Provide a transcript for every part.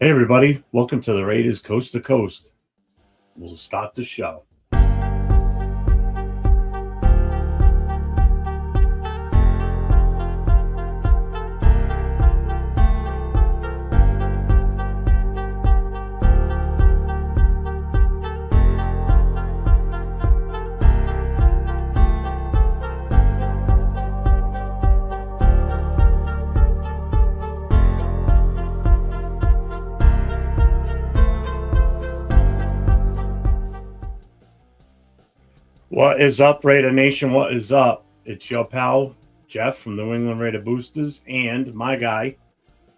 Hey, everybody. Welcome to the Raiders Coast to Coast. We'll start the show. What is up, Raider Nation? What is up? It's your pal, Jeff from the New England Raider Boosters, and my guy.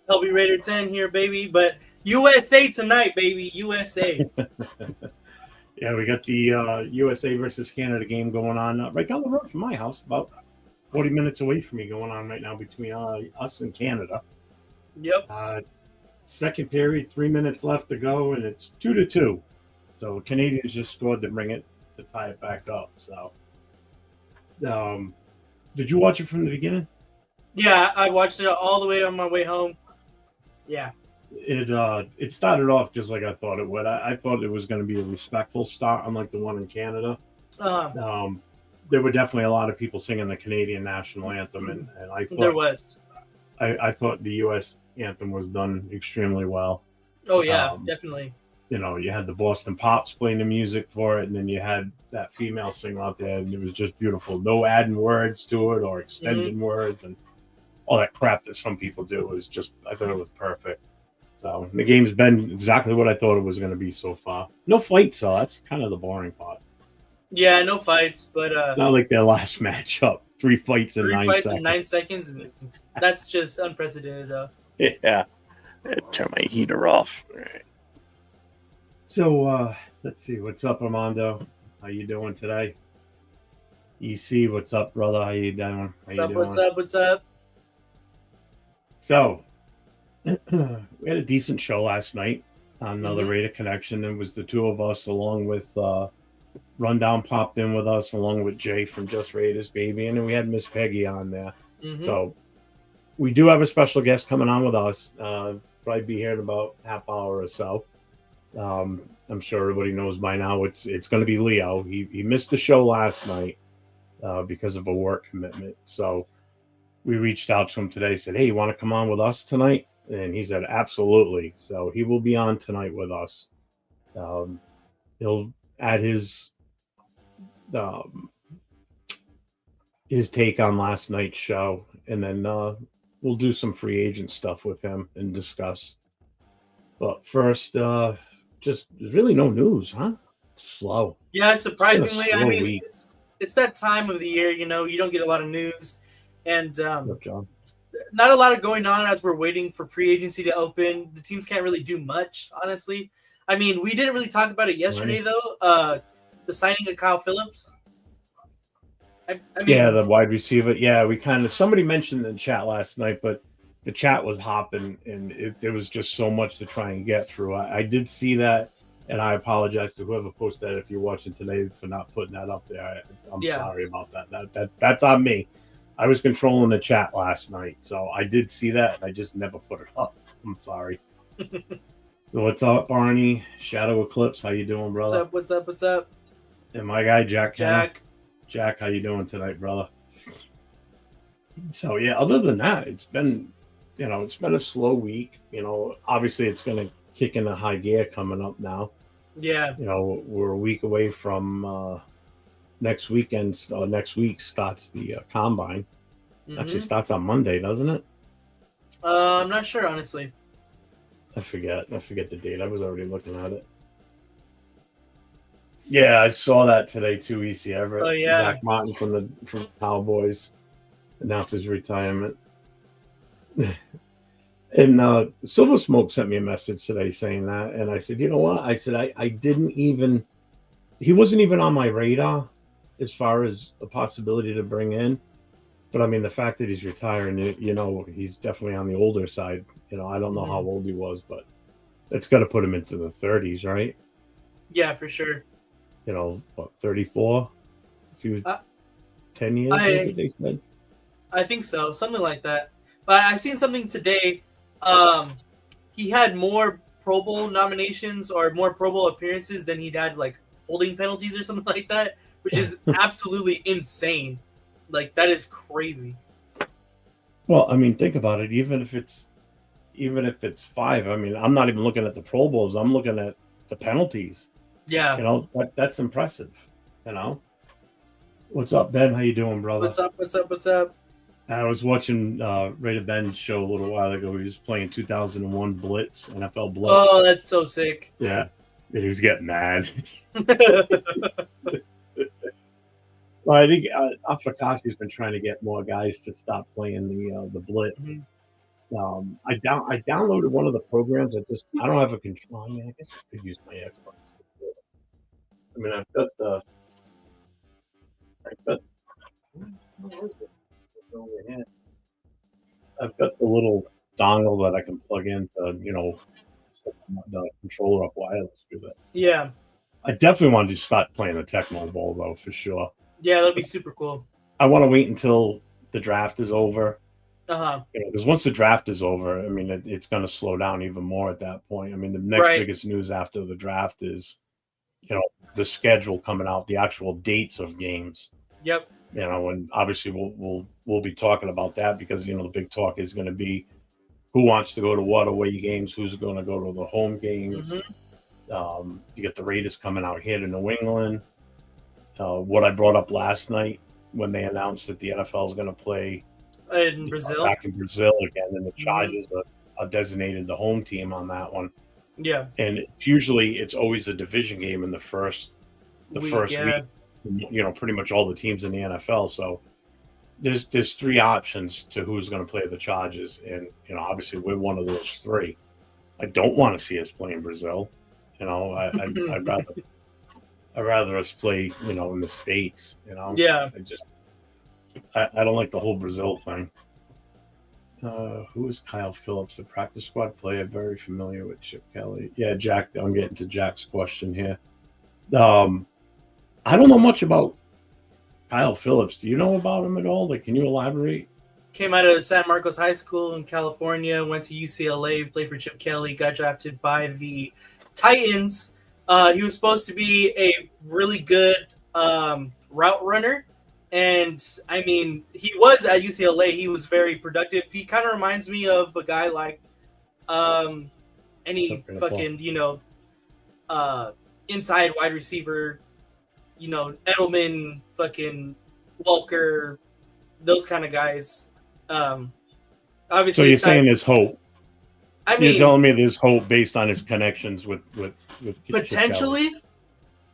LB Raider 10 here, baby. But USA tonight, baby. USA. Yeah, we got the USA versus Canada game going on right down the road from my house, about 40 minutes away from me, going on right now between us and Canada. Yep. Second period, 3 minutes left to go, and it's 2-2. So Canadians just scored to bring it to tie it back up. So, did you watch it from the beginning? Yeah, I watched it all the way on my way home. Yeah. It started off just like I thought it would. I thought it was going to be a respectful start, unlike the one in Canada. There were definitely a lot of people singing the Canadian national anthem, and I thought there was. I thought the U.S. anthem was done extremely well. Oh yeah, definitely. You know, you had the Boston Pops playing the music for it, and then you had that female singer out there, and it was just beautiful. No adding words to it or extending words and all that crap that some people do. It was just, I thought it was perfect. So the game's been exactly what I thought it was going to be so far. No fights, so that's kind of the boring part. Yeah, no fights, but it's not like their last matchup. 3 fights in 9 seconds. 9 seconds. That's just unprecedented, though. Yeah. Turn my heater off. All right. So let's see. What's up, Armando? How you doing today? EC, what's up, brother? How you doing? What's up? So we had a decent show last night on the Raider Connection. It was the two of us, along with Rundown popped in with us, along with Jay from Just Raiders, baby, and then we had Miss Peggy on there. So we do have a special guest coming on with us. Probably be here in about half hour or so. I'm sure everybody knows by now it's going to be Leo. He missed the show last night because of a work commitment. So we reached out to him today, said, hey, you want to come on with us tonight? And he said, absolutely. So he will be on tonight with us. He'll add his take on last night's show, and then we'll do some free agent stuff with him and discuss. But first, just there's really no news, huh? It's slow. Yeah, surprisingly. I mean, it's that time of the year, you know, you don't get a lot of news, and not a lot of going on as we're waiting for free agency to open. The teams can't really do much, honestly. I mean, we didn't really talk about it yesterday, though. The signing of Kyle Phillips. I mean, yeah, the wide receiver. Yeah, we somebody mentioned in the chat last night, but the chat was hopping, and there was just so much to try and get through. I did see that, and I apologize to whoever posted that if you're watching today for not putting that up there. I'm sorry about that. That's on me. I was controlling the chat last night, so I did see that, and I just never put it up. I'm sorry. So what's up, Barney? Shadow Eclipse, how you doing, brother? What's up? And my guy, Jack, how you doing tonight, brother? So, yeah, other than that, it's been a slow week. You know, obviously it's going to kick into high gear coming up now. Yeah. You know, we're a week away from next week starts the Combine. Actually starts on Monday, doesn't it? I'm not sure, honestly. I forget the date. I was already looking at it. Yeah, I saw that today too. EC Everett. Oh yeah. Zach Martin from the Cowboys announced his retirement. And Silver Smoke sent me a message today saying that, and I said, you know what? I said I didn't even. He wasn't even on my radar as far as a possibility to bring in. But I mean, the fact that he's retiring, you know, he's definitely on the older side. You know, I don't know how old he was, but it's got to put him into the 30s, right? Yeah, for sure. You know, what, 34? A few 10 years, they said? I think so, something like that. But I seen something today. He had more Pro Bowl nominations or more Pro Bowl appearances than he'd had like holding penalties or something like that, which is absolutely insane. Like, that is crazy. Well, I mean, think about it. Even if it's 5, I mean, I'm not even looking at the Pro Bowls. I'm looking at the penalties. Yeah. You know, that's impressive. You know. What's up, Ben? How you doing, brother? What's up? I was watching Rated Ben's show a little while ago. He was playing 2001 Blitz, NFL Blitz. Oh, that's so sick. Yeah. He was getting mad. Well, I think Afrakasi's been trying to get more guys to stop playing the Blitz. Mm-hmm. I downloaded one of the programs. I don't have a control. I mean, I guess I could use my Xbox. I mean, I've got the little dongle that I can plug into, the controller up wireless through this. Yeah. I definitely wanted to start playing the Tecmo Bowl, though, for sure. Yeah, that'd be super cool. I want to wait until the draft is over. Uh-huh. Because once the draft is over, I mean, it's going to slow down even more at that point. I mean, the next biggest news after the draft is, the schedule coming out, the actual dates of games. Yep. And obviously we'll be talking about that because, the big talk is going to be who wants to go to what away games, who's going to go to the home games. Mm-hmm. You get the Raiders coming out here to New England. What I brought up last night when they announced that the NFL is going to play in Brazil, back in Brazil again, and the Chargers are designated the home team on that one. Yeah, and it's always a division game in the first week. Pretty much all the teams in the NFL. So there's 3 options to who's going to play the Chargers, and obviously we're one of those 3. I don't want to see us play in Brazil. I'd rather us play, in the States, Yeah. I don't like the whole Brazil thing. Who is Kyle Phillips, a practice squad player? Very familiar with Chip Kelly. Yeah, Jack, I'm getting to Jack's question here. I don't know much about Kyle Phillips. Do you know about him at all? Like, can you elaborate? Came out of San Marcos High School in California, went to UCLA, played for Chip Kelly, got drafted by the Titans. He was supposed to be a really good route runner. And, I mean, he was at UCLA. He was very productive. He kind of reminds me of a guy like any fucking, inside wide receiver, Edelman, fucking Walker, those kind of guys. Obviously, so you're saying there's hope. I mean, you're telling me there's hope based on his connections with potentially.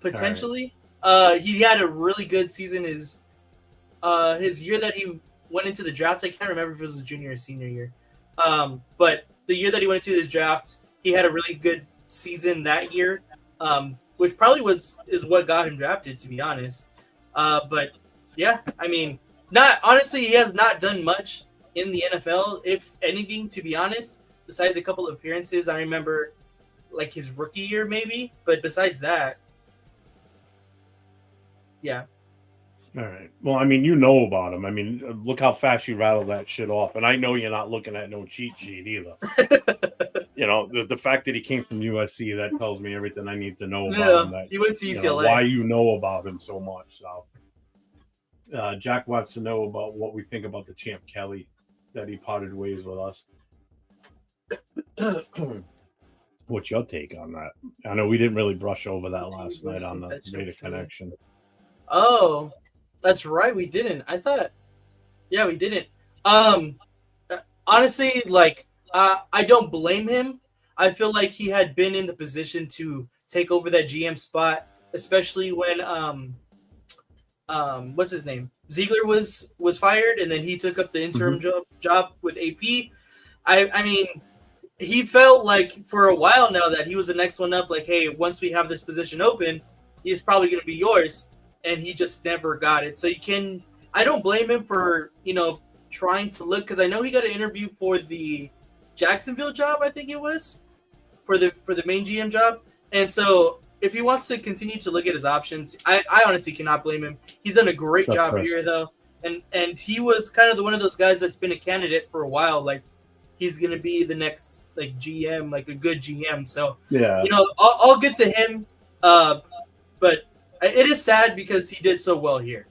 Right. He had a really good season. His year that he went into the draft, I can't remember if it was his junior or senior year. But the year that he went into his draft, he had a really good season that year, which probably is what got him drafted, to be honest. But yeah, I mean, he has not done much in the NFL, if anything, to be honest, besides a couple of appearances. I remember like his rookie year maybe, but besides that, yeah. All right. Well, I mean, about him. I mean, look how fast you rattle that shit off. And I know you're not looking at no cheat sheet either. The fact that he came from USC, that tells me everything I need to know about him. He went to UCLA. Why you know about him so much. So, Jack wants to know about what we think about the Champ Kelly, that he parted ways with us. What's your take on that? I know we didn't really brush over that last night on the Raider connection. Oh, that's right. We didn't. I thought, yeah, we didn't. Honestly, like, I don't blame him. I feel like he had been in the position to take over that GM spot, especially when, what's his name? Ziegler was fired, and then he took up the interim job with AP. I mean, he felt like for a while now that he was the next one up. Like, hey, once we have this position open, he's probably going to be yours. And he just never got it. So I don't blame him for, trying to look, because I know he got an interview for the Jacksonville job, I think it was, for the main GM job. And so if he wants to continue to look at his options, I honestly cannot blame him. He's done a great job here, though. And he was kind of one of those guys that's been a candidate for a while. Like, he's going to be the next like GM, like a good GM. So, yeah, all good to him. But it is sad because he did so well here.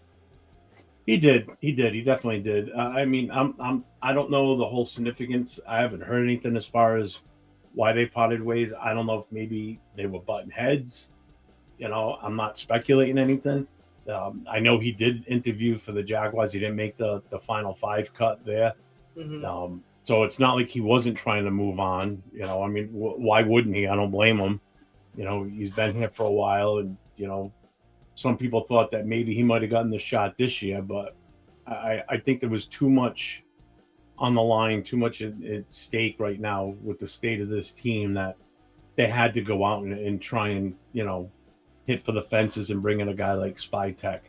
He did. He definitely did. I mean, I don't know the whole significance. I haven't heard anything as far as why they parted ways. I don't know if maybe they were butting heads. I'm not speculating anything. I know he did interview for the Jaguars. He didn't make the final 5 cut there. Mm-hmm. So it's not like he wasn't trying to move on. I mean, why wouldn't he? I don't blame him. He's been here for a while, and some people thought that maybe he might have gotten the shot this year, but I think there was too much on the line, too much at stake right now with the state of this team that they had to go out and try and hit for the fences and bring in a guy like Spytek.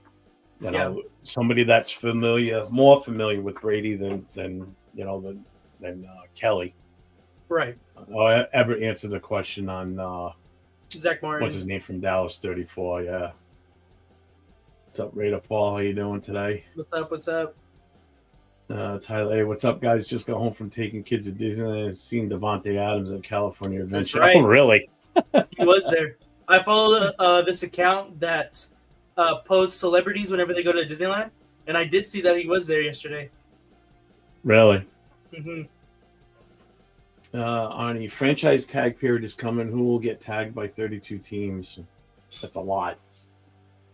Somebody that's more familiar with Brady than Kelly. Right. I'll ever answer the question on Zach Martin. What's his name from Dallas 34? Yeah. What's up, Raider Paul? How you doing today? What's up? Tyler, hey, what's up, guys? Just got home from taking kids to Disneyland and seen Devontae Adams at California Adventure. That's right. Oh, really? He was there. I follow this account that posts celebrities whenever they go to Disneyland, and I did see that he was there yesterday. Really? Mm-hmm. Arnie, franchise tag period is coming. Who will get tagged by 32 teams? That's a lot.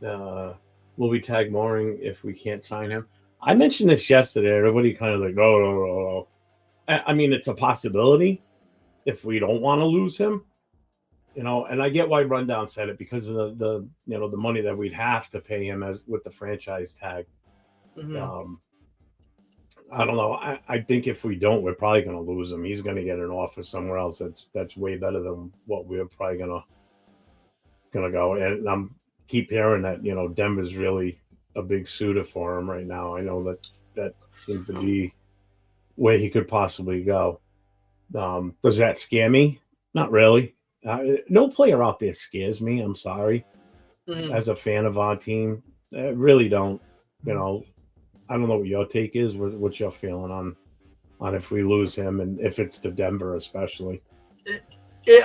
Will we tag Mooring if we can't sign him? I mentioned this yesterday. Everybody kind of like, no. I mean, it's a possibility if we don't want to lose him, and I get why Rundown said it because of the money that we'd have to pay him as with the franchise tag. Mm-hmm. I don't know. I think if we don't, we're probably going to lose him. He's going to get an offer somewhere else that's way better than what we're probably going to go. And I'm keep hearing that Denver's really a big suitor for him right now. I know that seems to be where he could possibly go. Does that scare me? Not really. No player out there scares me. I'm sorry. Mm-hmm. As a fan of our team, I really don't. I don't know what your take is. What's your feeling on if we lose him and if it's to Denver especially?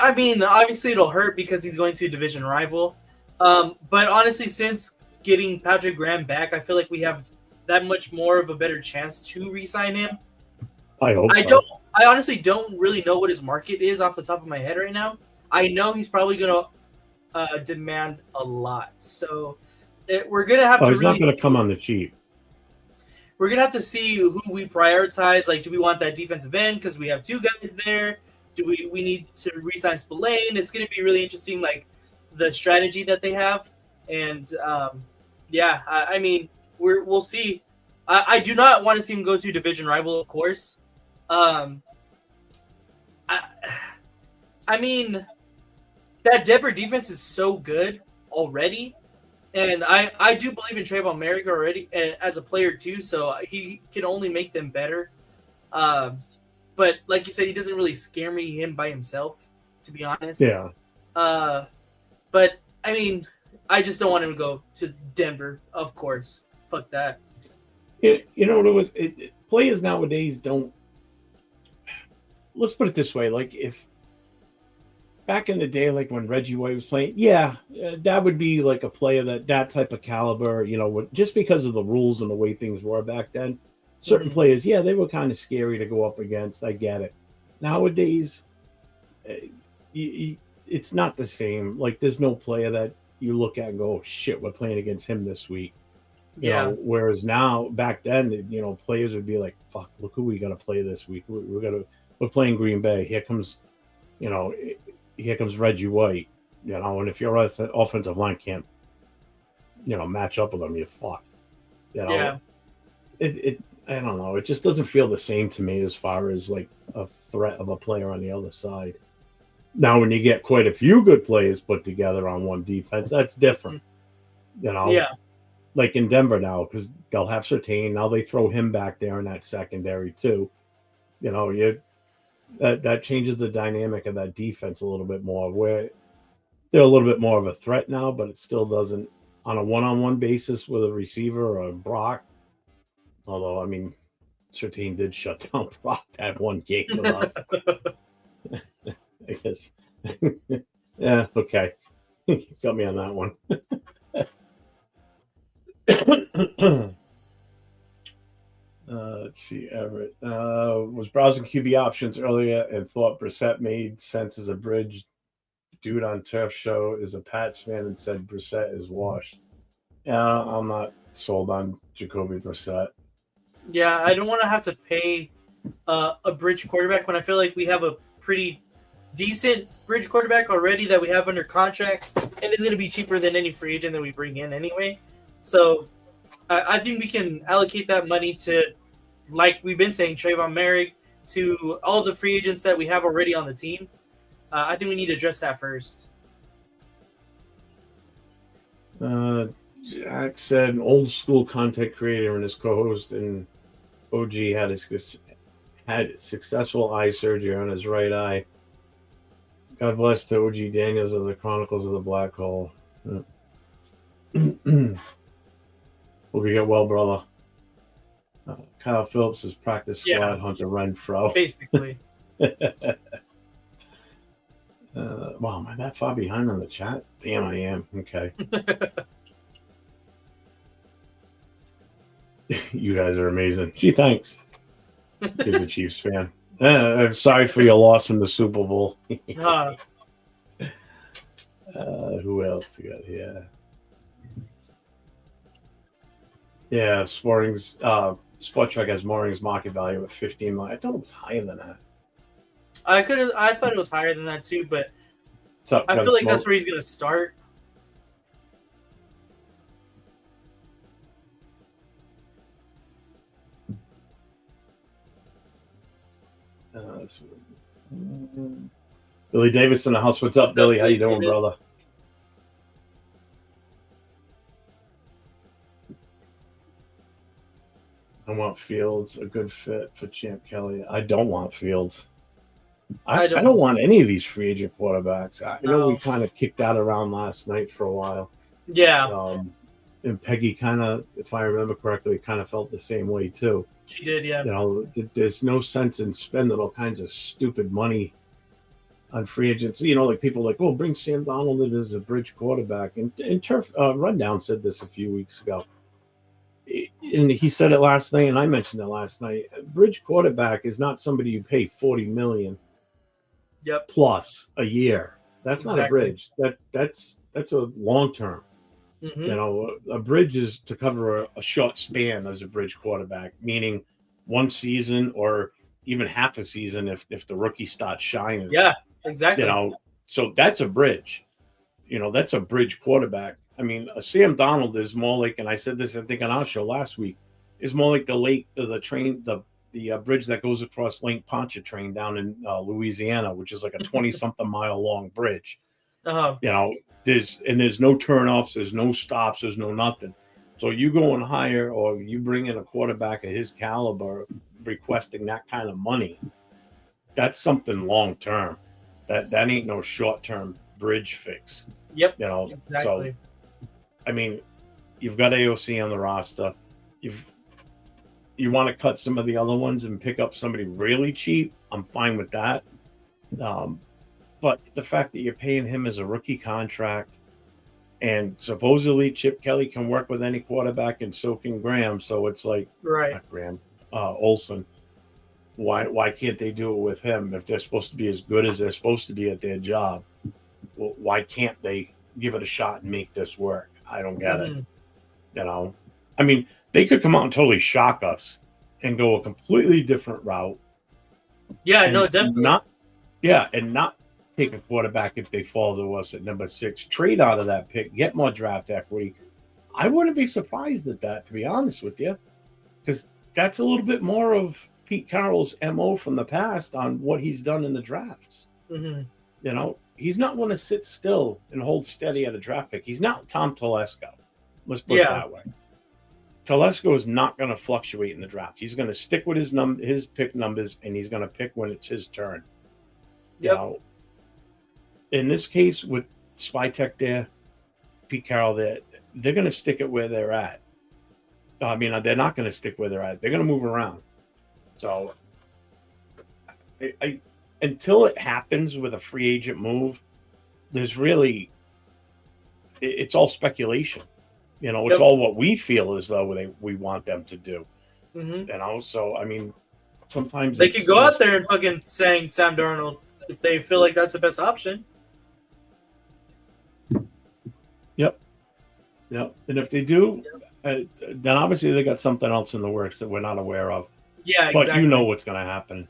I mean, obviously it'll hurt because he's going to a division rival. But honestly, since getting Patrick Graham back, I feel like we have that much more of a better chance to re-sign him. I hope so. I honestly don't really know what his market is off the top of my head right now. I know he's probably going to demand a lot. So we're going to have to he's not going to come on the cheap. We're going to have to see who we prioritize. Like, do we want that defensive end because we have 2 guys there? Do we need to re-sign Spillane? It's going to be really interesting, like, the strategy that they have. And, I mean, we'll see. I do not want to see him go to a division rival, of course. I mean, that Denver defense is so good already. And I do believe in Trayvon Merrick already as a player too, so he can only make them better. But like you said, he doesn't really scare me him by himself, to be honest. Yeah. But I mean, I just don't want him to go to Denver, of course. Fuck that. You know what it was? Players nowadays don't. Let's put it this way: like if back in the day, like when Reggie White was playing, that would be like a player that type of caliber, just because of the rules and the way things were back then. Certain players, they were kind of scary to go up against. I get it. Nowadays, it's not the same. Like, there's no player that you look at and go, oh, shit, we're playing against him this week. You know, whereas now, back then, players would be like, fuck, look who we got to play this week. We're playing Green Bay. Here comes Reggie White, and if your offensive line can't, match up with them, you're fucked. I don't know. It just doesn't feel the same to me as far as like a threat of a player on the other side. Now, when you get quite a few good players put together on one defense, that's different. Like in Denver now, because they'll have Surtain. Now they throw him back there in that secondary too. That changes the dynamic of that defense a little bit more, where they're a little bit more of a threat now, but it still doesn't on a one-on-one basis with a receiver or a Brock. Although, I mean, Sertain did shut down Brock that one game with us. I guess. Yeah, okay. Got me on that one. Let's see, Everett. Was browsing QB options earlier and thought Brissett made sense as a bridge. Dude on Turf Show is a Pats fan and said Brissett is washed. Yeah, I'm not sold on Jacoby Brissett. Yeah, I don't want to have to pay a bridge quarterback when I feel like we have a pretty decent bridge quarterback already that we have under contract, and it's going to be cheaper than any free agent that we bring in anyway. So I think we can allocate that money to, like we've been saying, Trayvon Merrick, to all the free agents that we have already on the team. I think we need to address that first. Jack said an old school content creator and his co-host and OG had successful eye surgery on his right eye. God bless to OG Daniels of the Chronicles of the Black Hole. Hope you get well, brother. Kyle Phillips is practice squad Hunter Renfro. Basically. Wow, am I that far behind on the chat? Damn, I am. Okay. You guys are amazing. Gee, thanks. He's a Chiefs fan. I'm sorry for your loss in the Super Bowl. Who else we got here? Yeah, Sport Trek has Mooring's market value at 15 million. I thought it was higher than that. I thought it was higher than that too, but I feel like that's where he's gonna start. Billy Davis in the house. What's up, Billy? How you doing, brother? I want Fields, a good fit for Champ Kelly. I don't want Fields. I don't want any of these free agent quarterbacks. I know we kind of kicked that around last night for a while. Yeah. And Peggy kind of, if I remember correctly, kind of felt the same way too. She did, yeah. You know, there's no sense in spending all kinds of stupid money on free agents. You know, like people like, oh, bring Sam Darnold in as a bridge quarterback. And Turf Rundown said this a few weeks ago. And he said it last night, and I mentioned it last night. A bridge quarterback is not somebody you pay $40 million plus a year. That's not a bridge. That's a long term. Mm-hmm. You know, a bridge is to cover a short span as a bridge quarterback, meaning one season or even half a season if the rookie starts shining. Yeah, exactly. You know, so that's a bridge. You know, that's a bridge quarterback. I mean, a Sam Darnold is more like, and I said this, I think, on our show last week, is more like the bridge that goes across Lake Pontchartrain down in Louisiana, which is like a 20-something mile long bridge. Uh-huh. You know, there's no turnoffs, there's no stops, there's no nothing. So you go and hire, or you bring in a quarterback of his caliber, requesting that kind of money. That's something long term. That ain't no short term bridge fix. Yep. You know, exactly. So I mean, you've got AOC on the roster. You want to cut some of the other ones and pick up somebody really cheap. I'm fine with that. But the fact that you're paying him as a rookie contract, and supposedly Chip Kelly can work with any quarterback, and so can Graham. So it's like, not Graham, Olsen. Why can't they do it with him if they're supposed to be as good as they're supposed to be at their job? Well, why can't they give it a shot and make this work? I don't get it. You know, I mean, they could come out and totally shock us and go a completely different route. Yeah, no, definitely. And not take a quarterback if they fall to us at number 6. Trade out of that pick, get more draft equity. I wouldn't be surprised at that, to be honest with you, because that's a little bit more of Pete Carroll's MO from the past on what he's done in the drafts. Mm-hmm. You know, he's not going to sit still and hold steady at a draft pick. He's not Tom Telesco. Let's put it that way. Telesco is not going to fluctuate in the draft. He's going to stick with his pick numbers, and he's going to pick when it's his turn. You know, in this case with Spytech there, Pete Carroll, they're going to stick it where they're at. I mean, they're not going to stick where they're at. They're going to move around. So I until it happens with a free agent move, there's really it's all speculation. It's all what we feel as though we want them to do. So I mean, sometimes they could go out there and fucking sang Sam Darnold if they feel like that's the best option. Yep. And if they do, then obviously they got something else in the works that we're not aware of. Yeah, exactly. But you know what's going to happen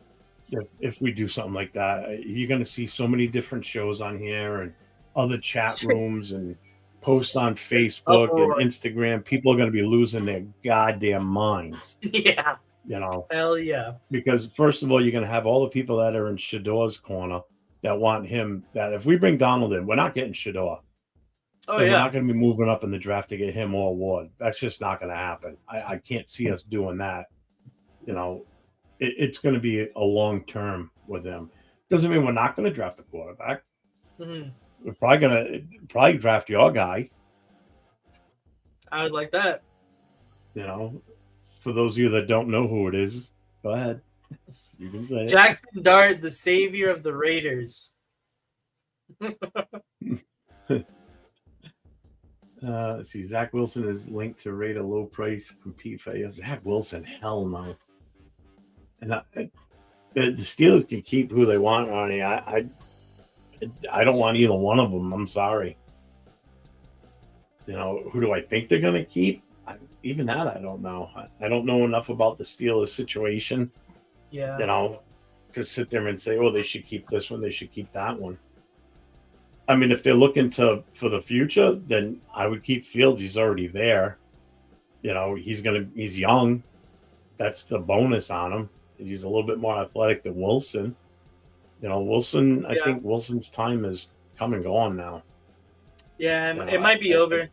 if we do something like that. You're going to see so many different shows on here and other chat rooms and posts on Facebook and Instagram. People are going to be losing their goddamn minds. Yeah. Hell yeah. Because first of all, you're going to have all the people that are in Shador's corner that want him. That if we bring Donald in, we're not getting Shador. Oh, We're not going to be moving up in the draft to get him or Ward. That's just not going to happen. I can't see us doing that. It's going to be a long term with him. Doesn't mean we're not going to draft a quarterback. Mm-hmm. We're probably going to draft your guy. I would like that. For those of you that don't know who it is, go ahead. You can say Jackson Dart, the savior of the Raiders. Let's see. Zach Wilson is linked to rate a low price compete for Zach Wilson. Hell no. And the Steelers can keep who they want, Ronnie. I don't want either one of them. I'm sorry. Who do I think they're going to keep? Even that, I don't know. I don't know enough about the Steelers situation. Yeah. To sit there and say, oh, they should keep this one, they should keep that one. I mean, if they're looking for the future, then I would keep Fields. He's already there. He's young. That's the bonus on him. He's a little bit more athletic than Wilson. Wilson, I think Wilson's time is come and gone now. Yeah, it might be over.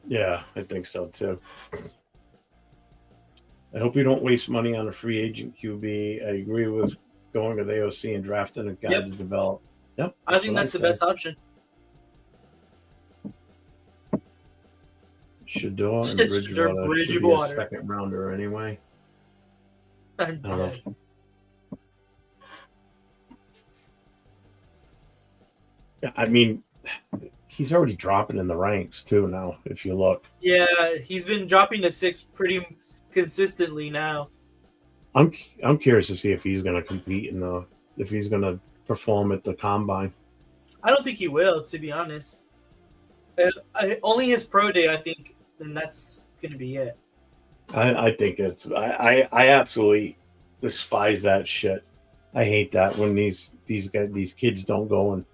Yeah, I think so too. I hope you don't waste money on a free agent QB. I agree with going to the AOC and drafting a guy to develop. Yep, I think that's the best option. Shador and Bridgewater should be a second rounder anyway. I'm dead. I mean, he's already dropping in the ranks too now. If you look, yeah, he's been dropping to 6 pretty consistently now. I'm curious to see if he's going to compete if he's going to perform at the combine. I don't think he will, to be honest. Only his pro day, I think, and that's going to be it. I think I absolutely despise that shit. I hate that when these kids don't go and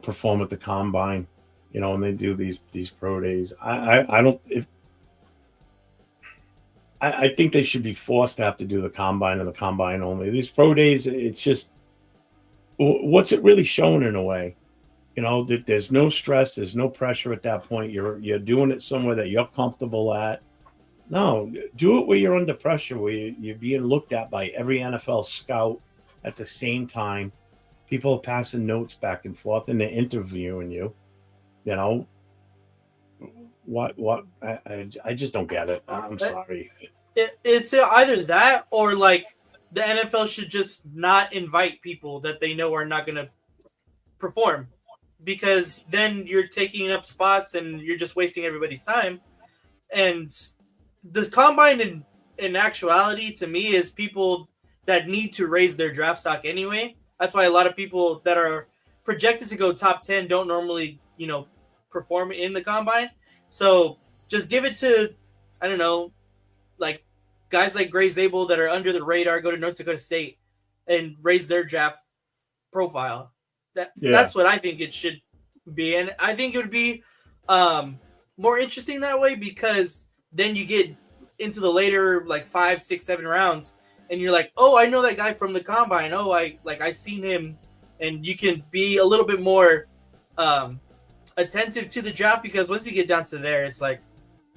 perform at the combine, and they do these pro days. I think they should be forced to have to do the combine and the combine only. These pro days, it's just, what's it really showing in a way? That there's no stress, there's no pressure at that point. You're doing it somewhere that you're comfortable at. No, do it where you're under pressure, where you're being looked at by every NFL scout at the same time. People are passing notes back and forth, and they're interviewing you. What? I just don't get it. I'm sorry. It's either that or like the NFL should just not invite people that they know are not going to perform, because then you're taking up spots and you're just wasting everybody's time. And this combine in actuality to me is people that need to raise their draft stock anyway. That's why a lot of people that are projected to go top 10 don't normally, perform in the combine. So just give it to, I don't know, like guys like Gray Zabel that are under the radar, go to North Dakota State and raise their draft profile. That's what I think it should be. And I think it would be more interesting that way, because then you get into the later, like 5, 6, 7 rounds, and you're like, oh, I know that guy from the combine. Oh, I've seen him, and you can be a little bit more attentive to the draft, because once you get down to there, it's like,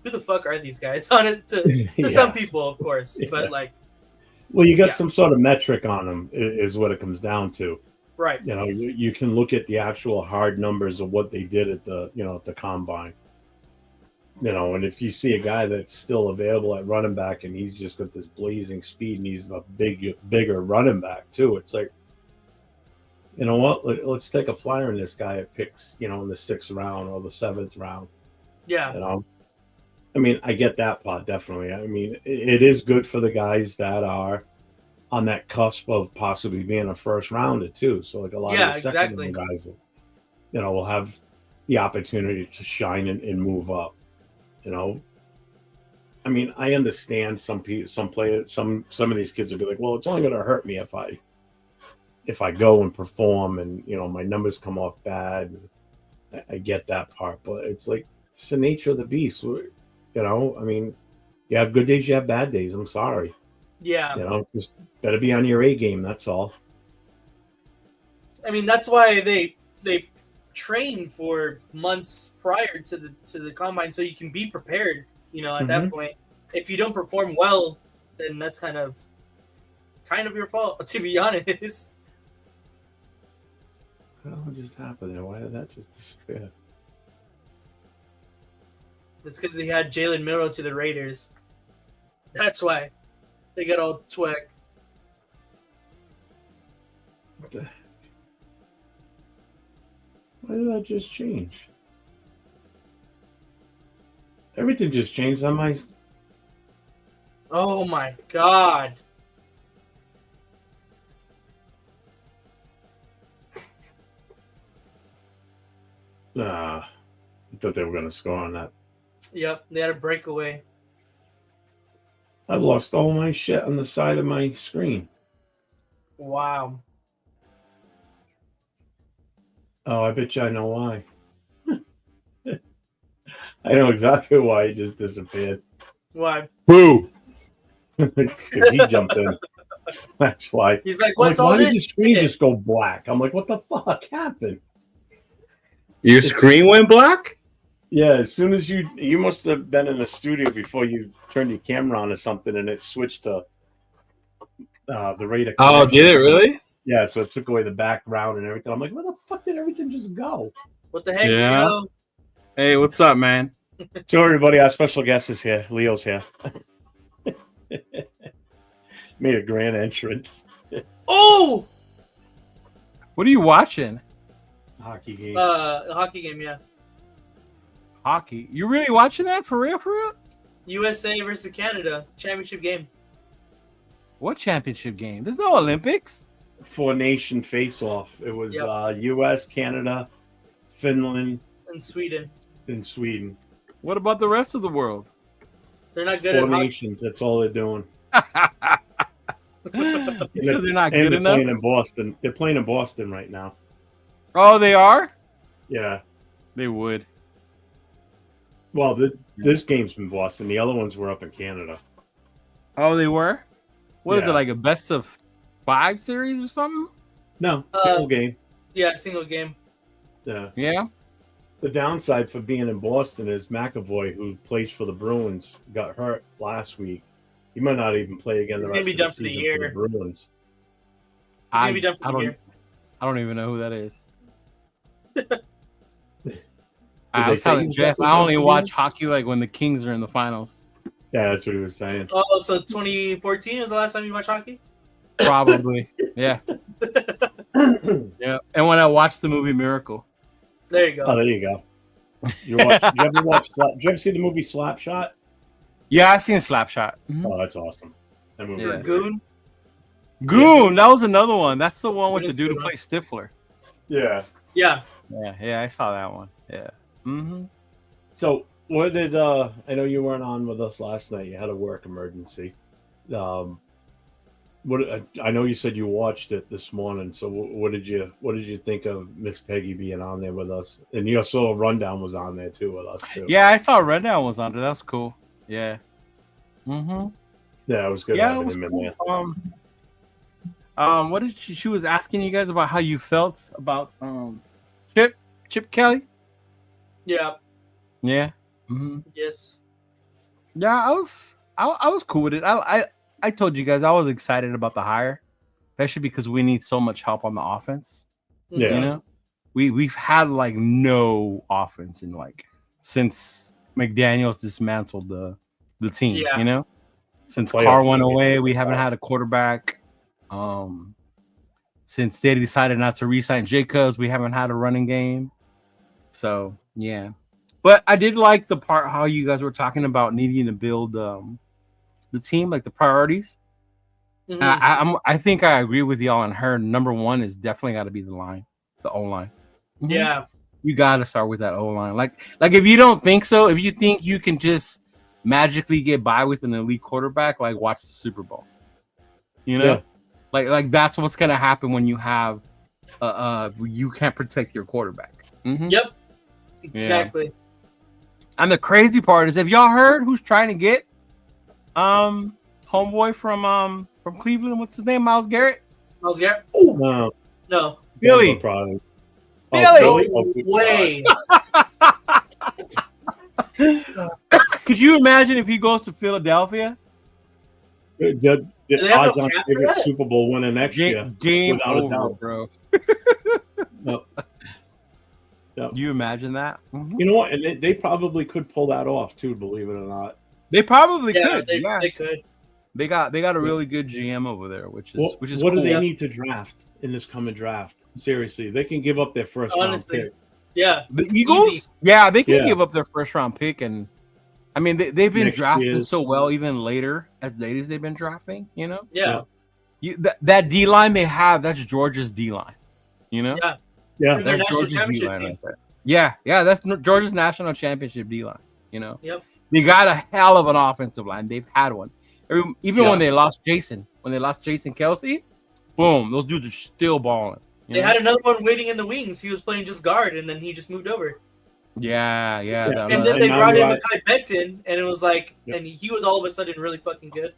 who the fuck are these guys? On it to some people, of course, but well, you got some sort of metric on them, is what it comes down to. Right. You can look at the actual hard numbers of what they did at the at the combine. And if you see a guy that's still available at running back and he's just got this blazing speed and he's a bigger running back too, it's like, you know what? Let's take a flyer on this guy at picks, in the 6th round or the 7th round. Yeah. I mean, I get that part definitely. I mean, it is good for the guys that are on that cusp of possibly being a first rounder too. So like a lot of the second round guys, will have the opportunity to shine and move up. I mean, I understand some players, some of these kids will be like, well, it's only going to hurt me if I go and perform and my numbers come off bad. I get that part, but it's like it's the nature of the beast. I mean, you have good days, you have bad days. I'm sorry. Yeah. Just better be on your A game. That's all. I mean, that's why they train for months prior to the combine, so you can be prepared. At that point, if you don't perform well, then that's kind of your fault, to be honest. What just happened there? Why did that just disappear? It's because they had Jalen Milroe to the Raiders. That's why they got all twig. What the heck? Why did that just change? Everything just changed on my. Oh my god. I thought they were going to score on that. Yep, they had a breakaway. I lost all my shit on the side of my screen. Wow. Oh, I bet you I know why. I know exactly why he just disappeared. Why? Boo! Because he jumped in. That's why. He's like, what's all why this? Why did the screen just go black? I'm like, what the fuck happened? Your screen went black? Yeah, as soon as you must have been in the studio before you turned your camera on or something, and it switched to the rate of connection. Oh, did it really? Yeah, so it took away the background and everything. I'm like, where the fuck did everything just go? What the heck, yeah. Leo? Hey, what's up, man? So everybody, our special guest is here. Leo's here. Made a grand entrance. Oh! What are you watching? Hockey game. Hockey game, yeah. Hockey? You really watching that for real? For real? USA versus Canada championship game. What championship game? There's no Olympics. 4-nation face-off. It was U.S., Canada, Finland, and Sweden. What about the rest of the world? They're not good 4 at nations. That's all they're doing. So they're not good enough. Playing in Boston. They're playing in Boston right now. Oh, they are? Yeah. They would. Well, this game's in Boston. The other ones were up in Canada. Oh, they were? What is it, like a best of 5 series or something? No, single game. Yeah, single game. Yeah. Yeah? The downside for being in Boston is McAvoy, who plays for the Bruins, got hurt last week. He might not even play again the rest of the season for the Bruins. He's going to be done for the year. I don't even know who that is. I was telling Jeff, I only watch hockey like when the Kings are in the finals. Yeah, that's what he was saying. Oh, so 2014 was the last time you watched hockey? Probably. Yeah. Yeah. And when I watched the movie Miracle. There you go. Oh, there you go. Did you ever see the movie Slapshot? Yeah, I've seen Slapshot. Mm-hmm. Oh, that's awesome. That movie. Yeah. Goon? Goon, that was another one. That's the one with the dude who plays Stifler. Yeah. Yeah. Yeah, I saw that one. Yeah. Mm-hmm. So, what did I know you weren't on with us last night. You had a work emergency. I know you said you watched it this morning. So, what did you think of Miss Peggy being on there with us? And you saw Rundown was on there too with us too. Yeah, I saw Rundown was on there. That was cool. Yeah. Mm-hmm. Yeah, it was good having him in there. What did she was asking you guys about how you felt about Chip Kelly? Yeah. Yeah. Mm-hmm. Yes. Yeah, I was cool with it. I told you guys I was excited about the hire, especially because we need so much help on the offense. Yeah. You know, we've had like no offense in like since McDaniels dismantled the team. Yeah. You know, since Carr went away, we haven't had a quarterback. Since they decided not to re-sign Jacobs, we haven't had a running game. So yeah, but I did like the part how you guys were talking about needing to build the team, like the priorities. Mm-hmm. I think I agree with y'all. And her number one is definitely got to be the line, the O line. Mm-hmm. Yeah, you got to start with that O line. Like if you don't think so, if you think you can just magically get by with an elite quarterback, like watch the Super Bowl. You know, like that's what's gonna happen when you have you can't protect your quarterback. Mm-hmm. Yep, exactly. Yeah. And the crazy part is, have y'all heard who's trying to get homeboy from Cleveland? What's his name? Myles Garrett. Myles Garrett. Oh no. Billy. Billy. No way. Could you imagine if he goes to Philadelphia? The odds on favorite Super Bowl winner next year. Game over, bro. Yep. You imagine that? Mm-hmm. You know what? And they probably could pull that off too. Believe it or not, they probably could. They could. They got a really good GM over there, which is what cool. do they need to draft in this coming draft? Seriously, they can give up their first round pick. Yeah, the Eagles. Easy. Yeah, they can give up their first round pick, and I mean they've been drafting so well, even later as late as they've been drafting. You know. Yeah. That D line they have, that's Georgia's D line. You know. Yeah. That's Georgia's D line right there. Yeah, that's Georgia's national championship D line. You know. Yep. They got a hell of an offensive line. They've had one. Even when they lost Jason Kelsey, boom, those dudes are still balling. They had another one waiting in the wings. He was playing just guard, and then he just moved over. Yeah. And then they brought in Mekhi Becton, and it was like, and he was all of a sudden really fucking good.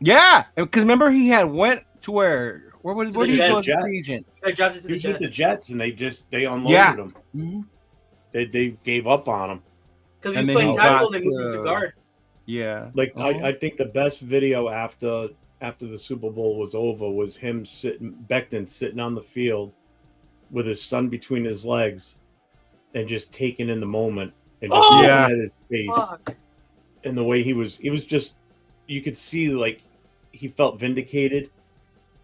Yeah, because remember he had went to where did he go? Free agent. He drafted to the Jets. The Jets, and they unloaded him. Mm-hmm. They gave up on him because he was playing tackle, and they moved him to guard. Yeah, I think the best video after the Super Bowl was over was him Becton sitting on the field with his son between his legs and just taking in the moment and just looking at his face and the way he was just, you could see like he felt vindicated,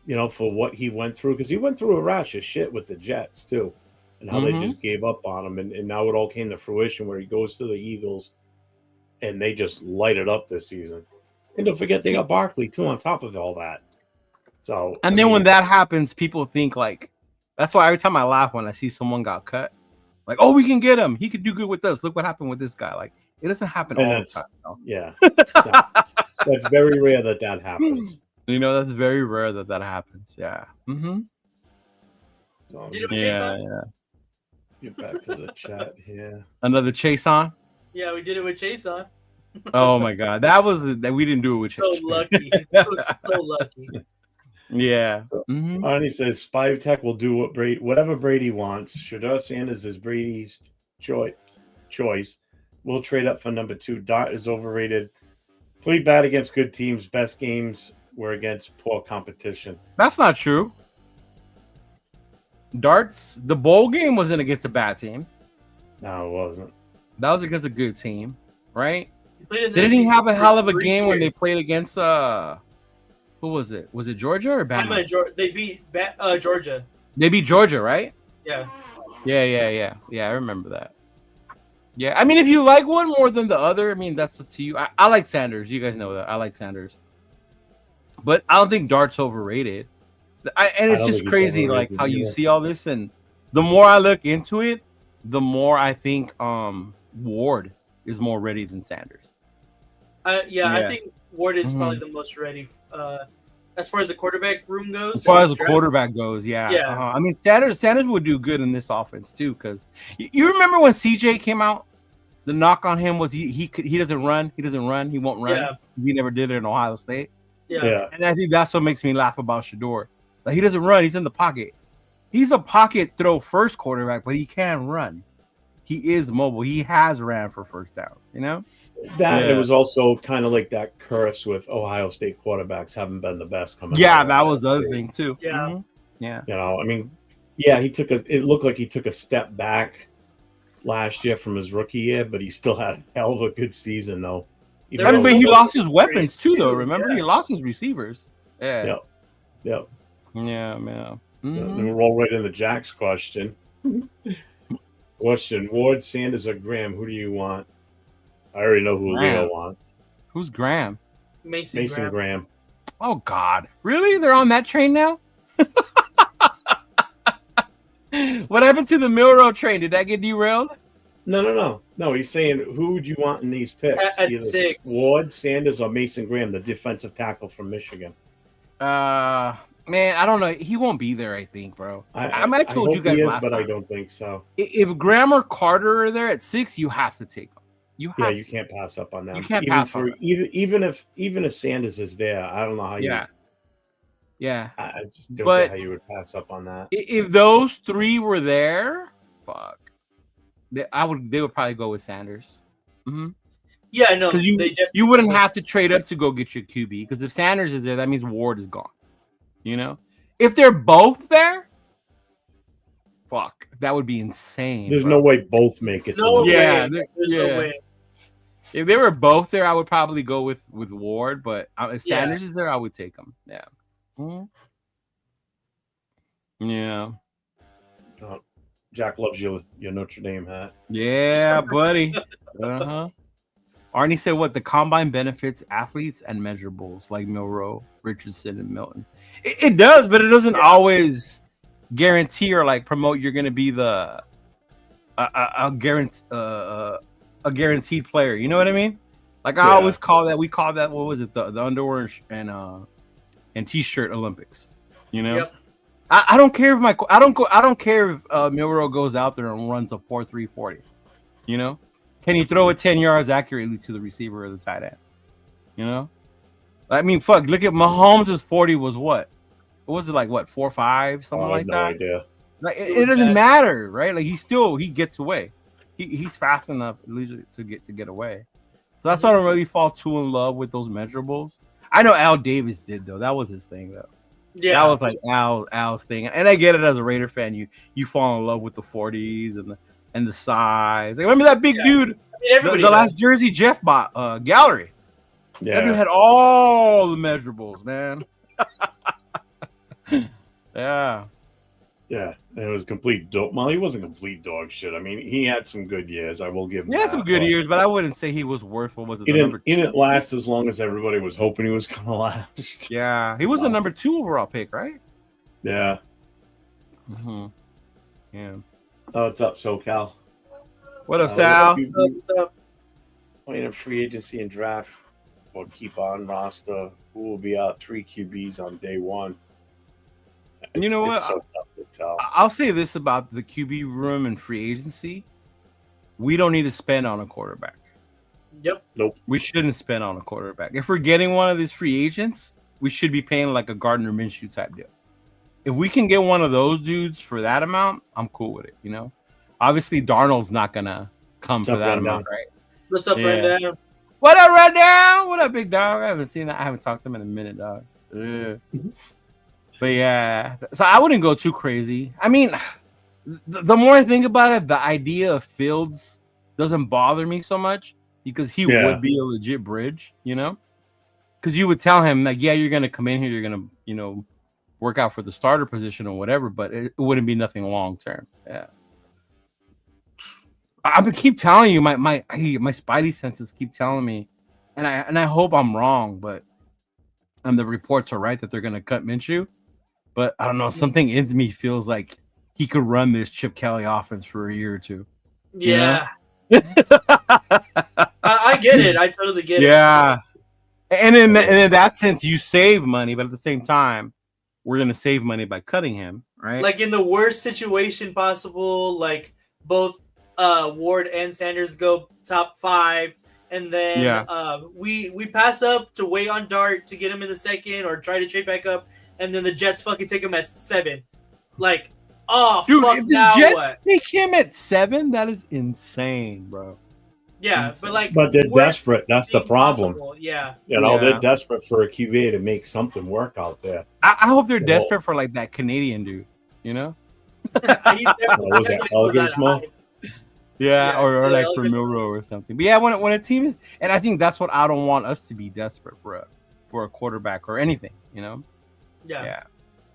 you know, for what he went through, because he went through a rash of shit with the Jets too, and how they just gave up on him, and now it all came to fruition where he goes to the Eagles and they just light it up this season. And don't forget, they got Barkley too on top of all that. So, and then when that happens, people think like, that's why every time I laugh when I see someone got cut, like, oh, we can get him. He could do good with us. Look what happened with this guy. Like, it doesn't happen all the time. No? Yeah, that's very rare that happens. You know, that's very rare that happens. Yeah. Mm-hmm. So, yeah. Get back to the chat here. Another chase on. Yeah, we did it with Chase on. Oh my god, that we didn't do it with Chase. Lucky. That was so lucky. Yeah. Arnie says Spy Tech will do whatever Brady wants. Shedeur Sanders is Brady's choice. We'll trade up for number 2. Dart is overrated. Played bad against good teams. Best games were against poor competition. That's not true. Dart's the bowl game wasn't against a bad team. No, it wasn't. That was against a good team, right? Didn't he have a hell of a game when they played against who was it? Was it Georgia or Bama? They beat Georgia. They beat Georgia, right? Yeah. Yeah. I remember that. Yeah, I mean, if you like one more than the other, I mean, that's up to you. I like Sanders. You guys know that. I like Sanders. But I don't think Dart's overrated. And it's just crazy, like, how you see all this. And the more I look into it, the more I think Ward is more ready than Sanders. I think Ward is probably the most ready as far as the quarterback room goes. As far as the quarterback goes, yeah. I mean, Sanders would do good in this offense too, because you remember when CJ came out, the knock on him was he doesn't run, he won't run. Yeah. He never did it in Ohio State. Yeah. And I think that's what makes me laugh about Shedeur. Like, he doesn't run, he's in the pocket. He's a pocket throw first quarterback, but he can run. He is mobile. He has ran for first down, you know? It was also kind of like that curse with Ohio State quarterbacks haven't been the best coming. Yeah, that was the other thing too. Yeah. Mm-hmm. Yeah. You know, I mean, it looked like he took a step back last year from his rookie year, but he still had a hell of a good season, though. But he lost his weapons too, though. Remember, he lost his receivers. Yeah. Yep. Yeah, man. Mm-hmm. Then we'll roll right into Jack's question. Ward, Sanders, or Graham? Who do you want? I already know who Leo wants. Who's Graham? Mason Graham. Oh, God. Really? They're on that train now? What happened to the Milrow train? Did that get derailed? No. He's saying, who would you want in these picks? At 6. Ward, Sanders, or Mason Graham, the defensive tackle from Michigan. Man, I don't know. He won't be there, I think, bro. I told you guys last but time. I don't think so. If Graham or Carter are there at 6, you have to take them. You can't pass up on them. You can't pass on them. Even if Sanders is there, I don't know how you. Yeah. I just don't know how you would pass up on that. If those 3 were there, fuck. They would probably go with Sanders. Mm-hmm. Yeah, no. Because you wouldn't have to trade up to go get your QB. Because if Sanders is there, that means Ward is gone. You know? If they're both there, fuck. That would be insane. There's no way both make it. No way. There's no way. If they were both there, I would probably go with Ward. But if Sanders is there, I would take him. Yeah. Mm-hmm. Yeah. Jack loves your Notre Dame hat. Yeah, buddy. Arnie said, "What the combine benefits athletes and measurables like Milrow, Richardson, and Milton. It does, but it doesn't always guarantee or like promote you're going to be a guaranteed player. You know what I mean? Like I always call that. We call that. What was it? The underwear and t-shirt Olympics. You know." Yep. I don't care if I don't care if Milrow goes out there and runs a 4.3 40. You know, can he throw it 10 yards accurately to the receiver or the tight end? You know, I mean, fuck. Look at Mahomes' 40 was what? What was it like? What 4.5 something like that? No idea. Like it doesn't matter, right? Like he gets away. He's fast enough at least to get away. So that's why I don't really fall too in love with those measurables. I know Al Davis did though. That was his thing though. Yeah, that was like Al's thing, and I get it as a Raider fan. You fall in love with the 40s and the size. Like, remember that big dude? I mean, the last jersey Jeff bought, Gallery. Yeah, that dude had all the measurables, man. Yeah. Yeah, and it was complete dope. Well, he wasn't complete dog shit. I mean, he had some good years. I will give him. He had some good years, but I wouldn't say he was worth. What was it? He didn't last as long as everybody was hoping he was going to last. Yeah, he was the number 2 overall pick, right? Yeah. Mm-hmm. Yeah. Oh, what's up, SoCal? What up, Sal? What's up? Playing in free agency and draft or keep on roster. Who will be out 3 QBs on day 1? You know what? It's so tough to tell. I'll say this about the QB room and free agency. We don't need to spend on a quarterback. Yep. Nope. We shouldn't spend on a quarterback. If we're getting one of these free agents, we should be paying like a Gardner Minshew type deal. If we can get one of those dudes for that amount, I'm cool with it, you know? Obviously, Darnold's not going to come for that amount, right? What's up, Rundown? What up, Rundown? What up, big dog? I haven't seen that. I haven't talked to him in a minute, dog. But yeah, so I wouldn't go too crazy. I mean, the more I think about it, the idea of Fields doesn't bother me so much because he would be a legit bridge, you know? Because you would tell him, like, yeah, you're going to come in here, you're going to, you know, work out for the starter position or whatever, but it wouldn't be nothing long term. Yeah. I keep telling you, my spidey senses keep telling me, and I hope I'm wrong, but and the reports are right that they're going to cut Minshew. But I don't know, something in me feels like he could run this Chip Kelly offense for a year or two. Yeah. I get it. I totally get it. Yeah. And in that sense, you save money, but at the same time, we're going to save money by cutting him, right? Like in the worst situation possible, like both Ward and Sanders go top 5. And then we pass up to wait on Dart to get him in the second or try to trade back up. And then the Jets fucking take him at 7. Like, oh, dude, fuck, if the now Jets what? take him at 7, that is insane, bro. Yeah, insane. But they're desperate. That's the problem. Possible. Yeah. You know, they're desperate for a QB to make something work out there. I hope they're desperate for, like, that Canadian dude, you know? Was that Alligator Small? Yeah, or like for Milrow or something. But yeah, when a team is, and I think that's what I don't want us to be desperate for a quarterback or anything, you know? Yeah.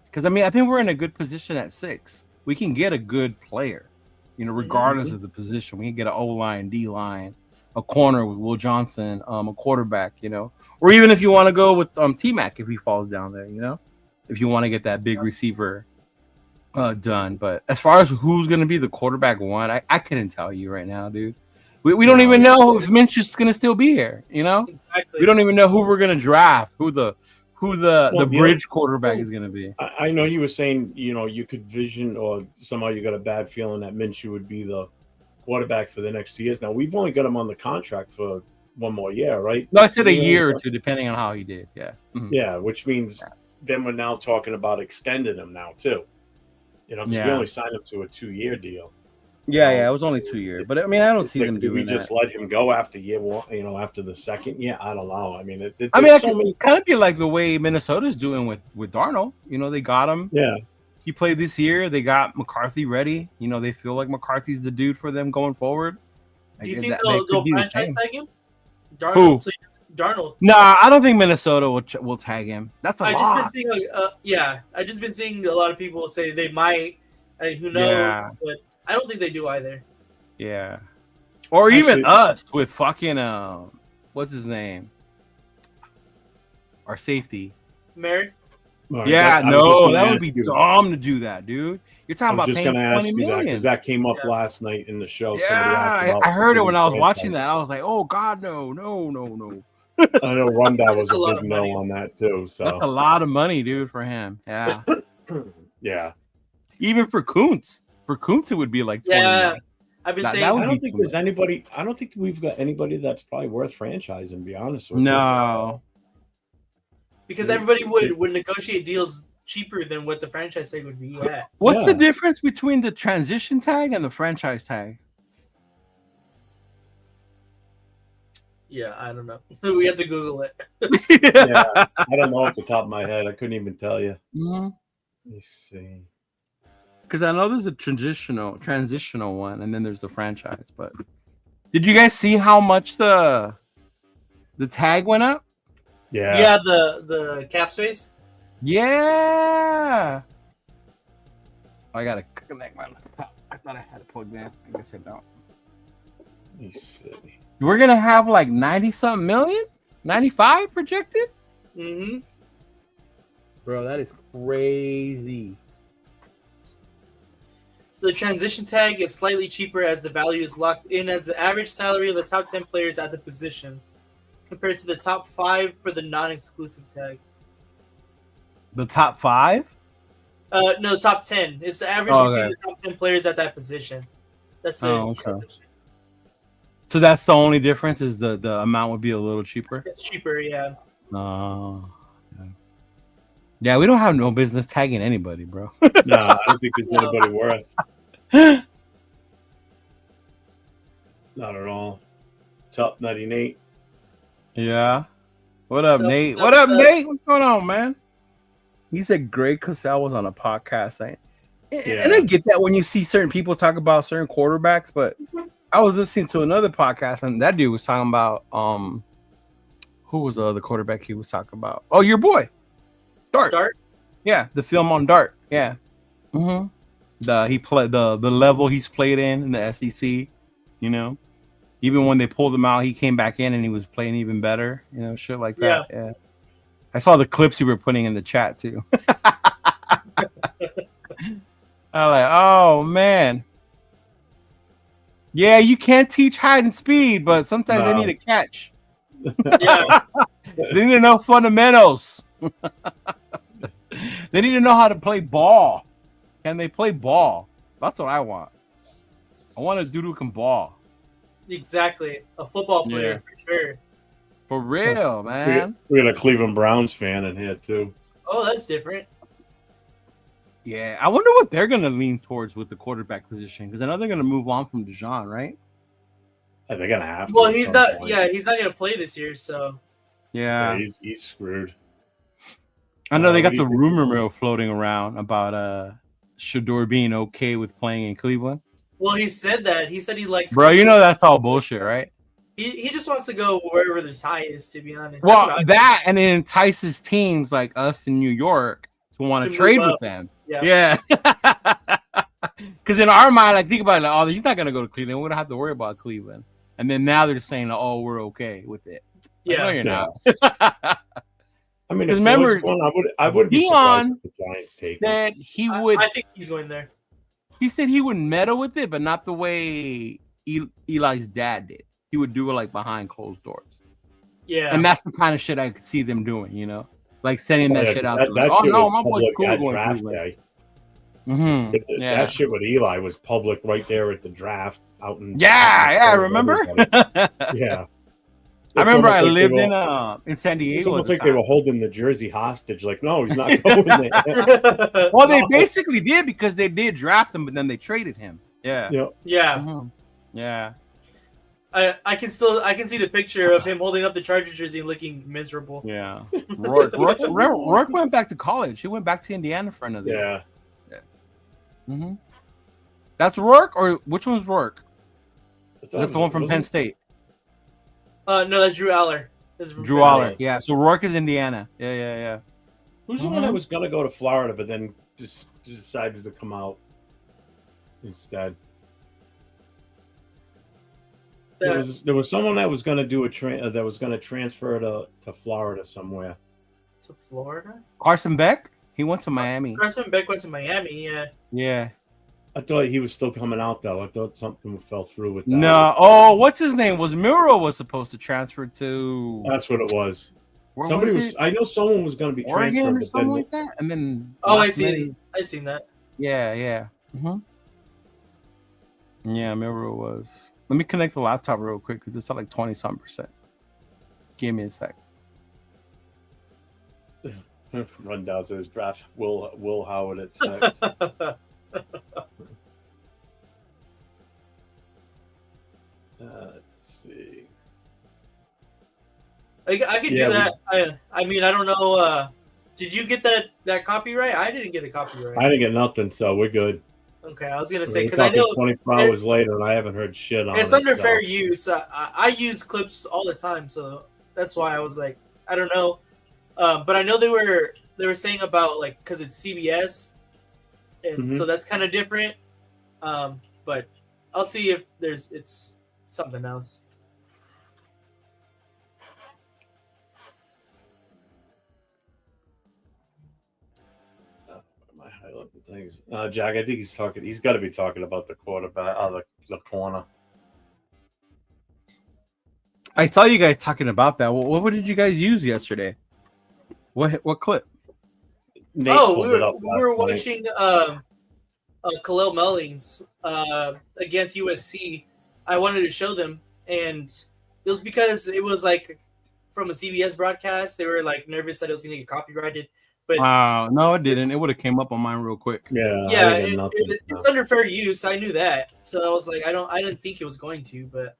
Because I think we're in a good position at 6. We can get a good player, you know, regardless of the position. We can get an O-line, D-line, a corner with Will Johnson, a quarterback, you know, or even if you want to go with T-Mac if he falls down there, you know, if you want to get that big receiver done. But as far as who's going to be the quarterback one, I couldn't tell you right now, dude. We don't even know if Minshew's going to still be here, you know? Exactly. We don't even know who we're going to draft, who the bridge quarterback is going to be. I know you were saying, you know, you could vision or somehow you got a bad feeling that Minshew would be the quarterback for the next 2 years. Now, we've only got him on the contract for one more year, right? No, I said a year or two, depending on how he did. Yeah. Mm-hmm. Yeah, which means then we're now talking about extending him now, too. You know, because we only signed him to a 2-year deal. Yeah, it was only 2 years. But, I mean, I don't see them doing that. We just let him go after year one, you know, after the second year? I don't know. I mean, it kind of be like the way Minnesota's doing with Darnold. You know, they got him. Yeah. He played this year. They got McCarthy ready. You know, they feel like McCarthy's the dude for them going forward. Do you think they'll franchise tag him? Darnold. Nah, I don't think Minnesota will tag him. That's a lot. I just been seeing a lot of people say they might. I mean, who knows? Yeah. But I don't think they do either. Yeah. Or even us with fucking what's his name? Our safety. Merritt? Yeah, that would be dumb to do that, dude. You're talking about paying $20 million. Because that came up last night in the show. Yeah, I heard it when I was watching that. I was like, oh God, no. I know Rundown was a big no on that too. So that's a lot of money, dude, for him. Yeah. Yeah. Even for Kuntz. For Kuntz, it would be like 20 million. I've been saying I don't think there's anybody. I don't think we've got anybody that's probably worth franchising. To be honest with you. No. Because everybody would negotiate deals cheaper than what the franchise tag would be at. What's the difference between the transition tag and the franchise tag? Yeah, I don't know. We have to Google it. Yeah, I don't know off the top of my head. I couldn't even tell you. Mm-hmm. Let me see. Because I know there's a transitional one, and then there's the franchise. But did you guys see how much the tag went up? Yeah. Yeah, the cap space. Yeah. I gotta connect my laptop. I thought I had it plugged in. I guess I don't. Let me see. We're gonna have like 90-something million, 95 projected. Mm-hmm. Bro, that is crazy. The transition tag is slightly cheaper as the value is locked in as the average salary of the top 10 players at the position, compared to the top 5 for the non-exclusive tag. The top 5? No, top 10. It's the average between the top 10 players at that position. That's the transition. So that's the only difference, is the amount would be a little cheaper? It's cheaper, yeah. Yeah, we don't have no business tagging anybody, bro. No, I don't think there's anybody worth. Not at all. Top 98. Yeah. What up, Nate? What up, Nate? What's going on, man? He said Greg Cosell was on a podcast saying, and I get that when you see certain people talk about certain quarterbacks, but I was listening to another podcast and that dude was talking about who was the other quarterback he was talking about? Oh, your boy. Dart. Yeah, the film on Dart. Yeah. Mm-hmm. He played the level he's played in the SEC, you know. Even when they pulled him out, he came back in and he was playing even better, you know, shit like that. Yeah. I saw the clips you were putting in the chat too. I'm like, oh man. Yeah, you can't teach height and speed, but sometimes they need a catch. Yeah. They need to know fundamentals. They need to know how to play ball. Can they play ball? That's what I want. I want a dude who can ball. Exactly. A football player for sure. For real, man. We got a Cleveland Browns fan in here too. Oh, that's different. Yeah, I wonder what they're going to lean towards with the quarterback position, because I know they're going to move on from Deshaun, right? Yeah, they're going to have to. Well, he's not. Point. Yeah, he's not going to play this year, so. Yeah, he's screwed. I know they got the rumor mill floating around about Shador being okay with playing in Cleveland. Well, he said that. He said he liked. Bro, you know that's all bullshit, right? He just wants to go wherever there's high is, to be honest. Well, that and it entices teams like us in New York to want to trade with them. Yeah. Because in our mind, like, think about it, like, oh, he's not gonna go to Cleveland. We don't have to worry about Cleveland. And then now they're saying, oh, we're okay with it. Yeah, no, you're not. I mean, remember, I would be surprised if the Giants take that he would. I think he's going there. He said he would meddle with it, but not the way Eli's dad did. He would do it like behind closed doors. Yeah, and that's the kind of shit I could see them doing. You know, like sending that shit out. That like, shit no, was my boy's cool at going draft day. That shit with Eli was public right there at the draft out in. Yeah, remember? Yeah. I remember I lived in San Diego. It's almost like they were holding the jersey hostage. Like, no, he's not going there. Well, they basically did because they did draft him, but then they traded him. Yeah. Yeah. I can see the picture of him holding up the Chargers jersey and looking miserable. Yeah. Rourke went back to college. He went back to Indiana for another year. Mm-hmm. That's Rourke, or which one's Rourke? That's the one from Penn State. No, that's Drew Aller. Drew Aller. Yeah. So Rourke is Indiana. Yeah. Who's the one that was gonna go to Florida, but then just decided to come out instead? There was someone that was gonna do that was gonna transfer to Florida somewhere. To Florida? Carson Beck? He went to Miami. Carson Beck went to Miami, yeah. Yeah. I thought he was still coming out though. I thought something fell through with that. No. Oh, what's his name? Was Muro was supposed to transfer to? That's what it was. Somebody was. I know someone was going to be Oregon transferred, or something like that, and then. Oh, I seen that. Yeah. Mm-hmm. Yeah, Muro was. Let me connect the laptop real quick because it's at like 20-something%. Give me a sec. Run down to his draft. Will Howard at 6. Let's see. I could do that. I mean, I don't know. Did you get that copyright? I didn't get a copyright. I didn't get nothing, so we're good. Okay, I was gonna say because I know 24 hours later, and I haven't heard shit on it. It's under fair use. I use clips all the time, so that's why I was like, I don't know. But I know they were saying about like because it's CBS, and so that's kind of different. But I'll see if it's something else. My highlight things. Jack, I think he's got to be talking about the quarterback, the corner. I saw you guys talking about that. What did you guys use yesterday? What clip? Nate we were watching Khalil Mullings against USC. I wanted to show them, and it was because it was like from a CBS broadcast. They were like nervous that it was going to get copyrighted. But no, it didn't. It would have came up on mine real quick. Yeah, it's under fair use. I knew that, so I was like, I didn't think it was going to, but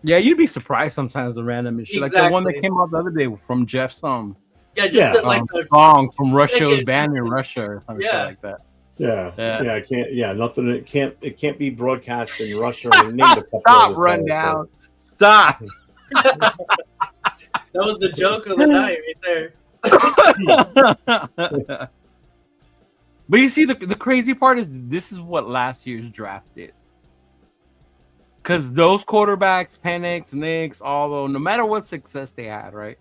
yeah, you'd be surprised sometimes the random shit, like the one that came out the other day from Jeff's song. Yeah, just the song from Russia's band in Russia or something like that. Yeah. Nothing. It can't be broadcast in Russia. Stop, rundown. Stop. That was the joke of the night right there. But you see, the crazy part is this is what last year's draft did. Because those quarterbacks, Penix, Nix, although no matter what success they had, right,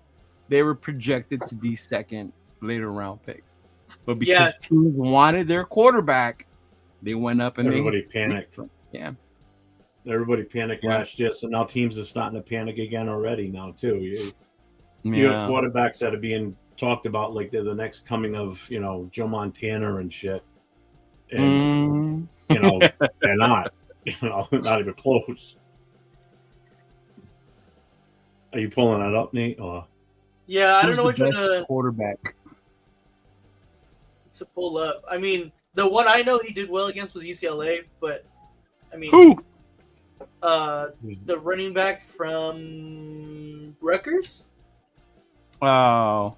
they were projected to be second, later round picks. But because teams wanted their quarterback, they went up and everybody panicked. Yeah. Everybody panicked last year, so now teams are starting to panic again already now too. You have quarterbacks that are being talked about like they're the next coming of Joe Montana and shit, and they're not. Not even close. Are you pulling that up, Nate? Or yeah, I don't know which one quarterback to pull up. I mean, the one I know he did well against was UCLA, but I mean, who? The running back from Rutgers. Oh,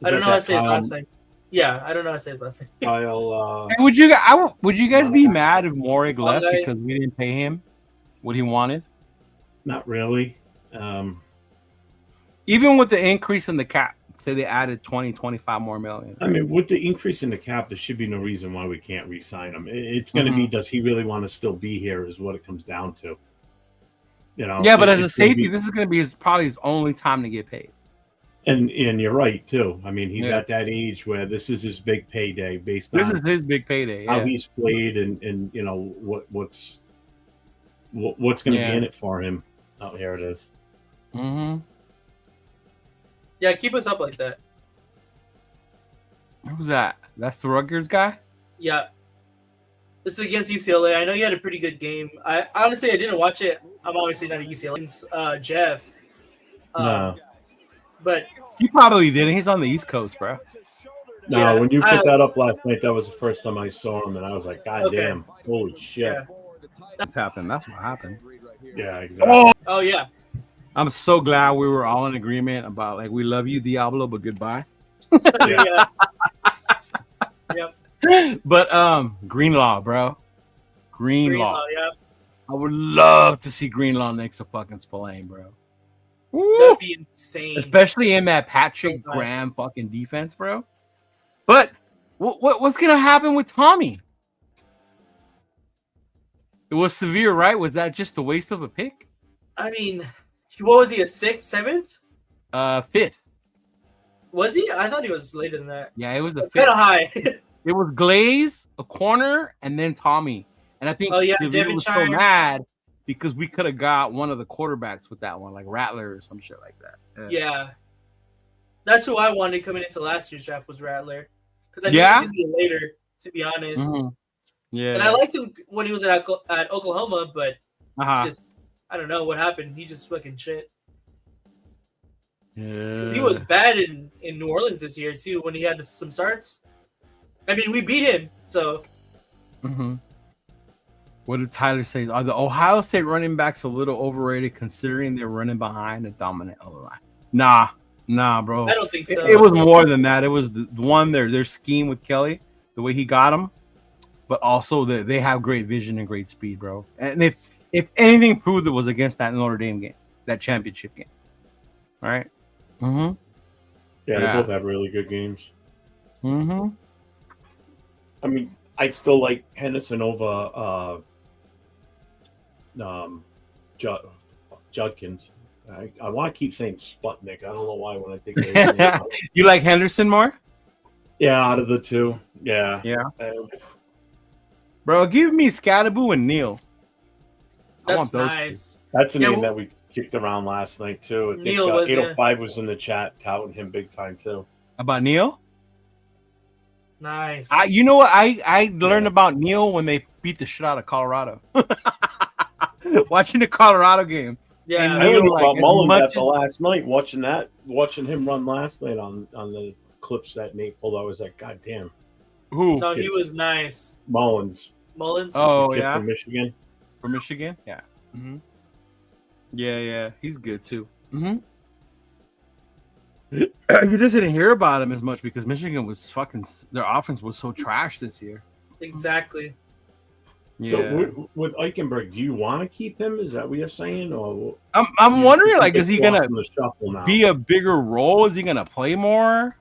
I don't know how to say his last name. Yeah, I don't know how to say his last name. Kyle. Would you guys be mad if Morig left because we didn't pay him what he wanted? Not really. Even with the increase in the cap, say they added 25 more million. I mean, with the increase in the cap, there should be no reason why we can't re-sign him. It's going to be, does he really want to still be here? Is what it comes down to. You know. Yeah, but as a safety, this is going to be probably his only time to get paid. And you're right too. I mean, he's at that age where this is his big payday. Based on this is his big payday. How he's played and you know what's going to be in it for him. Oh, here it is. Mm-hmm. Yeah, keep us up like that. Who's that? That's the Rutgers guy? Yeah. This is against UCLA. I know you had a pretty good game. I honestly didn't watch it. I'm obviously not a UCLA. Jeff. No. But he probably didn't. He's on the East Coast, bro. No, when you put that up last night, that was the first time I saw him, and I was like, God damn. Holy shit. Yeah. That's happened. That's what happened. Yeah, exactly. Oh, yeah. I'm so glad we were all in agreement about, like, we love you, Diablo, but goodbye. Yeah. Yep. But Greenlaw, bro. Greenlaw. Yeah. I would love to see Greenlaw next to fucking Spillane, bro. That'd be insane. Especially in that Patrick Graham fucking defense, bro. But what's gonna happen with Tommy? It was severe, right? Was that just a waste of a pick? I mean, what was he, a 6th, 7th? 5th. Was he? I thought he was later than that. Yeah, it was the 5th. Kind of high. It was Glaze, a corner, and then Tommy. And I think Severe was so mad because we could have got one of the quarterbacks with that one, like Rattler or some shit like that. Yeah. That's who I wanted coming into last year's draft was Rattler. Because I knew he was going to be later, to be honest. Mm-hmm. Yeah. And I liked him when he was at Oklahoma, but just, I don't know what happened. He just fucking shit. Yeah. Because he was bad in New Orleans this year, too, when he had some starts. I mean, we beat him, so. Mm-hmm. What did Tyler say? Are the Ohio State running backs a little overrated considering they're running behind a dominant O-line? Nah, bro. I don't think so. It was more than that. It was the one their scheme with Kelly, the way he got him, but also they have great vision and great speed, bro. And if anything proved it was against that Notre Dame game, that championship game, all right? Mm-hmm. Yeah, they both have really good games. Mm-hmm. I mean, I'd still like Henderson over Judkins. I want to keep saying Sputnik. I don't know why when I think of You like Henderson more? Yeah, out of the two. Yeah. Bro, give me Scadaboo and Neil. That's nice. That's a name that we kicked around last night, too. I think Neil was 805 was in the chat touting him big time, too. About Neil? Nice. You know what? I learned about Neil when they beat the shit out of Colorado. Watching the Colorado game. Yeah, I learned about Mullins last night. Watching him run last night on the clips that Nate pulled. I was like, God damn. Who? So he was nice. Mullins. Oh yeah. From Michigan. From Michigan. Yeah. Mm-hmm. Yeah. He's good too. Mm-hmm. You just didn't hear about him as much because Michigan was their offense was so trash this year. Exactly. Yeah. So with Eichenberg, do you want to keep him? Is that what you're saying? Or I'm wondering, like, is he gonna be a bigger role? Is he gonna play more?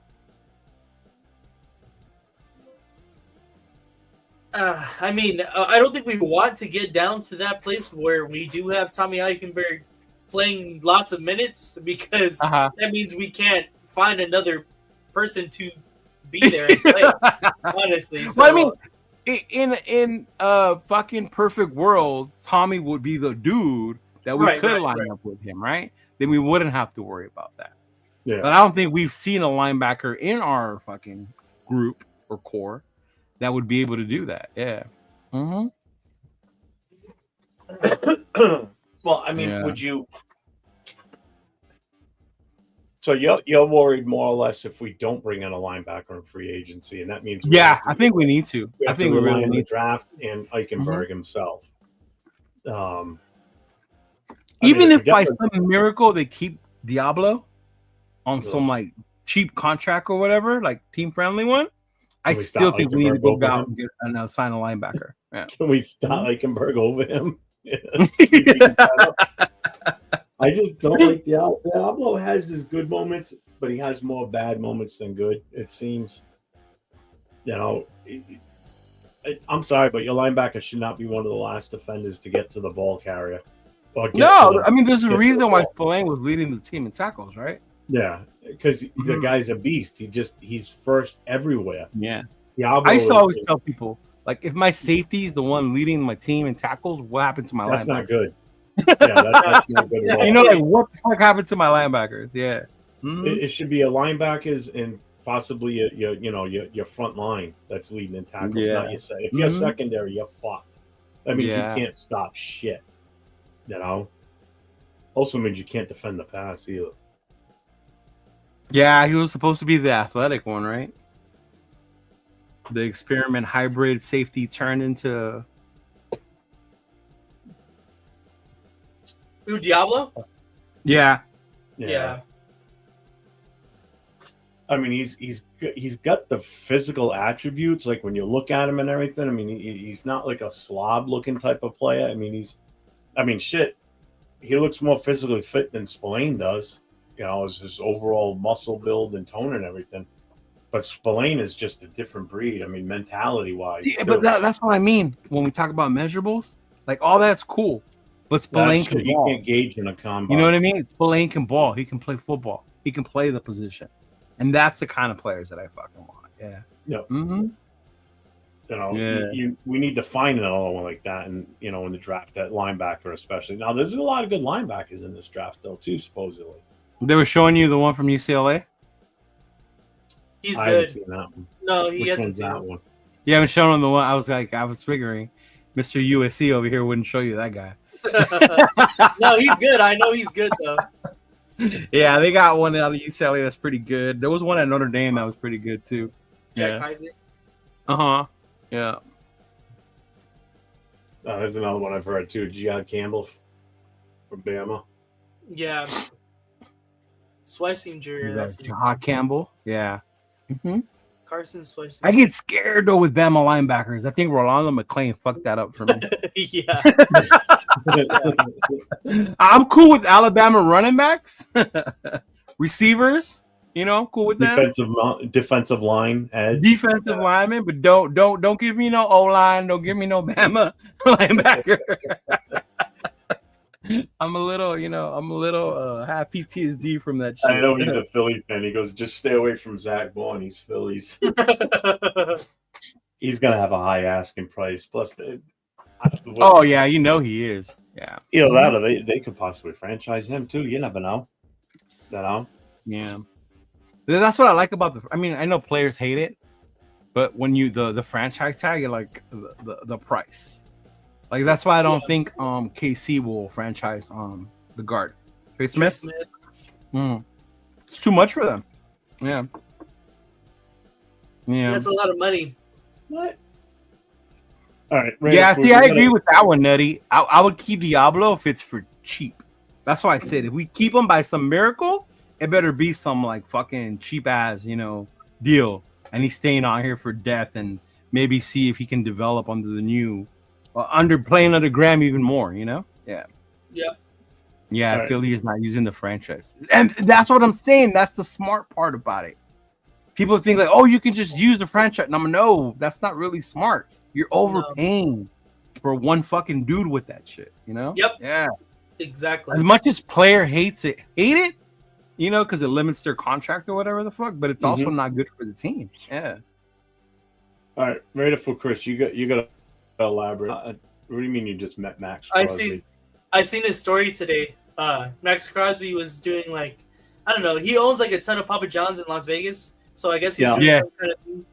I mean, I don't think we want to get down to that place where we do have Tommy Eichenberg playing lots of minutes because that means we can't find another person to be there and play. Honestly, so well, I mean, in a fucking perfect world, Tommy would be the dude that we could line up with him, right? Then we wouldn't have to worry about that. Yeah. But I don't think we've seen a linebacker in our fucking group or core that would be able to do that. Yeah. Mm-hmm. Well, I mean, would you? So you're worried more or less if we don't bring in a linebacker in free agency, and that means I think we need to. I think we really need to draft and Eichenberg himself. Even if by some miracle they keep Diablo on some like cheap contract or whatever, like team friendly one, I still think we need to go out and get sign a linebacker. Yeah. Can we start Eichenberg over him? I just don't like Diablo has his good moments, but he has more bad moments than good, it seems. You know, I'm sorry, but your linebacker should not be one of the last defenders to get to the ball carrier. I mean, there's a reason why Spillane was leading the team in tackles, right? Yeah, because the guy's a beast. He's first everywhere. Yeah. Diablo I used to always tell people, like, if my safety is the one leading my team in tackles, what happened to my linebacker? That's not good. Yeah, that's not good at all. You know, like, what the fuck happened to my linebackers? Yeah. It should be a linebackers and possibly your front line that's leading in tackles, not your secondary. If you're secondary, you're fucked. That means you can't stop shit. You know? Also means you can't defend the pass either. Yeah, he was supposed to be the athletic one, right? The experiment hybrid safety turned into Diablo? Yeah. I mean, he's got the physical attributes, like when you look at him and everything. I mean, he's not like a slob looking type of player. I mean, shit. He looks more physically fit than Spillane does. You know, his overall muscle build and tone and everything. But Spillane is just a different breed. I mean, mentality-wise. Yeah, but that's what I mean when we talk about measurables. Like, all that's cool. But Spillane can ball. You can't gauge in a combine. You know what I mean? Spillane can ball. He can play football. He can play the position. And that's the kind of players that I fucking want. Yeah. Yep. Mm-hmm. You know, we need to find another one like that, and in the draft, that linebacker especially. Now, there's a lot of good linebackers in this draft, though, too, supposedly. They were showing you the one from UCLA. He's I good. haven't seen that one. No, he hasn't seen that one. Yeah, I'm showing him the one. I was figuring, Mr. USC over here wouldn't show you that guy. No, he's good. I know he's good though. Yeah, they got one out of UCLA that's pretty good. There was one at Notre Dame that was pretty good too. Jack Kaiser. Yeah. There's another one I've heard too. Giad Campbell from Bama. Yeah. Swisinger. That's Giad Campbell. Yeah. Mm-hmm. Carson Swisinger. I get scared though with Bama linebackers. I think Rolando McClain fucked that up for me. Yeah. I'm cool with Alabama running backs, receivers. I'm cool with that. Defensive line, edge. Defensive lineman, but don't give me no O line. Don't give me no Bama linebacker. I'm a little have PTSD from that shit. I know he's a Philly fan. He goes, just stay away from Zach Bourne. He's Phillies. He's gonna have a high asking price. Plus, he is. Yeah. They could possibly franchise him too. You never know. Yeah. That's what I like about I know players hate it, but when you the franchise tag, you like the price. Like, that's why I don't think KC will franchise the guard. Trey Smith. It's too much for them. Yeah. That's a lot of money. What? All right. I agree with that one, Nutty. I would keep Diablo if it's for cheap. That's why I said if we keep him by some miracle, it better be some like fucking cheap ass, deal. And he's staying out here for death, and maybe see if he can develop under the new. Playing under Graham even more, Yeah. Right. Philly is not using the franchise. And that's what I'm saying. That's the smart part about it. People think like, oh, you can just use the franchise. No, that's not really smart. You're overpaying for one fucking dude with that shit, Yep. Yeah. Exactly. As much as player hate it, because it limits their contract or whatever the fuck, but it's also not good for the team. Yeah. All right. Ready for Chris. You got to elaborate. What do you mean you just met Max Crosby? I seen his story today. Max Crosby was doing I don't know. He owns a ton of Papa John's in Las Vegas, so I guess he's doing some kind of thing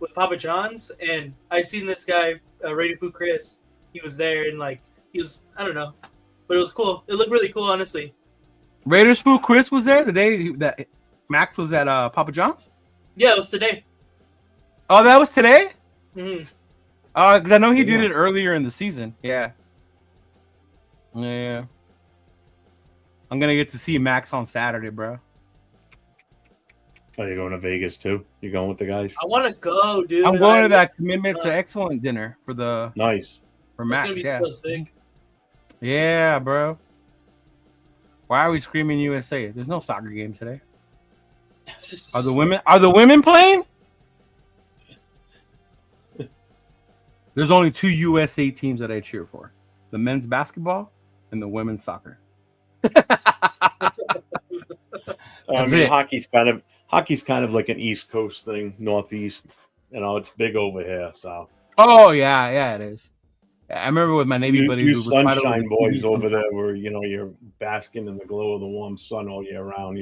with Papa John's. And I seen this guy, Radio Food Chris. He was there and he was, I don't know, but it was cool. It looked really cool, honestly. Raiders Food Chris was there the day that Max was at Papa John's. Yeah, it was today. Oh, that was today. Mm-hmm. Because I know he did it earlier in the season. Yeah. I'm gonna get to see Max on Saturday, bro. Oh, you're going to Vegas too? You're going with the guys? I want to go, dude. I'm going to that Commitment to Excellent dinner for Nice. Max. It's gonna be so sick. Yeah, bro. Why are we screaming USA? There's no soccer game today. Are the women playing? There's only 2 USA teams that I cheer for: the men's basketball and the women's soccer. I mean, hockey's kind of like an East Coast thing, Northeast. It's big over here. So. Oh yeah, it is. I remember with my Navy buddies, you sunshine boys over there, where you're basking in the glow of the warm sun all year round.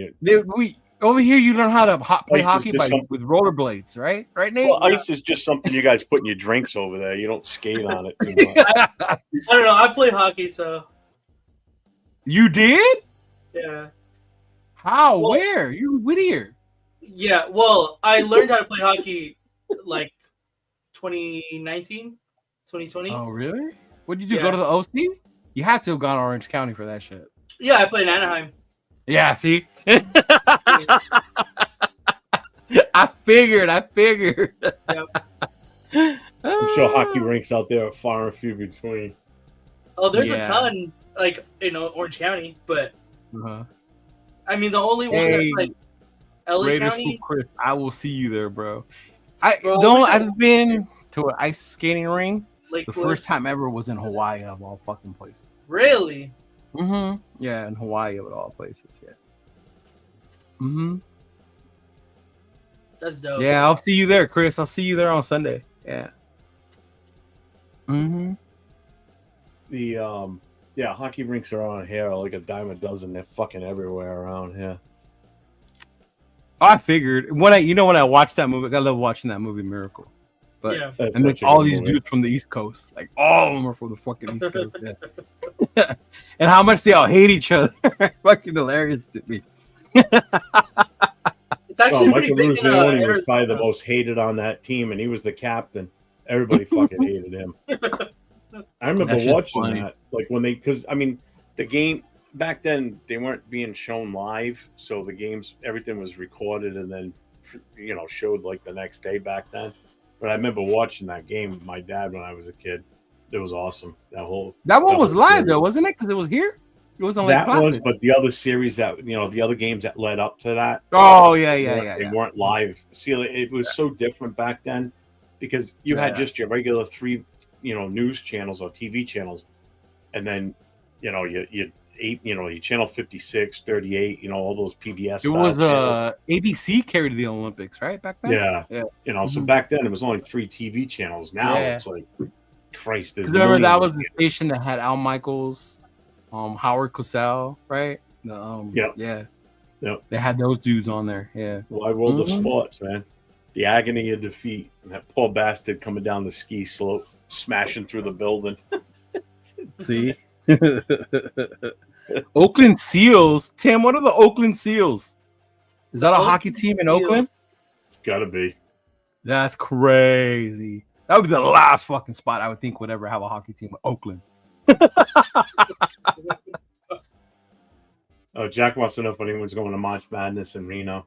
Over here, you learn how to play hockey with rollerblades, right? Right, Nate? Well, ice is just something you guys put in your drinks over there. You don't skate on it too much. I don't know. I play hockey, so. You did? Yeah. How? Well, where? You're Whittier. Yeah. Well, I learned how to play hockey like 2019, 2020. Oh, really? What did you do? Go to the OC? You had to have gone to Orange County for that shit. Yeah, I played in Anaheim. Yeah, see? I figured. Yep. I'm sure hockey rinks out there are far and few between. Oh, there's a ton, like, Orange County, but I mean, the only one that's like LA Raiders County. Chris, I will see you there, bro. I've been to an ice skating ring. The first time ever was in Hawaii, of all fucking places. Really? Mm-hmm. Yeah, in Hawaii, of all places. Yeah. Mm-hmm. That's dope. Yeah, I'll see you there, Chris. I'll see you there on Sunday. Yeah. Mm-hmm. The hockey rinks around here are like a dime a dozen. They're fucking everywhere around here. I figured when I watched that movie, I love watching that movie Miracle. But and then all these dudes from the East Coast, like all of them are from the fucking East Coast. Yeah. And how much they all hate each other. Fucking hilarious to me. It's actually pretty big. He was probably the most hated on that team, and he was the captain. Everybody fucking hated him. I remember watching that, like because I mean, the game back then they weren't being shown live, so the games, everything was recorded and then showed like the next day back then. But I remember watching that game with my dad when I was a kid. It was awesome. That one was live though, wasn't it? Because it was here. It wasn't like that but the other series that the other games that led up to that. Oh yeah. They weren't live. See, it was so different back then because you had just your regular 3, news channels or TV channels, and then you channel 56, 38, all those PBS. It was ABC carried the Olympics, right, back then. Yeah. So back then it was only 3 TV channels. Now it's like, Christ. Remember that was the station that had Al Michaels, Howard Cosell, right? Yep. They had those dudes on there. Yeah. Wide world of sports, man. The agony of defeat, and that poor bastard coming down the ski slope, smashing through the building. See. Oakland Seals. Tim, what are the Oakland Seals? Is that a hockey team in Oakland? It's gotta be. That's crazy. That would be the last fucking spot I would think would ever have a hockey team in Oakland. Oh, Jack wants to know if anyone's going to March Madness in Reno.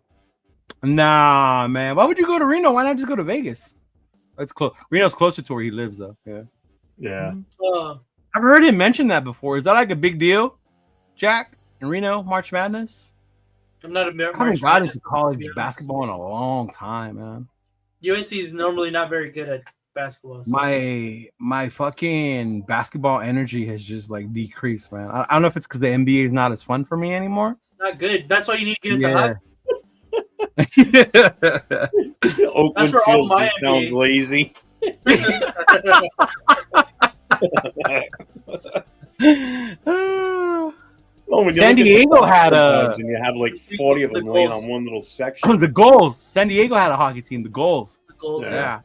Nah, man. Why would you go to Reno? Why not just go to Vegas? It's close. Reno's closer to where he lives, though. Yeah. I've heard him mention that before. Is that like a big deal, Jack? In Reno, March Madness? I'm not a I haven't got into college basketball in a long time, man. USC is normally not very good at basketball. So. My fucking basketball energy has just like decreased, man. I don't know if it's because the NBA is not as fun for me anymore. It's not good. That's why you need to get into hockey. Oakland That's where all my sounds lazy. San Diego had and you have like 40 of them laying on one little section. The goals. San Diego had a hockey team. The goals. Yeah.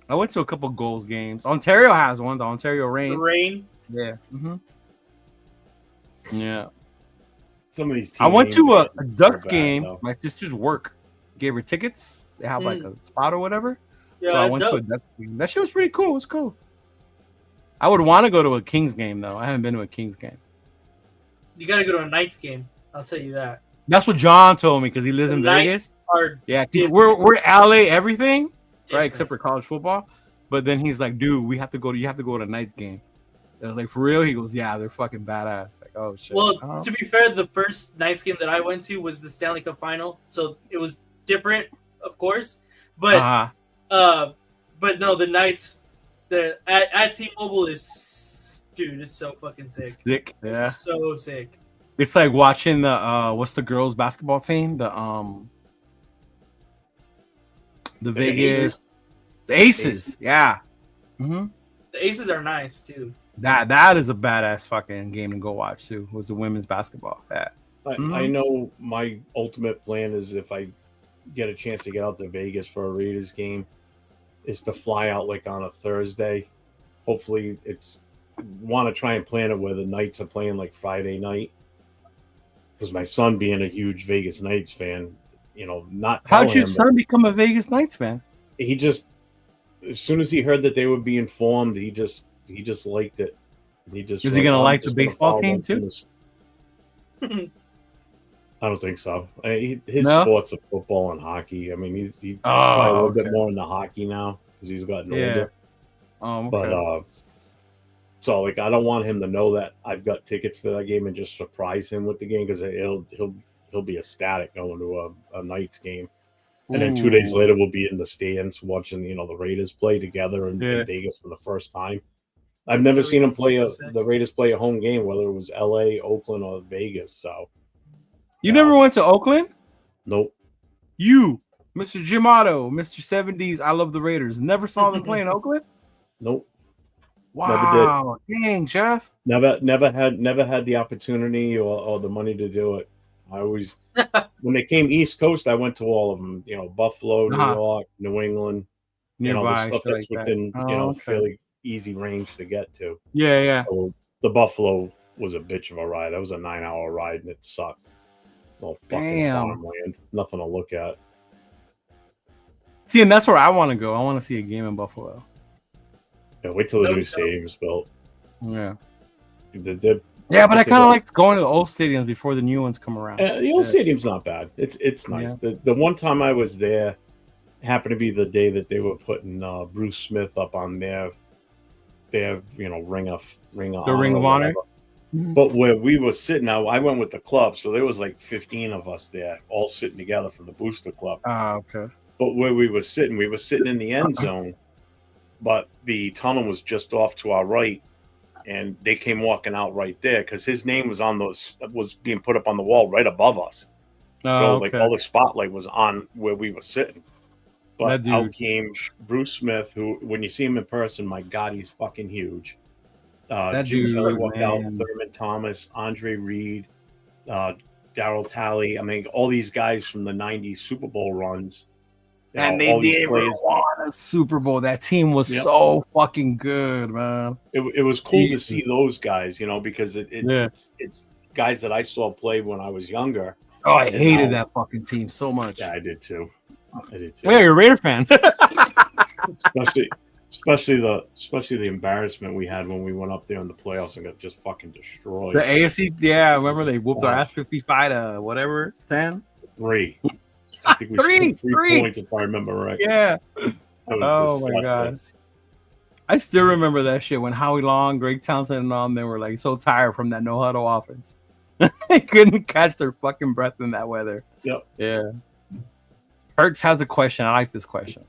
I went to a couple goals games. Ontario has one. The Ontario Reign. The Reign. Yeah. Mm-hmm. Yeah. Some of these. I went to a Ducks game. Though. My sister's work gave her tickets. They have like a spot or whatever. Yeah, so I went to a Ducks game. That shit was pretty cool. It was cool. I would want to go to a Kings game though. I haven't been to a Kings game. You got to go to a Knights game. I'll tell you that. That's what John told me because he lives in Vegas. Yeah, we're LA everything, right? Except for college football. But then he's like, dude, you have to go to Knights game. I was like, for real? He goes, yeah, they're fucking badass. Like, oh shit. Well, to be fair, the first Knights game that I went to was the Stanley Cup final, so it was different, of course. But but no, the Knights at T-Mobile is, dude, it's so fucking sick. Sick, yeah, it's so sick. It's like watching the what's the girls' basketball team? The Vegas, the Aces. Yeah. Mm-hmm. The Aces are nice too. That is a badass fucking game to go watch too. Was the women's basketball? Yeah. I know my ultimate plan is if I get a chance to get out to Vegas for a Raiders game, is to fly out like on a Thursday. Hopefully, want to try and plan it where the Knights are playing like Friday night. Because my son, being a huge Vegas Knights fan, not how'd your son become a Vegas Knights fan? He just, as soon as he heard that they would be informed, he just liked it. Is he gonna like the baseball team too? I don't think so. His sports are football and hockey. I mean, he's probably a little bit more into hockey now because he's gotten older. Okay. But so like, I don't want him to know that I've got tickets for that game and just surprise him with the game because he'll be ecstatic going to a Knights game. And then 2 days later, we'll be in the stands watching, the Raiders play together in Vegas for the first time. I've never seen them the Raiders play a home game, whether it was LA, Oakland, or Vegas. So, you never went to Oakland? Nope. You, Mr. Jim Otto, Mr. 70s, I love the Raiders. Never saw them play in Oakland? Nope. Wow. Dang, Jeff. Never had the opportunity or the money to do it. I always, when they came East Coast, I went to all of them. Buffalo, New York, New England. Nearby, the stuff that's within fairly easy range to get to. Yeah. So the Buffalo was a bitch of a ride. That was a 9-hour ride and it sucked. It's all fucking farmland, nothing to look at. See, and that's where I want to go. I want to see a game in Buffalo. Yeah, wait till the new stadium's built. Yeah. But I kind of like going to the old stadiums before the new ones come around. The old stadium's not bad. It's nice. Yeah. The one time I was there happened to be the day that they were putting Bruce Smith up on their ring of honor. Mm-hmm. But where we were sitting now, I went with the club, so there was like 15 of us there, all sitting together from the Booster Club. Okay. But where we were sitting in the end zone, but the tunnel was just off to our right. And they came walking out right there because his name was being put up on the wall right above us. Like all the spotlight was on where we were sitting. But out came Bruce Smith, who, when you see him in person, my God, he's fucking huge. Jim Kelly walked out, Thurman Thomas, Andre Reed, Darryl Talley. I mean, all these guys from the 90s Super Bowl runs. And they did win a Super Bowl. That team was so fucking good, man. It was cool to see those guys, because it's guys that I saw play when I was younger. Oh, I hated that fucking team so much. Yeah, I did too. Yeah, you're a Raider fan. especially the embarrassment we had when we went up there in the playoffs and got just fucking destroyed. The AFC, yeah, remember they whooped our ass 55 to whatever 10? 3. I think we scored 3 points if I remember right. Yeah. Oh my God. I still remember that shit when Howie Long, Greg Townsend, and all them, they were like so tired from that no huddle offense. They couldn't catch their fucking breath in that weather. Yep. Yeah. Perks has a question. I like this question.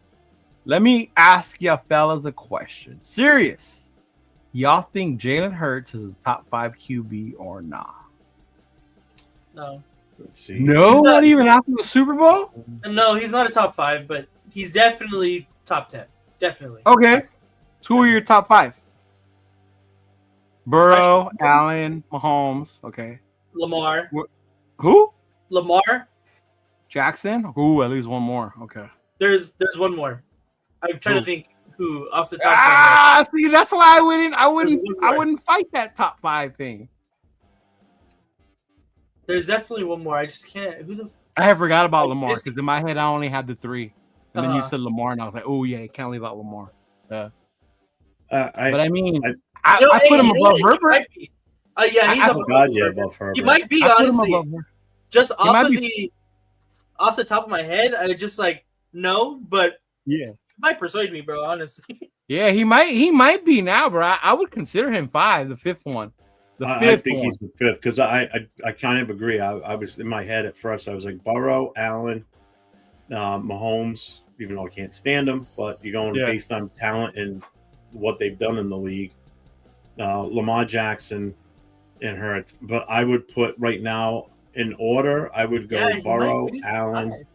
Let me ask y'all fellas a question. Serious. Y'all think Jalen Hurts is a top 5 QB or not? No. Let's see. No, not even after the Super Bowl? No, he's not a top 5, but he's definitely top 10. Definitely. Okay. Who are your top 5? Burrow, Allen, Mahomes. Okay. Lamar. Who? Lamar. Jackson? Ooh, at least one more. Okay. There's one more. I'm trying to think who off the top of my head. See, that's why I wouldn't fight that top 5 thing. There's definitely one more. I just can't. I have forgot about Lamar because in my head I only had the 3, and then you said Lamar, and I was like, "Oh yeah, can't leave out Lamar." But I mean, I put him above Herbert. Yeah, he's above above Herbert. He might be, honestly. Just off the top of my head, I just like no, but yeah, might persuade me, bro. Honestly. Yeah, he might be now, bro. I would consider him 5, the fifth one. I think he's the fifth because I kind of agree. I was in my head at first. I was like Burrow, Allen, Mahomes, even though I can't stand them, but you're going based on talent and what they've done in the league. Lamar Jackson and Hurts. But I would put right now in order, I would go Burrow, Allen,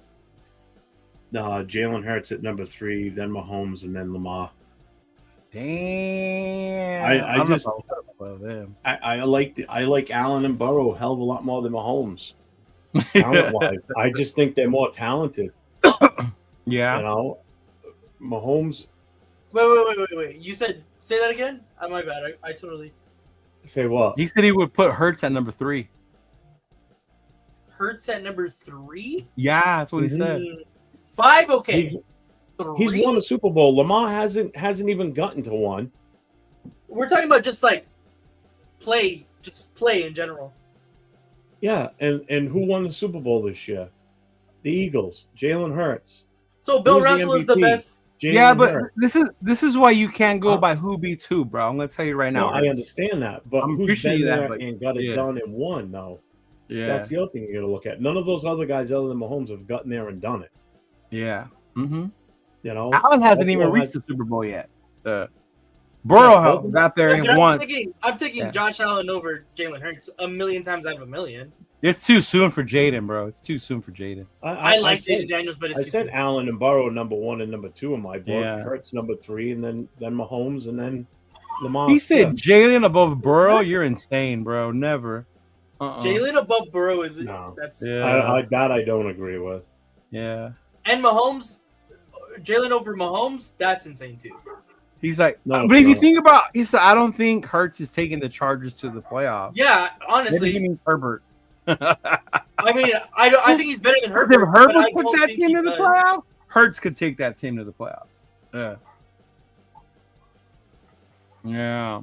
Jalen Hurts at number 3, then Mahomes, and then Lamar. Damn. I like Allen and Burrow a hell of a lot more than Mahomes. Talent-wise. I just think they're more talented. Yeah. You know, Mahomes. Wait. You said say that again? My bad. I totally. Say what? He said he would put Hurts at number 3. Hurts at number 3? Yeah, that's what he said. 5, okay. He's won a Super Bowl. Lamar hasn't even gotten to one. We're talking about just like play in general. Yeah, and who won the Super Bowl this year? The Eagles. Jalen Hurts. So Bill Russell is the best. Jalen Hurts. this is why you can't go by who beats who, bro. I'm gonna tell you right now. No, I understand that, but who's been there and got it done and won though? Yeah, that's the other thing you got to look at. None of those other guys, other than Mahomes, have gotten there and done it. Yeah. Mm-hmm. You know, Allen hasn't even reached the Super Bowl yet. Burrow got there and won. I'm taking Josh Allen over Jalen Hurts a million times out of a million. It's too soon for Jaden, bro. It's too soon for Jaden. I like Jaden Daniels, but it's too soon. Allen and Burrow number 1 and number 2 in my book. Yeah. Hurts number 3, and then Mahomes, and then Lamar. He said Jalen above Burrow. You're insane, bro. Never. Jalen above Burrow is no. That I don't agree with. Yeah. And Mahomes, Jalen over Mahomes, that's insane too. He's like, but if you think about, he said, I don't think Hurts is taking the Chargers to the playoffs. Yeah, honestly. What do you mean Herbert? I mean, I think he's better than Herbert. If Herbert took that team to the playoffs, Hurts could take that team to the playoffs. Yeah. Yeah.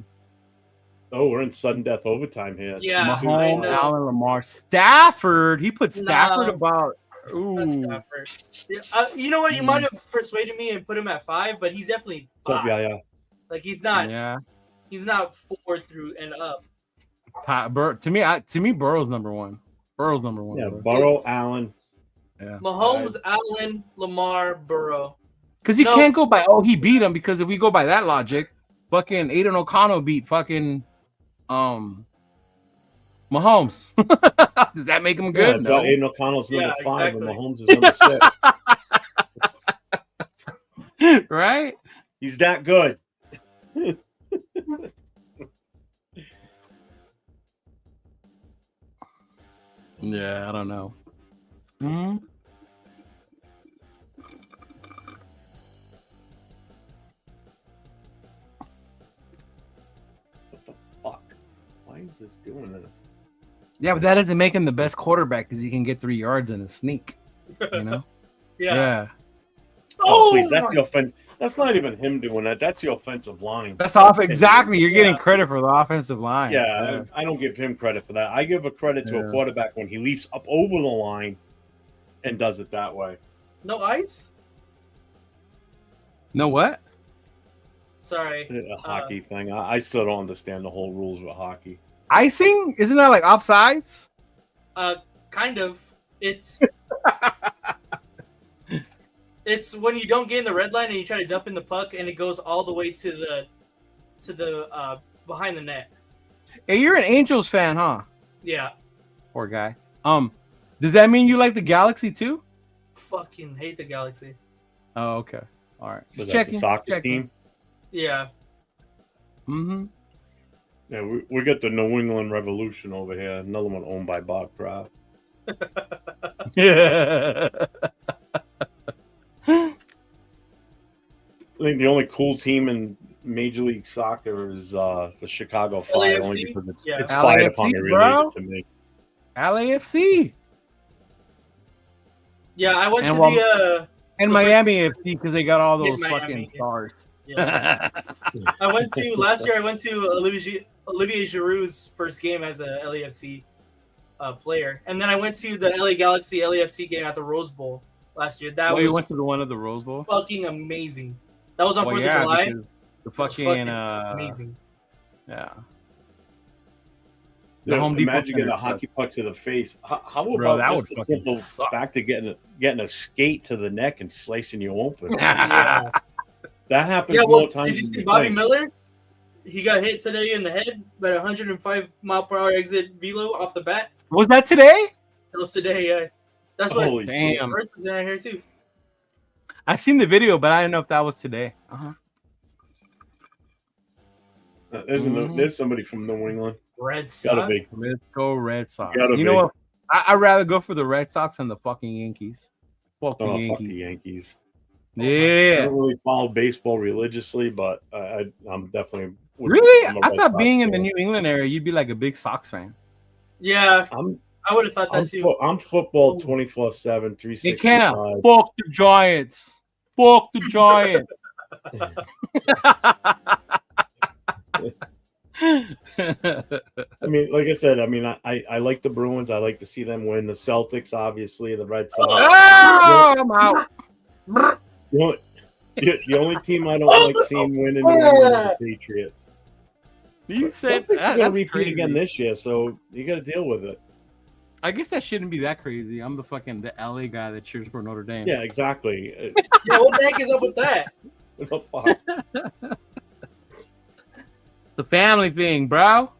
Oh, we're in sudden death overtime here. Yeah. Mahomes, Allen, Lamar, Stafford. He put Stafford about. Ooh. Stafford. You know what? You might have persuaded me and put him at 5, but he's definitely 5. Yeah. Like he's not. Yeah. He's not 4 through and up. To me, Burrow's number 1. Burrow's number 1. Yeah, Burrow, Allen. Yeah. Mahomes, Allen, Lamar, Burrow. Because you can't go by he beat him, because if we go by that logic, fucking Aiden O'Connell beat fucking Mahomes. Does that make him good? Yeah, no. Aiden O'Connell's number 5 exactly. and Mahomes is number 6. Right? He's that good. Yeah, I don't know. Hmm. What the fuck? Why is this doing this? Yeah, but that doesn't make him the best quarterback because he can get 3 yards in a sneak. You know? Yeah. Oh, please, that's the offense. That's not even him doing that. That's the offensive line. That's off exactly. You're getting credit for the offensive line. Yeah, I don't give him credit for that. I give a credit to a quarterback when he leaps up over the line and does it that way. No ice? No what? Sorry. A hockey thing. I still don't understand the whole rules of hockey. Icing? Isn't that like offsides? Kind of. It's when you don't get in the red line and you try to dump in the puck and it goes all the way to the behind the net. Hey, you're an Angels fan, huh? Yeah. Poor guy. Does that mean you like the Galaxy too? Fucking hate the Galaxy. Oh, okay. All right. Was that the soccer team? Yeah. Mm-hmm. Yeah, we got the New England Revolution over here. Another one owned by Bob Kraft. Yeah. I think the only cool team in Major League Soccer is the Chicago Fire. LAFC? Only because it's LAFC, fired upon related to me. LAFC. Yeah, I went to Miami FC because they got all those Miami, fucking stars. Yeah. Last year I went to Olivier Giroud's first game as a LAFC player. And then I went to the LA Galaxy LAFC game at the Rose Bowl last year. That was you went to the one at the Rose Bowl? Fucking amazing. That was on 4th of July. The fucking amazing. Yeah. The Home Depot. Imagine getting a hockey puck to the face. How about that just the simple fact of getting a skate to the neck and slicing you open? Yeah. That happens more times. Did you see Bobby Miller? He got hit today in the head by 105 mile per hour exit velo off the bat. Was that today? That was today, yeah. That's what. Holy damn! Hurts was in here too. I seen the video, but I didn't know if that was today. There's somebody from New England. Red Sox. Gotta be. Let's go Red Sox. You know what? I'd rather go for the Red Sox than the fucking Yankees. Fuck the Yankees. Yeah. I don't really follow baseball religiously, but I'm definitely. Really? I thought being in the New England area, you'd be like a big Sox fan. Yeah. I would have thought that too. I'm football 24/7, 365. You can't. Fuck the Giants. Fuck the Giants. I mean, like I said, I like the Bruins. I like to see them win. The Celtics, obviously, the Red Sox. Oh, I'm out. The only team I don't like seeing win in New England is the Patriots. You said Celtics are going to repeat again this year, so you got to deal with it. I guess that shouldn't be that crazy. I'm the LA guy that cheers for Notre Dame. Yeah, exactly. Yeah, what the heck is up with that? What the fuck? It's a family thing, bro.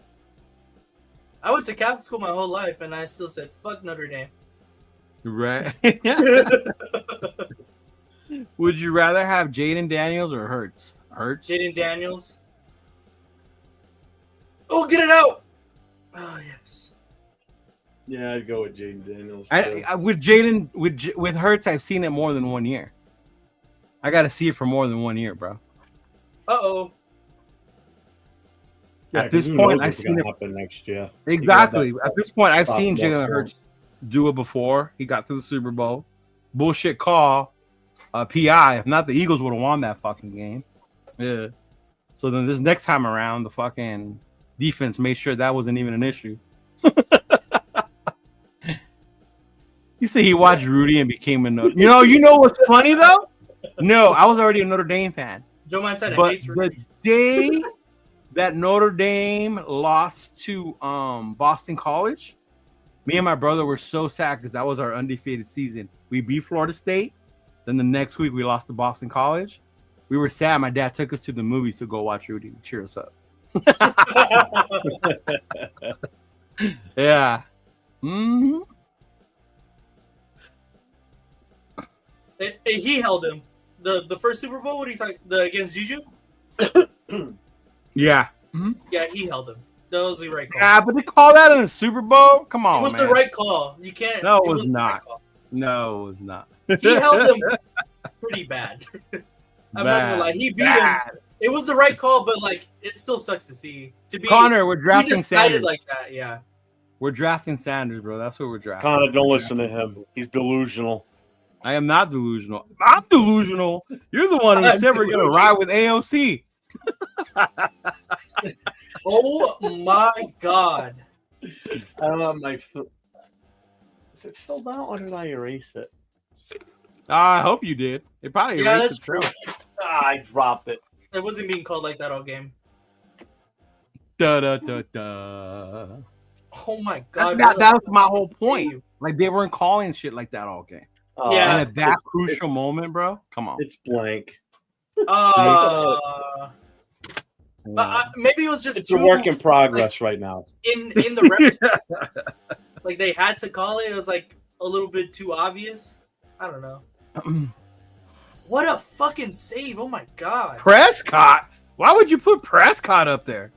I went to Catholic school my whole life, and I still said, fuck Notre Dame. Right. Would you rather have Jaden Daniels or Hurts? Jaden Daniels. Oh, get it out! Oh, yes. Yeah, I'd go with Jaden Daniels. With Hurts, I've seen it more than 1 year. I got to see it for more than 1 year, bro. Uh-oh. Yeah, at this point, I've seen it happen next year. Exactly. At this point, I've seen Jalen Hurts do it before. He got to the Super Bowl. Bullshit call. PI. If not, the Eagles would have won that fucking game. Yeah. So then this next time around, the fucking defense made sure that wasn't even an issue. You say he watched Rudy and became a Notre. You know what's funny though? No, I was already a Notre Dame fan. Joe Montana hates Rudy. The day that Notre Dame lost to Boston College, me and my brother were so sad because that was our undefeated season. We beat Florida State. Then the next week we lost to Boston College. We were sad. My dad took us to the movies to go watch Rudy. Cheer us up. Yeah. Mm-hmm. He held him. The first Super Bowl, what are you talking against Juju? Yeah. Mm-hmm. Yeah, he held him. That was the right call. Yeah, but they call that in a Super Bowl? Come on, it was the right call. You can't. No, it was not. No, it was not. He held him pretty bad. I'm not gonna lie. He beat him. It was the right call, but like it still sucks to see. Connor, we're drafting Sanders like that. Yeah. We're drafting Sanders, bro. That's what we're drafting. Connor, don't listen to him. He's delusional. I am not delusional. I'm delusional. You're the one who said we're going to ride with AOC. Oh, my God. My foot. Is it filled out or did I erase it? I hope you did. It probably erased it. True. I dropped it. It wasn't being called like that all game. Da-da-da-da. Oh, my God. That was my whole point. Like, they weren't calling shit like that all game. Yeah, and at that crucial moment, bro. Come on, it's blank. Maybe it was just it's a work in progress right now. In the refs, like they had to call it. It was like a little bit too obvious. I don't know. What a fucking save! Oh my God, Prescott. Why would you put Prescott up there?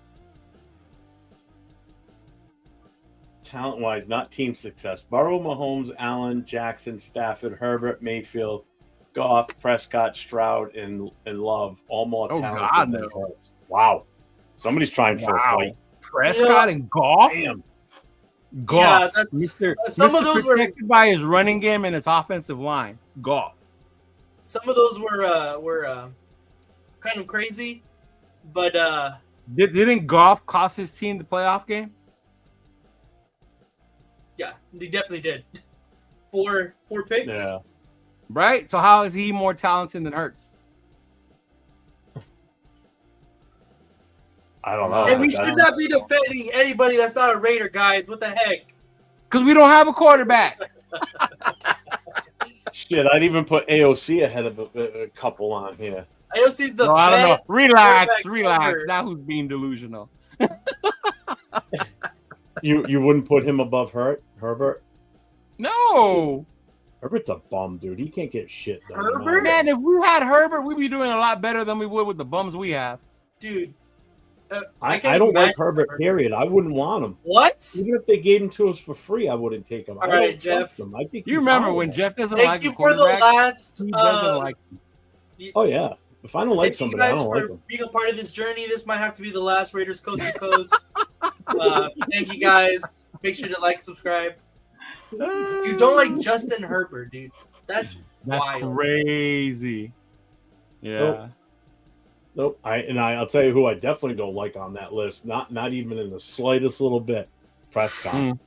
Talent-wise, not team success. Burrow, Mahomes, Allen, Jackson, Stafford, Herbert, Mayfield, Goff, Prescott, Stroud, and Love. All more talented than Hurts. Wow. Somebody's trying for a fight. Prescott and Goff? Damn. Goff. Yeah, Mr. Some of those protected by his running game and his offensive line. Goff. Some of those were kind of crazy, but didn't Goff cost his team the playoff game? Yeah, he definitely did. Four picks. Yeah. Right? So how is he more talented than Hurts? I don't know. And we should not be defending anybody that's not a Raider, guys. What the heck? Because we don't have a quarterback. Shit, I'd even put AOC ahead of a couple on here. AOC's the No, I don't know. best. Relax. ever. Now who's being delusional? You wouldn't put him above Herbert? No. Herbert's a bum, dude. He can't get shit done. Herbert? Man, if we had Herbert, we'd be doing a lot better than we would with the bums we have. Dude. I don't like Herbert, period. I wouldn't want him. What? Even if they gave him to us for free, I wouldn't take him. All right, Jeff. I think you remember when Jeff doesn't Thank like you the for the quarterback? last. He doesn't like him. Oh, yeah. If I don't like Thank somebody, you I guys don't for like them. being a part of this journey. This might have to be the last Raiders Coast to Coast. Thank you guys. Make sure to like, subscribe. You don't like Justin Herbert, dude. That's wild. Crazy. Yeah. Nope. I'll tell you who I definitely don't like on that list. Not even in the slightest little bit. Prescott.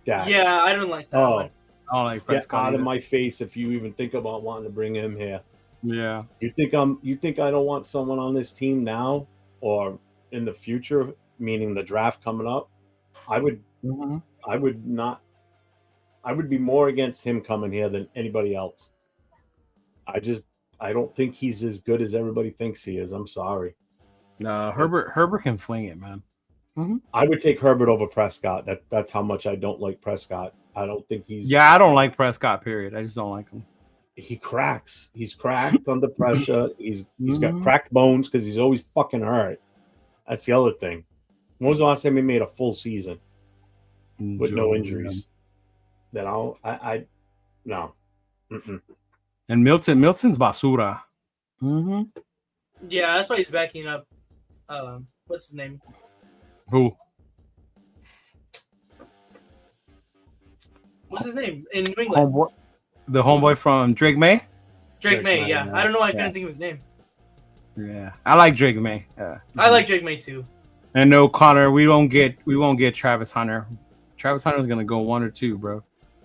Yeah, I don't like that one. I don't like Prescott. Get out of my face if you even think about wanting to bring him here. Yeah. You think I don't want someone on this team now or in the future, meaning the draft coming up? I would be more against him coming here than anybody else. I don't think he's as good as everybody thinks he is. I'm sorry. No, Herbert can fling it, man. Mm-hmm. I would take Herbert over Prescott. That's how much I don't like Prescott. I don't think he's. Yeah, I don't like Prescott. Period. I just don't like him. He cracks. He's cracked under pressure. He's got cracked bones because he's always fucking hurt. That's the other thing. When was the last time he made a full season with no injuries? That no. Mm-mm. And Milton's basura. Mm-hmm. Yeah, that's why he's backing up. What's his name? Who? What's his name in New England? The homeboy from Drake May? Drake May, yeah. I don't know why I couldn't think of his name. Yeah. I like Drake May. I like Drake May too. And no, Connor, we won't get Travis Hunter. Travis Hunter's gonna go 1 or 2, bro.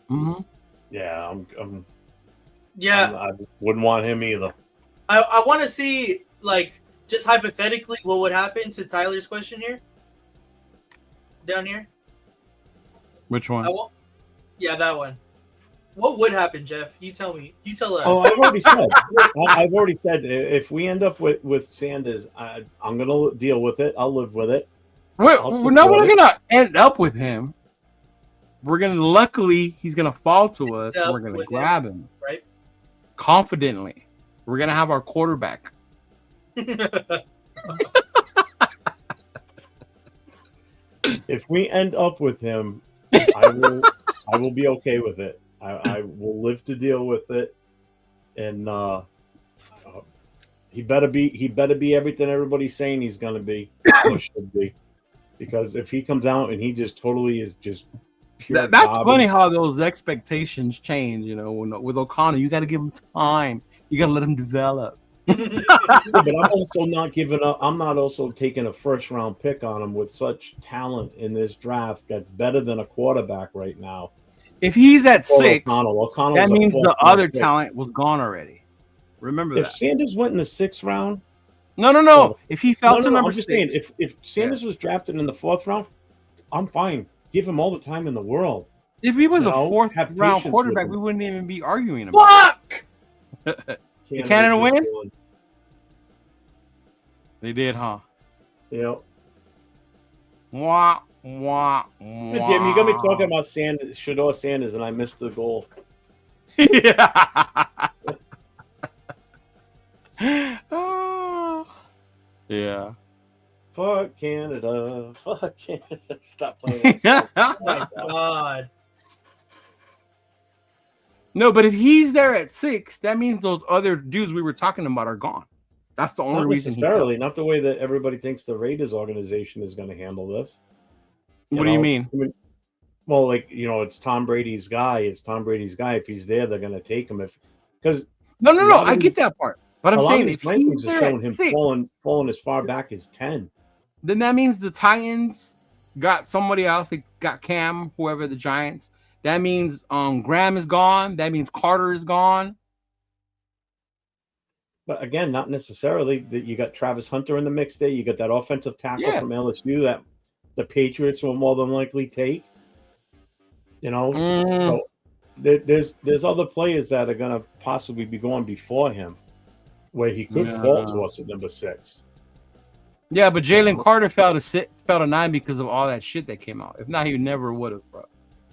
Mm-hmm. Yeah, I wouldn't want him either. I want to see, like, just hypothetically, what would happen to Tyler's question here? Down here? Which one? Yeah, that one. What would happen, Jeff? You tell me. You tell us. Oh, I've already said. If we end up with Sanders, I'm gonna deal with it. I'll live with it. We're not gonna end up with him. We're gonna. Luckily, he's gonna fall to us, and we're gonna grab him. Right. Confidently, we're gonna have our quarterback. If we end up with him, I will be okay with it. I will live to deal with it, and he better be everything everybody's saying he's gonna be or should be, because if he comes out and he just totally is just pure. That's funny how those expectations change. You know, with O'Connor, you got to give him time. You got to let him develop. But I'm also not giving up. I'm not also taking a first-round pick on him with such talent in this draft that's better than a quarterback right now. If he's at 6, O'Connell that means the other talent was gone already. Remember that. If Sanders went in the 6th round, no. If he fell to number 6, saying, if Sanders was drafted in the 4th round, I'm fine. Give him all the time in the world. If he was a 4th round quarterback, we wouldn't even be arguing about it. The Canada win? They did, huh? Yep. Wah. Damn, you got me talking about Shador Sanders, and I missed the goal. Yeah. Oh. Yeah. Fuck Canada. Fuck Canada. Stop playing. Oh my God. No, but if he's there at 6, that means those other dudes we were talking about are gone. That's the only reason. Not the way that everybody thinks the Raiders organization is going to handle this. What do you mean? Well, like, it's Tom Brady's guy. It's Tom Brady's guy. If he's there, they're going to take him. No. I get that part. But I'm saying if he's there at him 6, falling as far back as 10. Then that means the Titans, got somebody else. They got Cam, whoever the Giants. That means Graham is gone. That means Carter is gone. But again, not necessarily. That you got Travis Hunter in the mix there. You got that offensive tackle from LSU that the Patriots will more than likely take. You know, so there's other players that are going to possibly be going before him, where he could fall to us at number 6. Yeah, but Jalen Carter fell to 9 because of all that shit that came out. If not, he never would have, bro.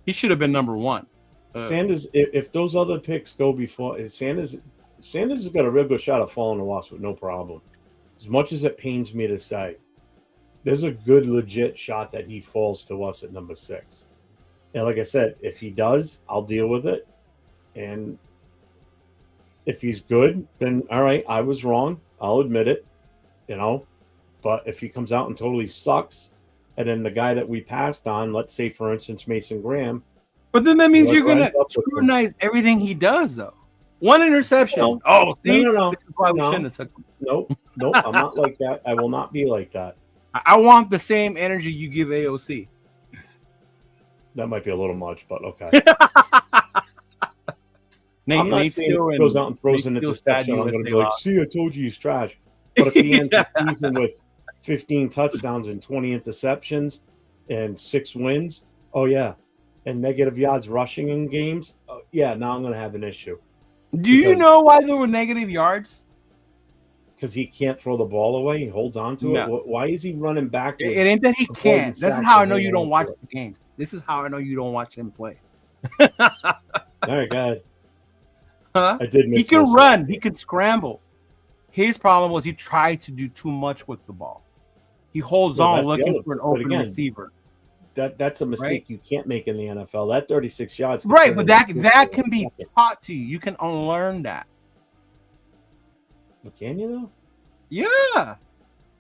He should have been number 1. Sanders, if those other picks go before Sanders has got a real good shot of falling to us with no problem. As much as it pains me to say, there's a good, legit shot that he falls to us at number 6. And like I said, if he does, I'll deal with it. And if he's good, then all right, I was wrong. I'll admit it, you know. But if he comes out and totally sucks, and then the guy that we passed on, let's say, for instance, Mason Graham. But then that means you're going to scrutinize everything he does, though. One interception. No, see? No. This is why we shouldn't have took him. Nope. I'm not like that. I will not be like that. I want the same energy you give AOC. That might be a little much, but okay. I'm not saying if he goes out and throws an interception, I'm going to be like, see, I told you he's trash. But if he ends the season with 15 touchdowns and 20 interceptions and 6 wins, oh, yeah, and negative yards rushing in games, now I'm going to have an issue. Do you know why there were negative yards? Because he can't throw the ball away. He holds on to it. Why is he running backwards? It ain't that he can't. This is how I know you don't watch the games. This is how I know you don't watch him play. All right, go ahead. Huh? I did miss he can run. He can scramble. His problem was he tries to do too much with the ball. He holds on looking for an open receiver. That's a mistake you can't make in the NFL. That 36 yards. Right, but that can be taught to you. You can unlearn that. But can you though? Yeah.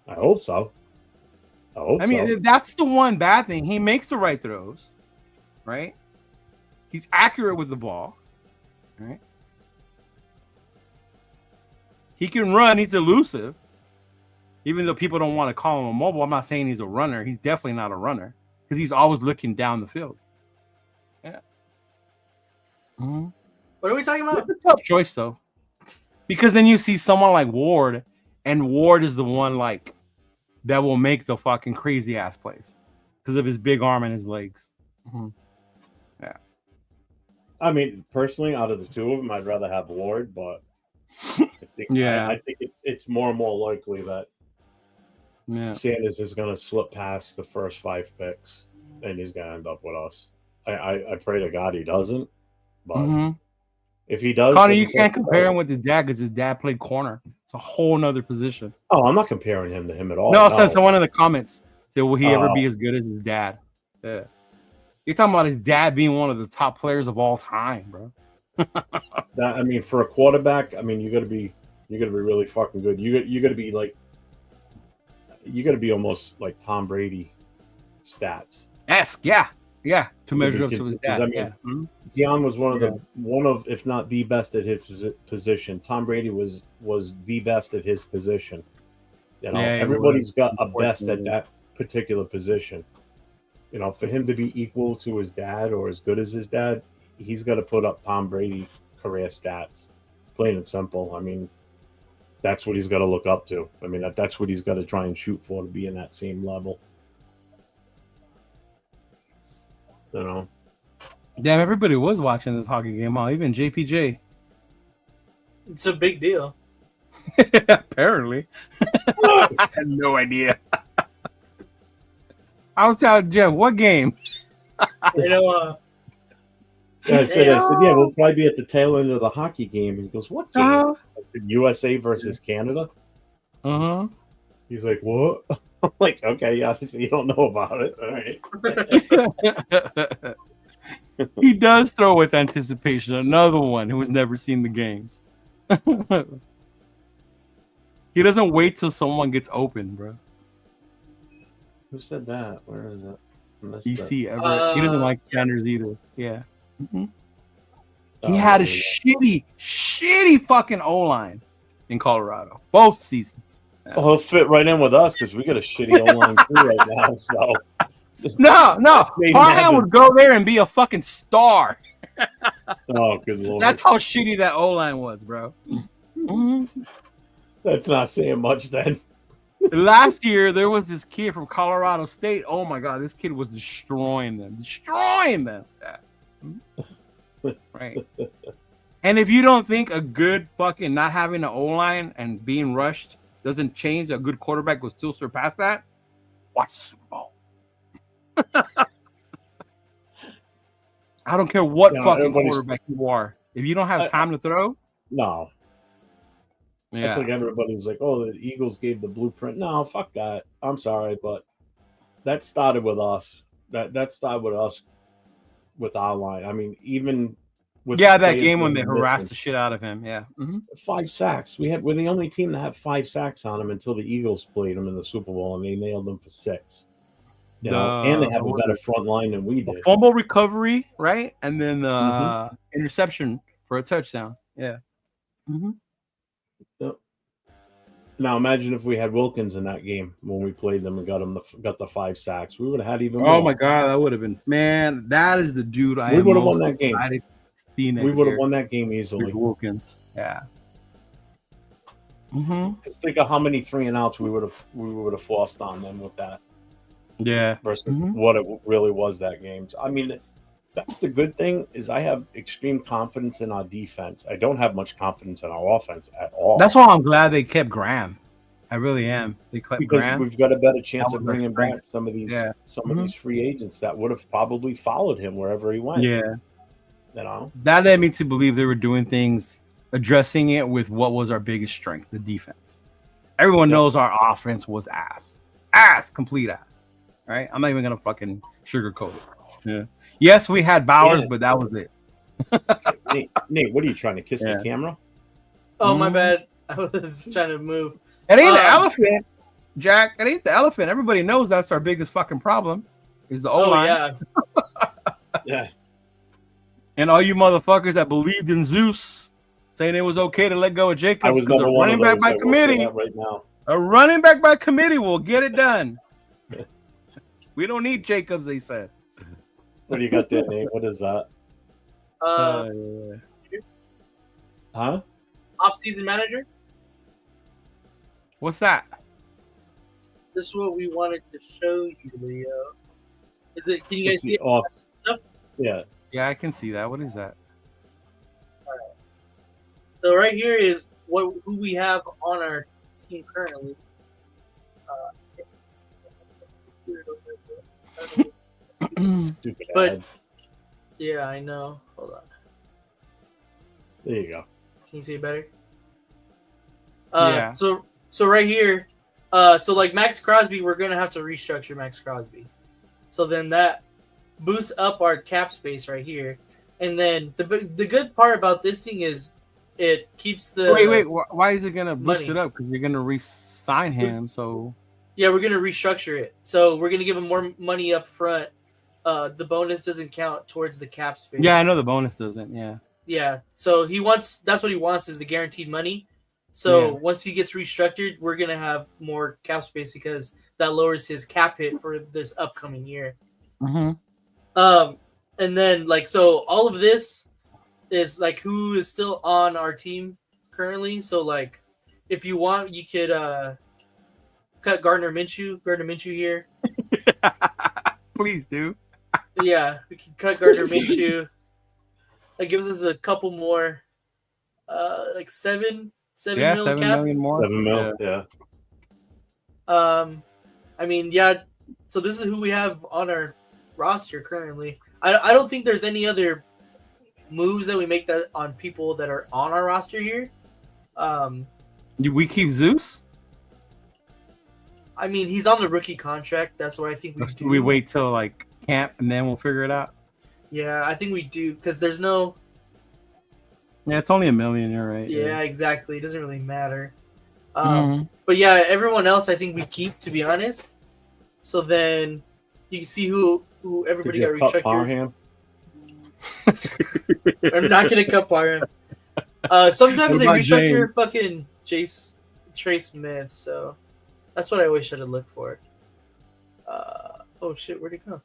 I hope so. I mean, that's the one bad thing. He makes the right throws, right? He's accurate with the ball, right? He can run. He's elusive. Even though people don't want to call him a mobile, I'm not saying he's a runner. He's definitely not a runner because he's always looking down the field. Yeah. Mm-hmm. What are we talking about? It's a tough choice, though. Because then you see someone like Ward, and Ward is the one like that will make the fucking crazy ass plays because of his big arm and his legs. Mm-hmm. Yeah. I mean, personally, out of the two of them, I'd rather have Ward, but I think it's more and more likely that Sanders is going to slip past the first 5 picks, and he's going to end up with us. I pray to God he doesn't, but if he does, Connor, you can't compare him with his dad because his dad played corner. It's a whole nother position. Oh, I'm not comparing him to him at all. No, said someone in the comments said, "Will he ever be as good as his dad?" Yeah, you're talking about his dad being one of the top players of all time, bro. I mean, for a quarterback, I mean, you got to be really fucking good. You got to be like, you got to be almost like Tom Brady stats. Yeah, to measure up to his dad. I mean, Deion was one of, if not the best at his position. Tom Brady was the best at his position. You know, everybody's got a best at that particular position. You know, for him to be equal to his dad or as good as his dad, he's got to put up Tom Brady career stats. Plain and simple. I mean, that's what he's got to look up to. I mean, that's what he's got to try and shoot for to be in that same level. You know. Damn, everybody was watching this hockey game, huh? Even JPJ. It's a big deal. Apparently. I had no idea. I was telling Jeff, what game? You know, I said, we'll probably be at the tail end of the hockey game. And he goes, what game? I said, USA versus Canada. Uh-huh. He's like, what? I'm like, okay, obviously you don't know about it. All right. He does throw with anticipation. Another one who has never seen the games. He doesn't wait till someone gets open, bro. Who said that? Where is it? EC Everett. He doesn't like Sanders either. Yeah. Mm-hmm. He had a shitty fucking O-line in Colorado. Both seasons. Well, he'll fit right in with us because we got a shitty O-line too right now. So No. Parham would go there and be a fucking star. Oh, good lord. That's how shitty that O-line was, bro. That's not saying much then. Last year, there was this kid from Colorado State. Oh, my God. This kid was destroying them. Right. And if you don't think a good fucking not having an O-line and being rushed doesn't change, a good quarterback will still surpass that, watch the Super Bowl. I don't care what fucking quarterback you are. If you don't have time to throw. No. Yeah. That's like everybody's like, oh, the Eagles gave the blueprint. No, fuck that. I'm sorry, but that started with us. That started with us with our line. I mean, even with that game when they harassed the shit out of him. Yeah. 5 sacks. We're the only team to have 5 sacks on them until the Eagles played them in the Super Bowl, and they nailed them for 6. And they have a better front line than we did. Fumble recovery, right? And then interception for a touchdown. Yeah. Yep. Now imagine if we had Wilkins in that game when we played them and got the 5 sacks. We would have had even more. Oh my God, that would have been, man. That is the dude we would have won that game. We would have won that game easily. Wilkins. Yeah. Just think of how many 3-and-outs we would have forced on them with that. Yeah. Versus what it really was that game. I mean, that's the good thing is I have extreme confidence in our defense. I don't have much confidence in our offense at all. That's why I'm glad they kept Graham. I really am. They kept because Graham. We've got a better chance of bringing back some of these of these free agents that would have probably followed him wherever he went. Yeah. You know? That led me to believe they were doing things, addressing it with what was our biggest strength, the defense. Everyone knows our offense was ass. Complete ass. Right? I'm not even gonna fucking sugarcoat it. Yeah. Yes, we had Bowers, but that was it. Nate, what are you trying to kiss the camera? Oh, my bad. I was trying to move. It ain't the elephant, Jack. It ain't the elephant. Everybody knows that's our biggest fucking problem. Is the O-line. Yeah. And all you motherfuckers that believed in Zeus, saying it was okay to let go of Jacobs. I was number one running back by committee. Right now. A running back by committee will get it done. We don't need Jacobs, they said. What do you got there, Nate? What is that? Huh? Offseason manager? What's that? This is what we wanted to show you, Leo. Is it? Can you guys see it? Yeah. Yeah, I can see that. What is that? All right. So right here is who we have on our team currently. Stupid ads. Yeah, I know. Hold on. There you go. Can you see it better? Yeah. So right here, so like Max Crosby, we're gonna have to restructure Max Crosby. So then that boosts up our cap space right here, and then the good part about this thing is it keeps the wait. Why is it gonna boost it up? Because you're gonna re-sign him. So yeah, we're gonna restructure it. So we're gonna give him more money up front. The bonus doesn't count towards the cap space. Yeah, I know the bonus doesn't. Yeah. Yeah. So that's what he wants is the guaranteed money. So once he gets restructured, we're gonna have more cap space because that lowers his cap hit for this upcoming year. And then so all of this is who is still on our team currently. So if you want, you could cut Gardner Minshew here. Please do. Yeah, we can cut Gardner Minshew. That gives us a couple more, $7 million more. 7 mil, yeah. I mean, yeah. So this is who we have on our roster currently. I don't think there's any other moves that we make that on people that are on our roster here. We keep Zeus. I mean, he's on the rookie contract. That's what I think we do. We wait till camp and then we'll figure it out. Yeah, I think we do because there's no. Yeah, it's only $1 million. You're right. Yeah, exactly. It doesn't really matter. But yeah, everyone else I think we keep, to be honest. So then you can see who everybody got restructured. I'm not gonna cut Parham. Sometimes they restructure fucking Trey Smith, so that's what I always should have looked for. Oh shit, where'd it go?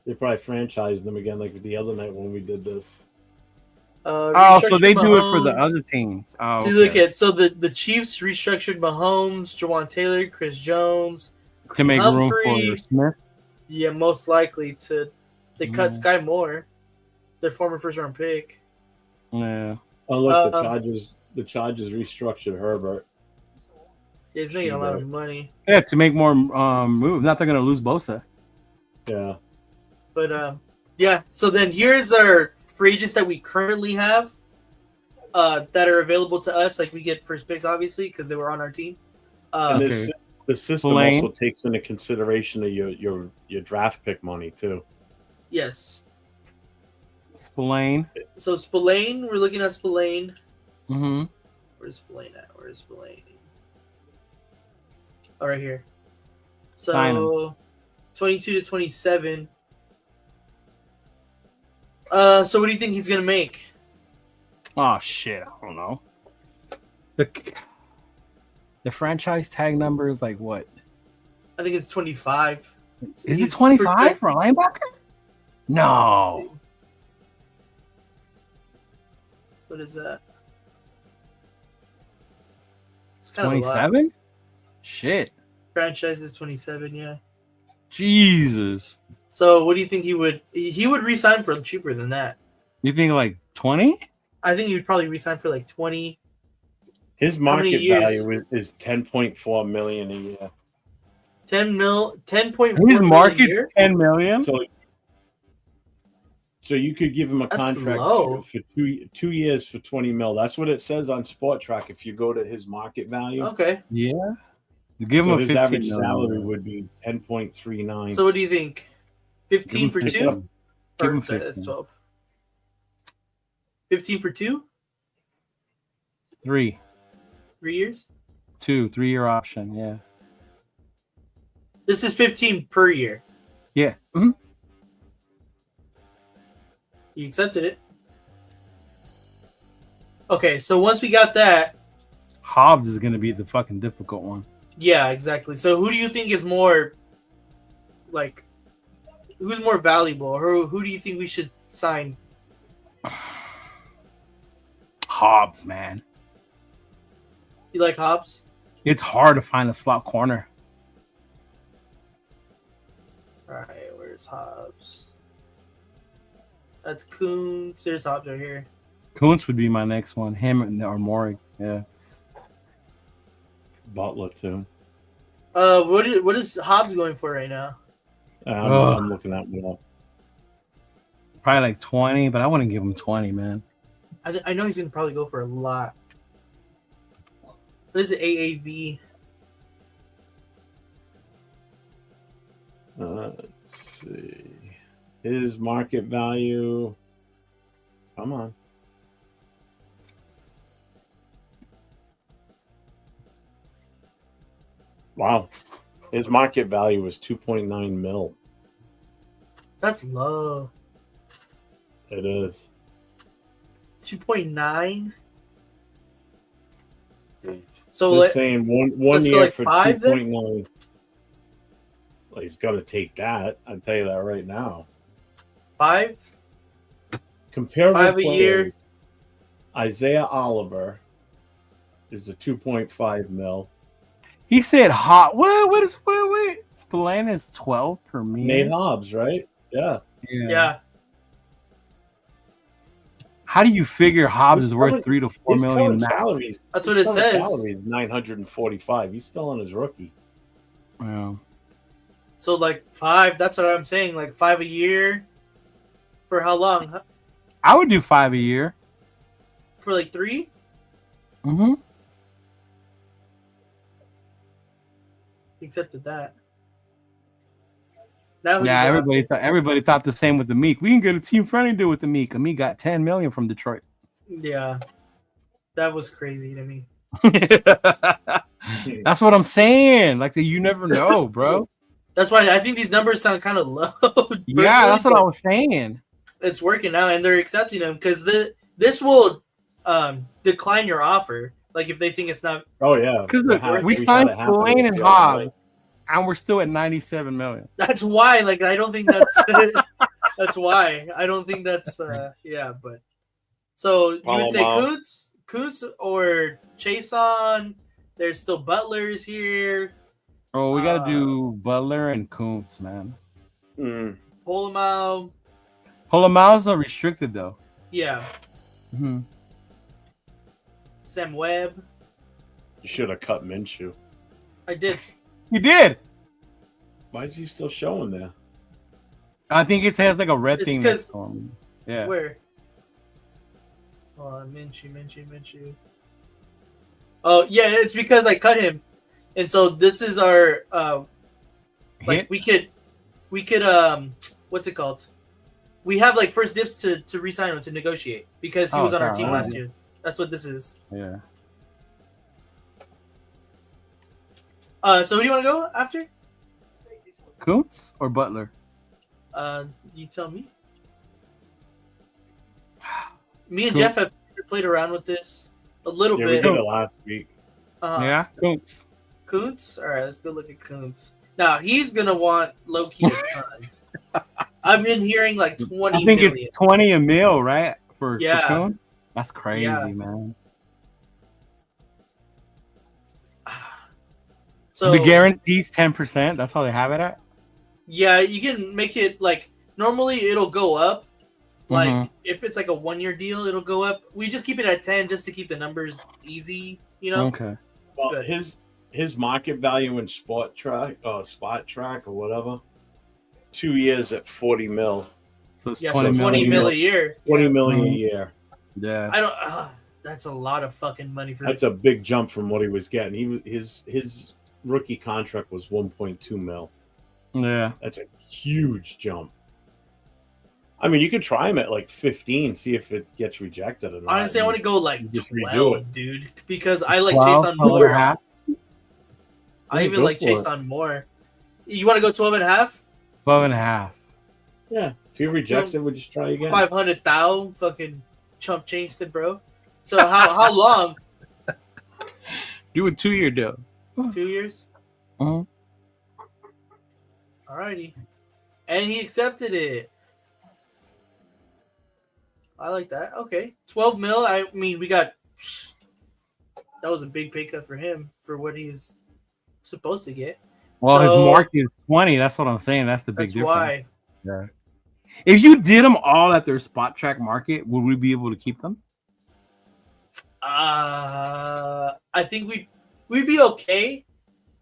They probably franchised them again, like the other night when we did this. So they do it for the other teams. Oh, so look at the Chiefs restructured Mahomes, Jawan Taylor, Chris Jones, to make room for Smith. Yeah, most likely they cut Sky Moore, their former first-round pick. Yeah. Oh look, the Chargers restructured Herbert. Yeah, he's making a lot of money. Yeah, to make more moves. Not they're gonna lose Bosa. Yeah. But yeah. So then here's our free agents that we currently have, that are available to us. Like we get first picks, obviously, because they were on our team. And the system also takes into consideration of your draft pick money too. Yes. Spillane. So Spillane, we're looking at Spillane. Mm-hmm. Where's Spillane at? Where's Spillane? Oh, right here. So 22 to 27. So what do you think he's gonna make? Oh shit, I don't know. The franchise tag number is like what? I think it's 25. Is it 25 for a linebacker? No. What is that? It's kind 27? Shit. Franchise is 27, yeah. Jesus. So what do you think he would re-sign for cheaper than that? You think like 20? I think he would probably re-sign for like 20. His market value is $10.4 million a year. 10.4 His market's $10 million. So you could give him a contract for 2 years for $20 million. That's what it says on Sport Track. If you go to his market value, okay, yeah, give him his average salary would be 10.39. So what do you think? 15 for 2? Give him 15. That's 12. 15 for 2? 3 years? 3-year option. Yeah. This is 15 per year. Yeah. Mm-hmm. You accepted it. Okay, so once we got that, Hobbs is going to be the fucking difficult one. Yeah, exactly. So who do you think is more, like, who's more valuable? Or who do you think we should sign? Hobbs, man. You like Hobbs? It's hard to find a slot corner. All right, where's Hobbs? That's Coons. There's Hobbs right here. Coons would be my next one. Him or Morrig. Yeah. Butler too. What is Hobbs going for right now? I'm looking at me up. Probably like 20, but I wouldn't give him 20, man. I know he's gonna probably go for a lot. What is it? AAV. Let's see. His market value. Come on. Wow. His market value was 2.9 mil. That's low. It is. 2.9. So saying one year like for 2.9. Well, he's got to take that. I'll tell you that right now. 5. Comparable 5 a players, year. Isaiah Oliver is the 2.5 mil. He said wait. Spillane is 12 per million. Nate Hobbs, right? Yeah. How do you figure Hobbs is worth 3 to 4 million? Salaries. That's what it says. Salaries 945. He's still on his rookie. Yeah. So like 5. That's what I'm saying. Like 5 a year. For how long? I would do 5 a year. For like 3. Mm-hmm. He accepted that. Now everybody thought the same with the Meek. We can get a team friendly deal with the Meek. And Meek got 10 million from Detroit. Yeah. That was crazy to me. That's what I'm saying. Like you never know, bro. That's why I think these numbers sound kind of low. Yeah, that's what I was saying. It's working out, and they're accepting them because this will decline your offer. Like if they think it's not. Oh yeah, because we signed Spillane and Hobbs and we're still at 97 million. That's why. Like, I don't think that's that's why. I don't think that's yeah. But so you would say Kuntz or Chason. There's still Butlers here. Oh, we gotta do Butler and Kuntz, man. Polomau. Polomau's are restricted though. Yeah. Sam Webb. You should have cut Minshew. I did. You did. Why is he still showing there? I think it has like a red thing. Yeah. Where? Oh, Minshew. Oh yeah, it's because I cut him, and so this is our like we could what's it called? We have like first dibs to re-sign him, to negotiate, because he was on our team last year. That's what this is. Yeah. So who do you want to go after? Kuntz or Butler? You tell me. Me and Jeff have played around with this a little bit. We did it last week. Yeah, Kuntz. Kuntz? All right, let's go look at Kuntz. Now, he's going to want low-key a ton. I've been hearing like 20 I think million. It's 20 a mil, right? For Kuntz? That's crazy, man. So the guarantee's 10%. That's how they have it at? Yeah, you can make it like, normally it'll go up. Like, if it's like a 1-year deal, it'll go up. We just keep it at 10 just to keep the numbers easy, you know? Okay. Well, his market value in Spot Track or whatever, 2 years at 40 mil. So it's 20 mil a year. 20 million a year. Yeah. I don't. That's a lot of fucking money for. That's a big jump from what he was getting. His rookie contract was 1.2 mil. Yeah. That's a huge jump. I mean, you could try him at like 15, see if it gets rejected or not. Honestly, I want to go like 12, dude, because I like 12, Chason more. I even like Chason on more. You want to go 12 and a half? 12 and a half. Yeah. If he rejects it, we'll just try again. 500,000 fucking chump changed it, bro. So how long? Do a 2-year deal. 2 years? Uh-huh. Alrighty. And he accepted it. I like that. Okay. 12 mil. I mean, we got... That was a big pay cut for him for what he's supposed to get. Well, his market is 20. That's what I'm saying. That's the big difference. Why. Yeah. If you did them all at their spot track market, would we be able to keep them? I think we'd be okay.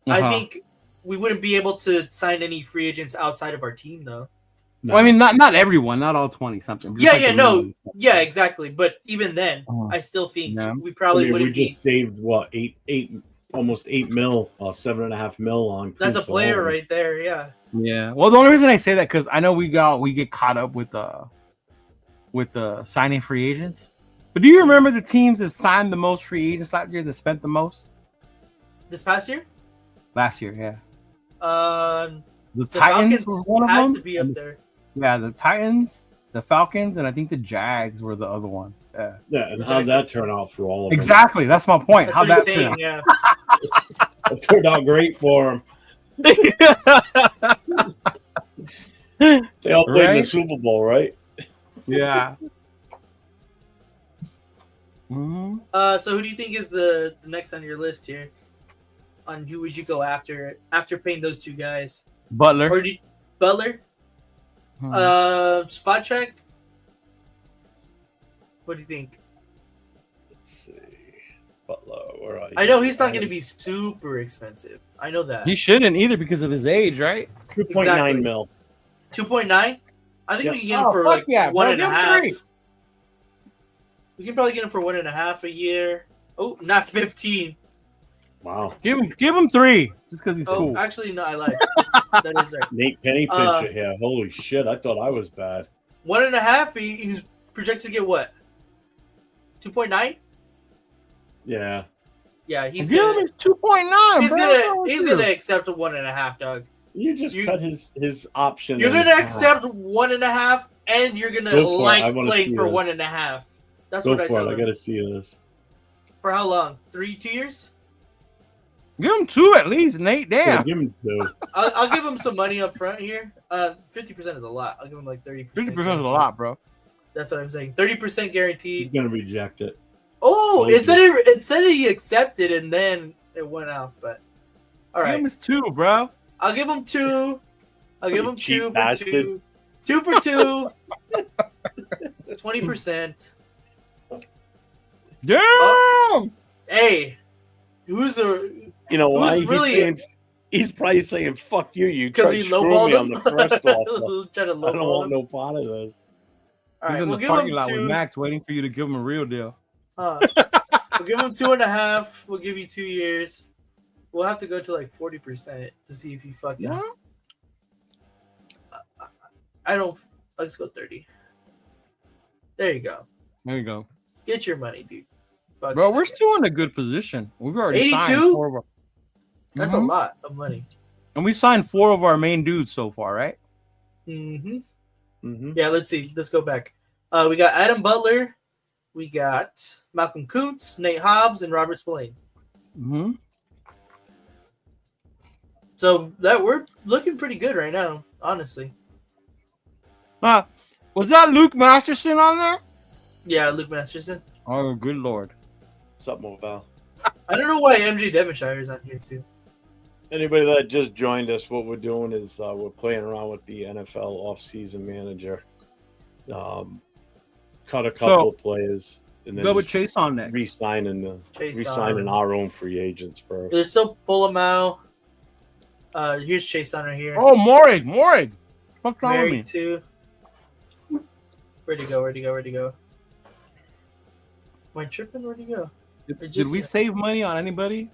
I think we wouldn't be able to sign any free agents outside of our team, though. No. Well, I mean, not everyone, not all 20 something. Yeah, exactly. But even then, I still think we probably wouldn't be. We just saved what almost 8 mil, 7.5 mil on. That's a player right there. Yeah. Yeah. Well, the only reason I say that because I know we get caught up with the signing free agents. But do you remember the teams that signed the most free agents last year that spent the most? This past year? Last year, yeah. The Titans Falcons were one of had them. To be up there. Yeah, the Titans, the Falcons, and I think the Jags were the other one. Yeah. Yeah, and how'd that turn out for all of them? Exactly, that's my point. How'd that turn out? Yeah. It turned out great for them. They all played in the Super Bowl, right? Yeah. So who do you think is the next on your list here? On who would you go after paying those two guys? Butler. Or Butler? Spot check? What do you think? Let's see. Butler, where are you? I know he's not going to be super expensive. I know that. He shouldn't either because of his age, right? 2.9 mil. 2.9? I think we can get him for like 1.5. We can probably get him for 1.5 a year. Oh, not 15. Wow. Give him 3 just because he's cool. Actually, no, I lied. That is right. Nate Penny pinch it here. Holy shit! I thought I was bad. 1.5. He's projected to get what? 2.9. Yeah. Yeah, he's gonna 2.9. He's gonna accept a 1.5, Doug. You just cut his option. You're gonna accept 1.5, and you're gonna like playing for 1.5. That's what I tell him. I gotta see this. For how long? 2 years? Give him 2 at least, Nate. Damn. Yeah, give him 2. I'll give him some money up front here. 50% is a lot. I'll give him like 30%. 50% is a lot, bro. That's what I'm saying. 30% guaranteed. He's gonna reject it. Oh, it said he accepted and then it went off. But all right, give him his 2, bro. I'll give him 2. I'll give him 2 for bastard. 2. 2 for 2. 20%. Damn. Hey, who's the? You know why? He's probably saying "fuck you." You because tried he to screw lowballed me on him. the first offer. Trying to I don't lowball want him. no part of this. All right, He's in we'll the give parking him lot 2. with Max, waiting for you to give him a real deal. We'll give him 2.5. We'll give you 2 years. We'll have to go to like 40% to see if you fucking. Yeah. I don't. Let's go 30. There you go. There you go, Get your money, dude. Fuck bro. it, We're I guess. still in a good position. We've already 82? signed 4 of our. That's a lot of money. And we signed 4 of our main dudes so far, right? Yeah, let's see. Let's go back. We got Adam Butler. We got Malcolm Kuntz, Nate Hobbs, and Robert Spillane. So that we're looking pretty good right now, honestly. Was that Luke Masterson on there? Yeah, Luke Masterson. Oh, good lord. What's up, Mobile? I don't know why MJ Devonshire is on here too. Anybody that just joined us, what we're doing is we're playing around with the NFL offseason manager. Cut a couple of players and then go with Chase on next. Re-signing our own free agents first. There's still Polamalu. Here's Chase on right here. Oh, Morig. What's wrong with me? Too. Where'd he go? Am I tripping? Where'd he go? Did we save money on anybody?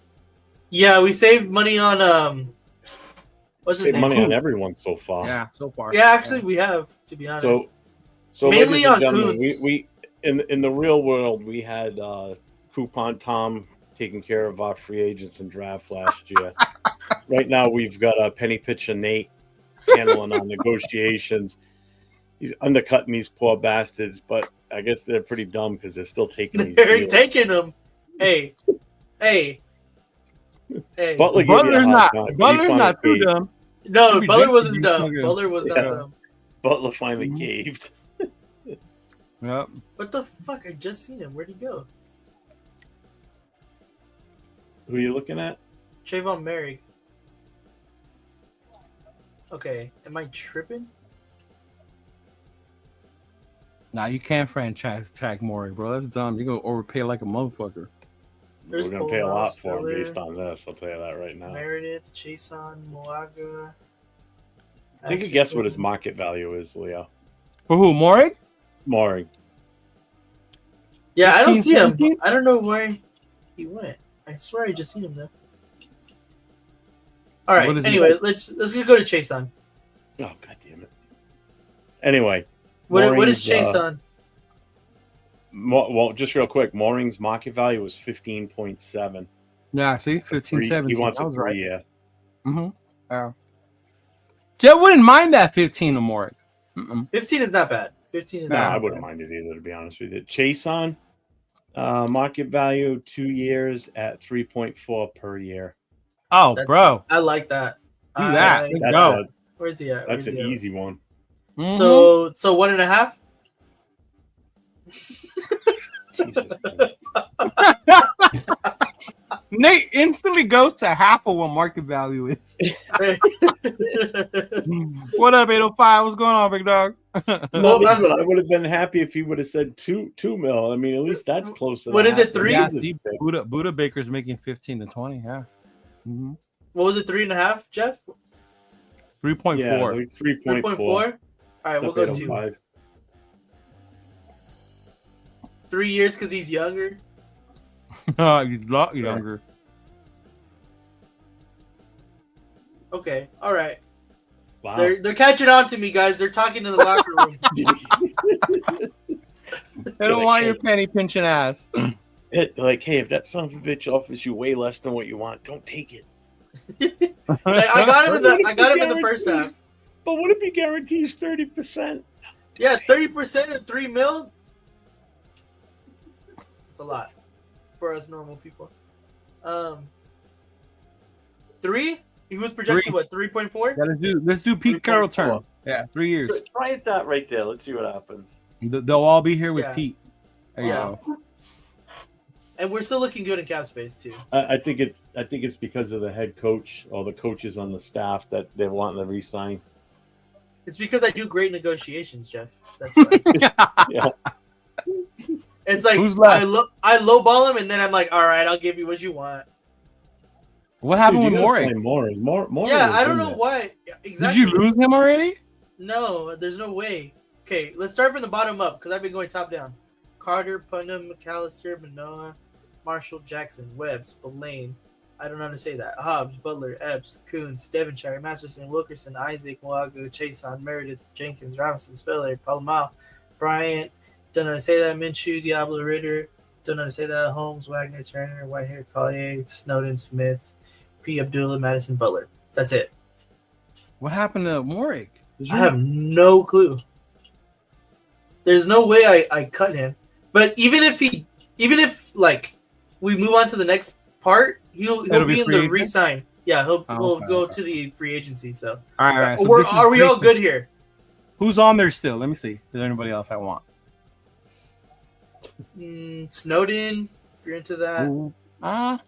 Yeah, we saved money on what's his name? Money on everyone so far. Yeah, so far. Yeah, actually, we have, to be honest. So mainly on Kuntz. We in the real world we had Coupon Tom taking care of our free agents and draft last year. Right now we've got Penny Pitcher Nate handling our negotiations. He's undercutting these poor bastards, but I guess they're pretty dumb because they're still taking these They're deals. taking them. Hey. Butler's not too dumb. No, Butler wasn't dumb. Butler was not dumb. Butler finally caved. Yep. What the fuck? I just seen him. Where'd he go? Who are you looking at? Trayvon Merrick. Okay, am I tripping? Nah, you can't franchise tag Maury, bro. That's dumb. You're gonna overpay like a motherfucker. We're gonna pay a lot for him based on this. I'll tell you that right now. Meredith, Chason, Moaga. Take a guess what his market value is, Leo. For who, Maury? Maury. Yeah, 15, I don't see 17? him. I don't know where he went. I swear I just seen him though. All right. Anyway, let's go to Chason. Oh, god damn it. Anyway. What is Chason? Well, just real quick, Mooring's market value was 15.7. Yeah, see, 15, 17. He wants a 3 right. year. See, I wouldn't mind that 15 or more. 15 is not bad. 15 is. No, I wouldn't mind it either, to be honest with you. Chason, market value 2 years at 3.4 per year. Oh, bro, I like that. Do that. Let's go. Where's he at? That's an easy one. So 1.5. Nate instantly goes to half of what market value is. What up, 805? What's going on, big dog? Well, I would have been happy if he would have said 2 mil. I mean, at least that's close to what is it, 3? Yeah, Buddha Baker's making 15 to 20. Yeah. What was it, 3.5, Jeff? 3.4. Yeah, like 3.4. All right, we'll go 2. 3 years because he's younger. He's a lot younger. Okay, all right. Wow. They're catching on to me, guys. They're talking to the locker room. They don't want your penny pinching ass. Like, hey, if that son of a bitch offers you way less than what you want, don't take it. I got him in the first half. But what if he guarantees 30%? Yeah, 30% and 3 mil. It's a lot for us normal people. 3? He was projected, what, 3.4? Yeah, let's do Pete Carroll term. Yeah, 3 years. Try it that right there. Let's see what happens. They'll all be here with Pete. There you go. And we're still looking good in cap space too. I think it's because of the head coach or the coaches on the staff that they're wanting to re-sign. It's because I do great negotiations, Jeff. That's why. Yeah. It's like I lowball him, and then I'm like, all right, I'll give you what you want. What happened with Morey? Yeah, I don't know why. Exactly. Did you lose him already? No, there's no way. Okay, let's start from the bottom up because I've been going top down. Carter, Putnam, McAllister, Manoa, Marshall, Jackson, Webbs, Belaine. I don't know how to say that. Hobbs, Butler, Epps, Coons, Devonshire, Masterson, Wilkerson, Isaac, Moagu, Chason, Meredith, Jenkins, Robinson, Spiller, Palomar, Bryant. Don't know how to say that. Minshew, Diablo, Ritter. Don't know how to say that. Holmes, Wagner, Turner, Whitehair, Collier, Snowden, Smith, P. Abdullah, Madison, Butler. That's it. What happened to Morey? I have no clue. There's no way I cut him. But even if like we move on to the next part, he'll be in the re-sign. Yeah, he'll go to the free agency. So, all right. So are we all good here? Who's on there still? Let me see. Is there anybody else I want? Snowden, if you're into that.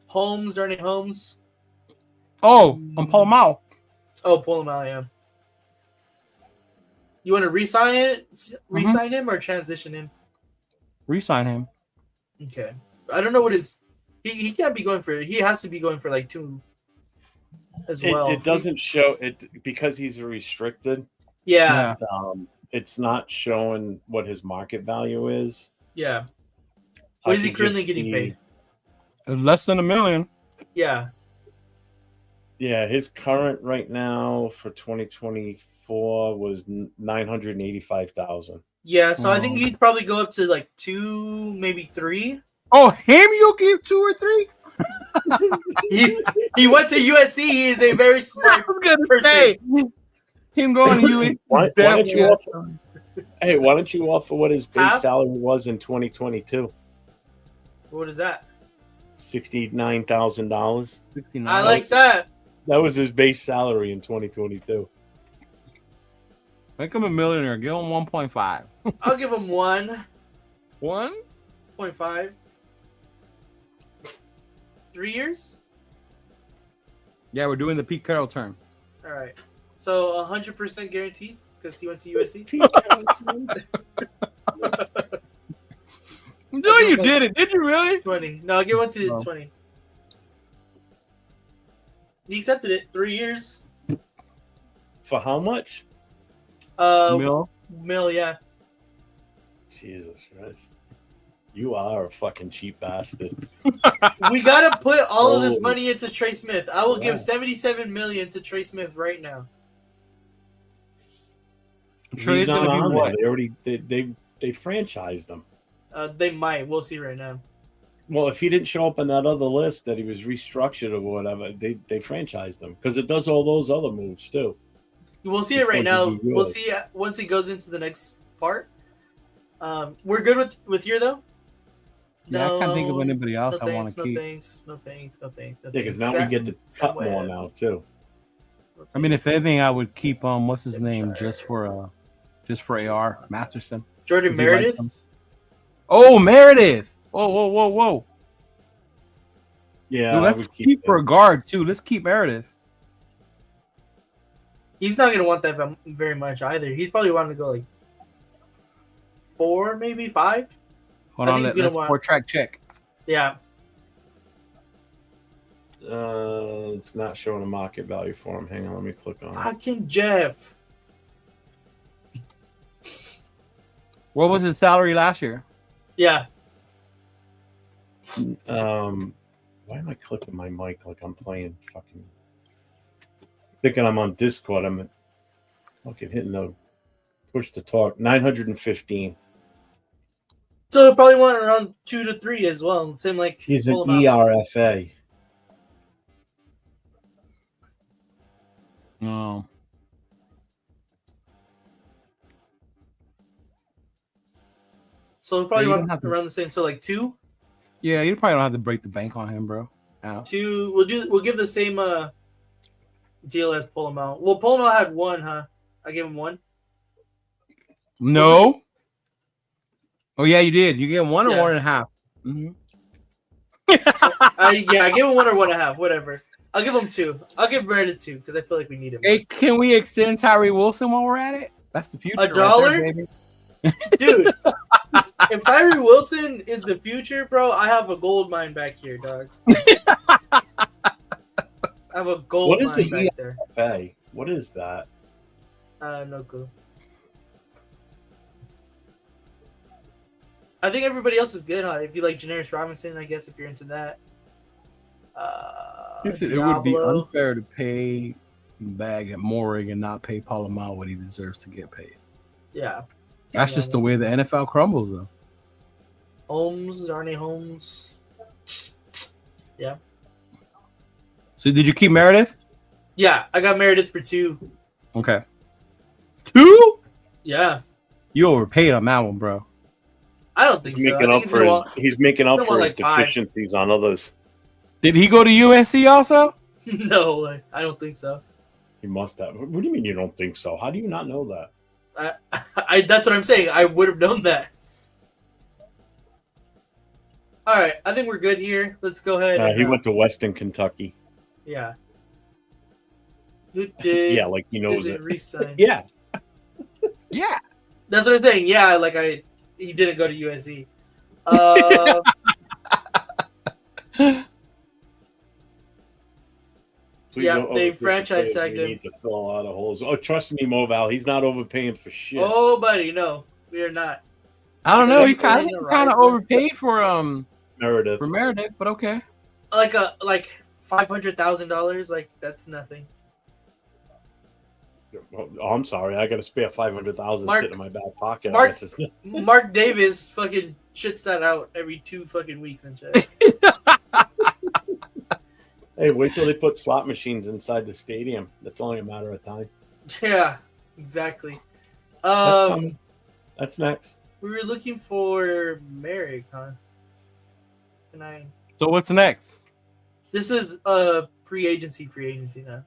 Holmes, Darnay Holmes. Oh, I'm Paul Mao. Oh, Paul Mao, yeah. You want to re-sign him or transition him? Re-sign him. Okay. I don't know what his he can't be going for. He has to be going for like 2 as well. It doesn't show it because he's restricted. Yeah. It's not showing what his market value is. Yeah. What is he currently getting paid? Less than $1 million. Yeah. Yeah, his current right now for 2024 was $985,000. Yeah, so I think he'd probably go up to like 2, maybe 3. Oh, him? You'll give 2 or 3? he went to USC. He is a very smart person. Him going to USC. Why don't you offer what his base salary was in 2022? What is that? $69,000. I like that. That was his base salary in 2022. Make him a millionaire. Give him 1.5. I'll give him 1. 1.5. 3 years? Yeah, we're doing the Pete Carroll term. All right. So 100% guaranteed because he went to USC? No, you didn't. Did you really? 20. No, I'll give one to 20. He accepted it. 3 years. For how much? Mil, yeah. Jesus Christ. You are a fucking cheap bastard. We gotta put all of this money into Trey Smith. I will give $77 million to Trey Smith right now. Trey's gonna be what? They already they franchised him. They might. We'll see right now. Well, if he didn't show up on that other list that he was restructured or whatever, they franchised him because it does all those other moves too. We'll see it right now. We'll see once it goes into the next part. We're good with here though. Yeah, I can't think of anybody else I want to keep. No thanks. Yeah, because now we get to cut more now too. I mean, if anything, I would keep what's his name just for AR Masterson. Jordan Meredith. Oh, Meredith! Whoa! Yeah, dude, let's keep for a guard too. Let's keep Meredith. He's not gonna want that very much either. He's probably wanting to go like 4, maybe 5. Hold on, let's 4-track check. Yeah. It's not showing a market value for him. Hang on, let me click on it. Fucking Jeff. What was his salary last year? Yeah. Why am I clicking my mic like I'm playing fucking? Thinking I'm on Discord. I'm fucking hitting the push to talk. 915. So he'll probably want around 2 to 3 as well. Same like he's an ERFA. No. So he'll probably want around the same. So like 2. Yeah, you probably don't have to break the bank on him, bro. 2. We'll give the same deal as Polomel. Well, Polomel had 1, huh? I gave him 1. No. Oh yeah, you did. You gave him 1 or 1.5. Mm-hmm. I gave him 1 or 1.5. Whatever. I'll give him 2. I'll give Meredith 2 because I feel like we need him. Hey, can we extend Tyree Wilson while we're at it? That's the future. $1, right there, dude. If Tyree Wilson is the future, bro, I have a gold mine back here, dog. I have a gold mine back there. Hey, what is that? No clue. I think everybody else is good, huh? If you like Janaris Robinson, I guess if you're into that. It would be unfair to pay Bag at Morig and not pay Polamalu what he deserves to get paid. Yeah. That's just the way the NFL crumbles, though. Darnay Holmes. Yeah. So did you keep Meredith? Yeah, I got Meredith for 2. Okay. 2? Yeah. You overpaid on that one, bro. I don't think so. He's making up for his deficiencies on others. Did he go to USC also? No, I don't think so. He must have. What do you mean you don't think so? How do you not know that? That's what I'm saying. I would have known that. All right, I think we're good here. Let's go ahead. He went to Western Kentucky. Yeah. Who did? Yeah, like he knows it. Resign? Yeah. Yeah. That's what I'm saying. Yeah, he didn't go to USC. They franchise tagged him. Need to fill a lot of holes. Oh, trust me, Moval, he's not overpaying for shit. Oh, buddy, no, we are not. I don't know. He's kind of overpaid for Meredith. For Meredith, but okay. Like $500,000. Like that's nothing. Oh, I'm sorry. I got to spare $500,000 sitting in my back pocket. Mark Davis fucking shits that out every 2 fucking weeks and shit. Hey, wait till they put slot machines inside the stadium. That's only a matter of time. Yeah, exactly. That's next. We were looking for Merrick, huh? So what's next? This is free agency now.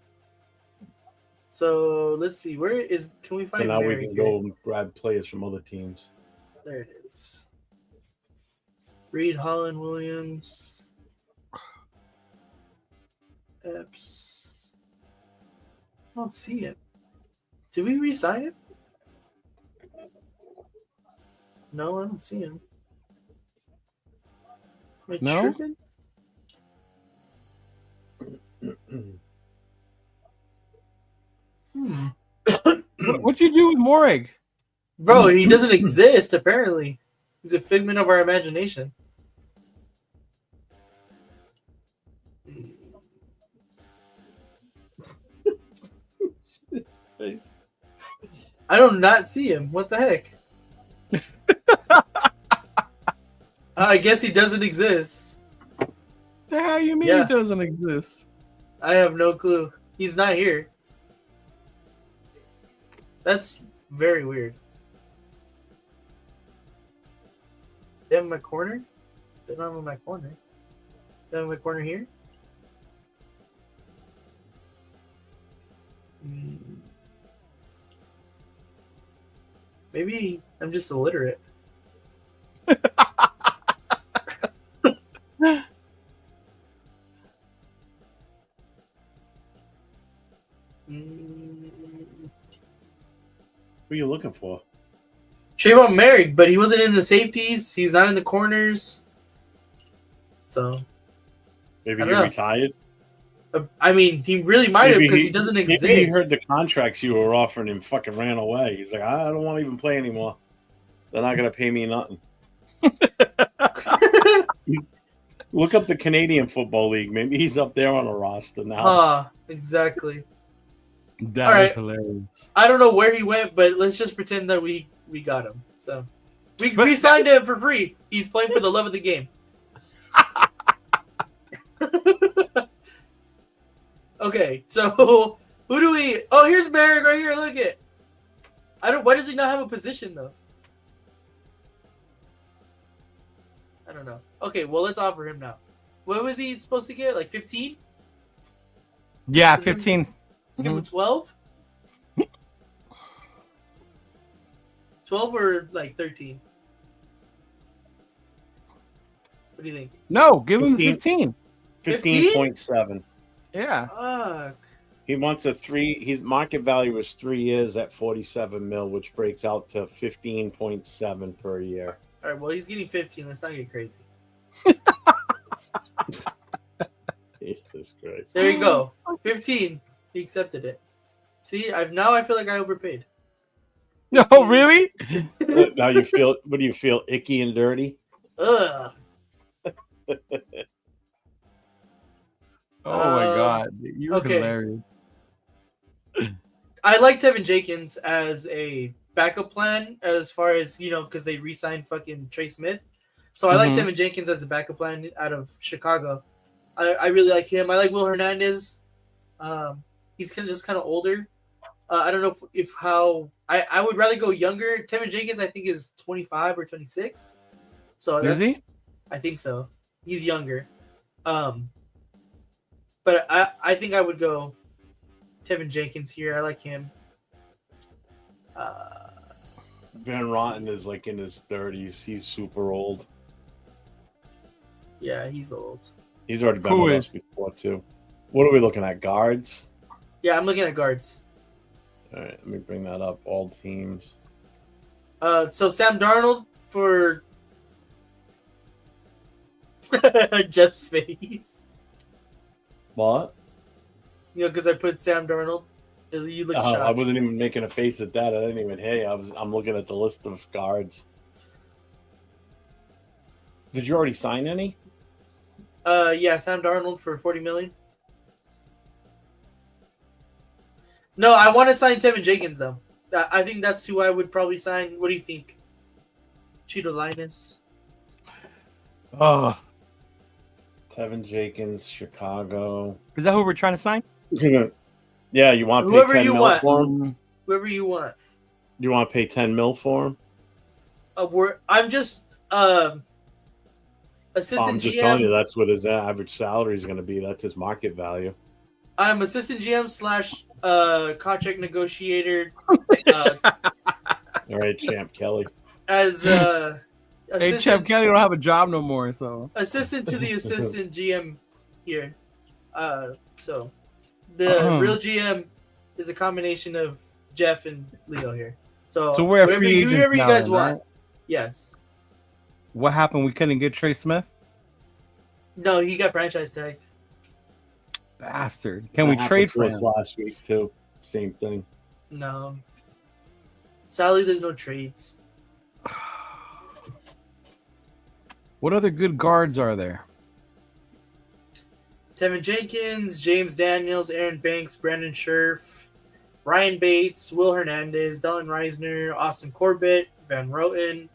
So let's see. Can we find? So now Merrick we can go and grab players from other teams. There it is. Reed, Holland, Williams. Epps. I don't see it. Did we re-sign it? No, I don't see him. Am I tripping? What'd you do with Morig? Bro, he doesn't exist, apparently. He's a figment of our imagination. I do not see him. What the heck? I guess he doesn't exist. The hell you mean he doesn't exist? I have no clue. He's not here. That's very weird. They have him in my corner? They don't have him in my corner. They have him in my corner here? Maybe I'm just illiterate. Who are you looking for? Trayvon Merrick, but he wasn't in the safeties. He's not in the corners. So maybe he retired. I mean, he really might have because he doesn't exist. Maybe he heard the contracts you were offering him, fucking ran away. He's like, I don't want to even play anymore. They're not gonna pay me nothing. Look up the Canadian Football League. Maybe he's up there on a roster now. Exactly. That is hilarious. I don't know where he went, but let's just pretend that we got him. So we signed him for free. He's playing for the love of the game. Okay, so who do we? Oh, here's Merrick right here. Look at. Why does he not have a position though? I don't know. Okay, well let's offer him now. what was he supposed to get? Like 15? Yeah, 15. Let's give him 12. 12 or like 13? What do you think? No, give him 15. 15.7. Yeah. Fuck. He wants a 3. His market value is 3 years at 47 mil, which breaks out to 15.7 per year. All right, well, he's getting 15. Let's not get crazy. Jesus Christ. There you go. 15. He accepted it. See, now I feel like I overpaid. No, really? Now you feel, what do you feel, icky and dirty? Ugh. Oh my God. You're hilarious. I like Tevin Jenkins as a backup plan as far as, because they re-signed fucking Trey Smith. So I like Tevin Jenkins as a backup plan out of Chicago. I really like him. I like Will Hernandez. He's kind of older. I don't know if I would rather go younger. Tevin Jenkins, I think, is 25 or 26. So is he? I think so. He's younger. But I think I would go Tevin Jenkins here. I like him. Van Rotten is like in his 30s. He's super old. Yeah, he's old. He's already been with us before, too. What are we looking at? Guards? Yeah, I'm looking at guards. All right, let me bring that up. All teams. So Sam Darnold for Jeff's face. What? Because I put Sam Darnold. You look shocked. I wasn't even making a face at that. I didn't even. Hey, I'm looking at the list of guards. Did you already sign any? Yeah, Sam Darnold for $40 million. No, I want to sign Tevin Jenkins though. I think that's who I would probably sign. What do you think? Chidolinus. Oh, Tevin Jenkins, Chicago. Is that who we're trying to sign? Yeah, you want to pay whoever 10 you mil want. for him? Whoever you want. You want to pay 10 mil for him? I'm just assistant I'm just GM. telling you that's what his average salary is going to be. That's his market value. I'm assistant GM / contract negotiator. All right, Champ Kelly. As hey, Champ Kelly don't have a job no more, so assistant to the assistant GM here. So the real GM is a combination of Jeff and Leo here. So we're free agents whoever you now, guys right? want. Yes. What happened? We couldn't get Trey Smith? No, he got franchise tagged. Bastard. Can we trade for him? Last week, too. Same thing. No. Sadly, there's no trades. What other good guards are there? Tevin Jenkins, James Daniels, Aaron Banks, Brandon Scherf, Ryan Bates, Will Hernandez, Dylan Reisner, Austin Corbett, Van Roten.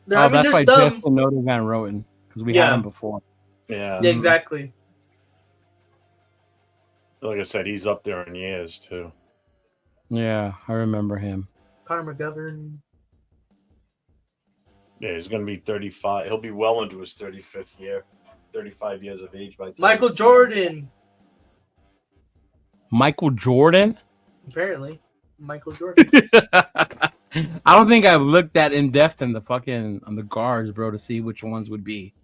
That's why Jeff will know Van Roten, because we had him before. Yeah, exactly. Like I said, he's up there in years, too. Yeah, I remember him. Connor McGovern. Yeah, he's going to be 35. He'll be well into his 35th year. 35 years of age by the time. Michael Jordan. Michael Jordan? Apparently. Michael Jordan. I don't think I've looked that in depth on the guards, bro, to see which ones would be.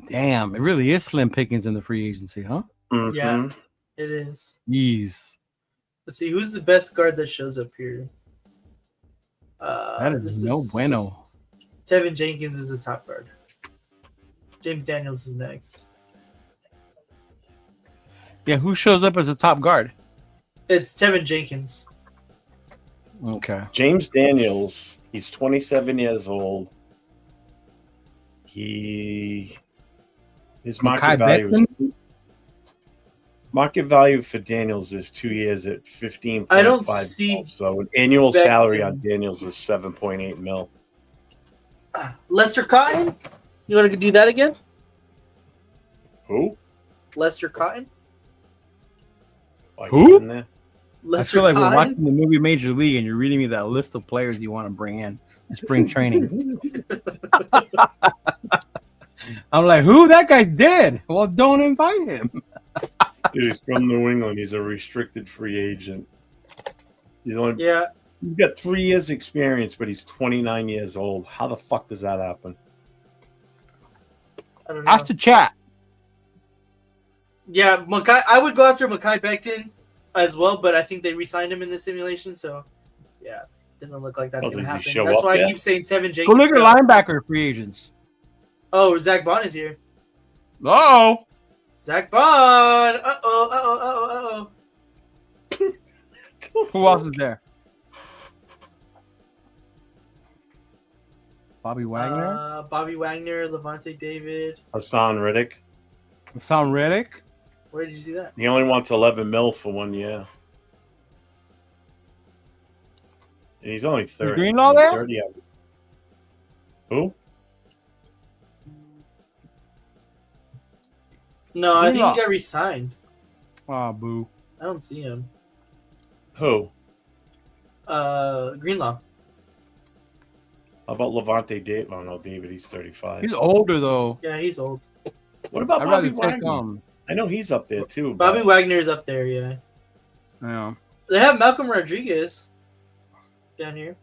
Damn, it really is slim pickings in the free agency, huh? Mm-hmm. Yeah, it is. Jeez. Let's see, who's the best guard that shows up here? That is no bueno. Tevin Jenkins is the top guard. James Daniels is next. Yeah, who shows up as a top guard? It's Tevin Jenkins. Okay. James Daniels, he's 27 years old. His market value for Daniels is 2 years at 15. I don't see. So an annual salary on Daniels is 7.8 mil. Lester Cotton? You want to do that again? Who? Lester Cotton? Who? Lester I feel like Cotton? we're watching the movie Major League and you're reading me that list of players you want to bring in. spring training. I'm like, who? That guy's dead. Well, don't invite him. Dude, he's from New England. He's a restricted free agent. He's only He's got 3 years experience, but he's 29 years old. How the fuck does that happen? I don't know. Ask the chat. Yeah, I would go after Mekhi Becton as well, but I think they re-signed him in the simulation, so yeah, doesn't look like that's going to happen. That's why I keep saying Tevin Jenkins. Go look at linebacker free agents. Oh, Zach Bond is here. Uh-oh. Zach Bond. Uh-oh. Who else is there? Bobby Wagner? Bobby Wagner, Levante David. Hassan Reddick. Where did you see that? He only wants 11 mil for 1 year. And he's only 30. Greenlaw there? 30. Who? No, I think he got re-signed. Oh, boo. I don't see him. Who? Greenlaw. How about Levante David? Oh, no, David, he's 35. He's older, though. Yeah, he's old. What about Bobby Wagner? I know he's up there, too. Bobby Wagner's up there, yeah. Yeah. They have Malcolm Rodriguez down here.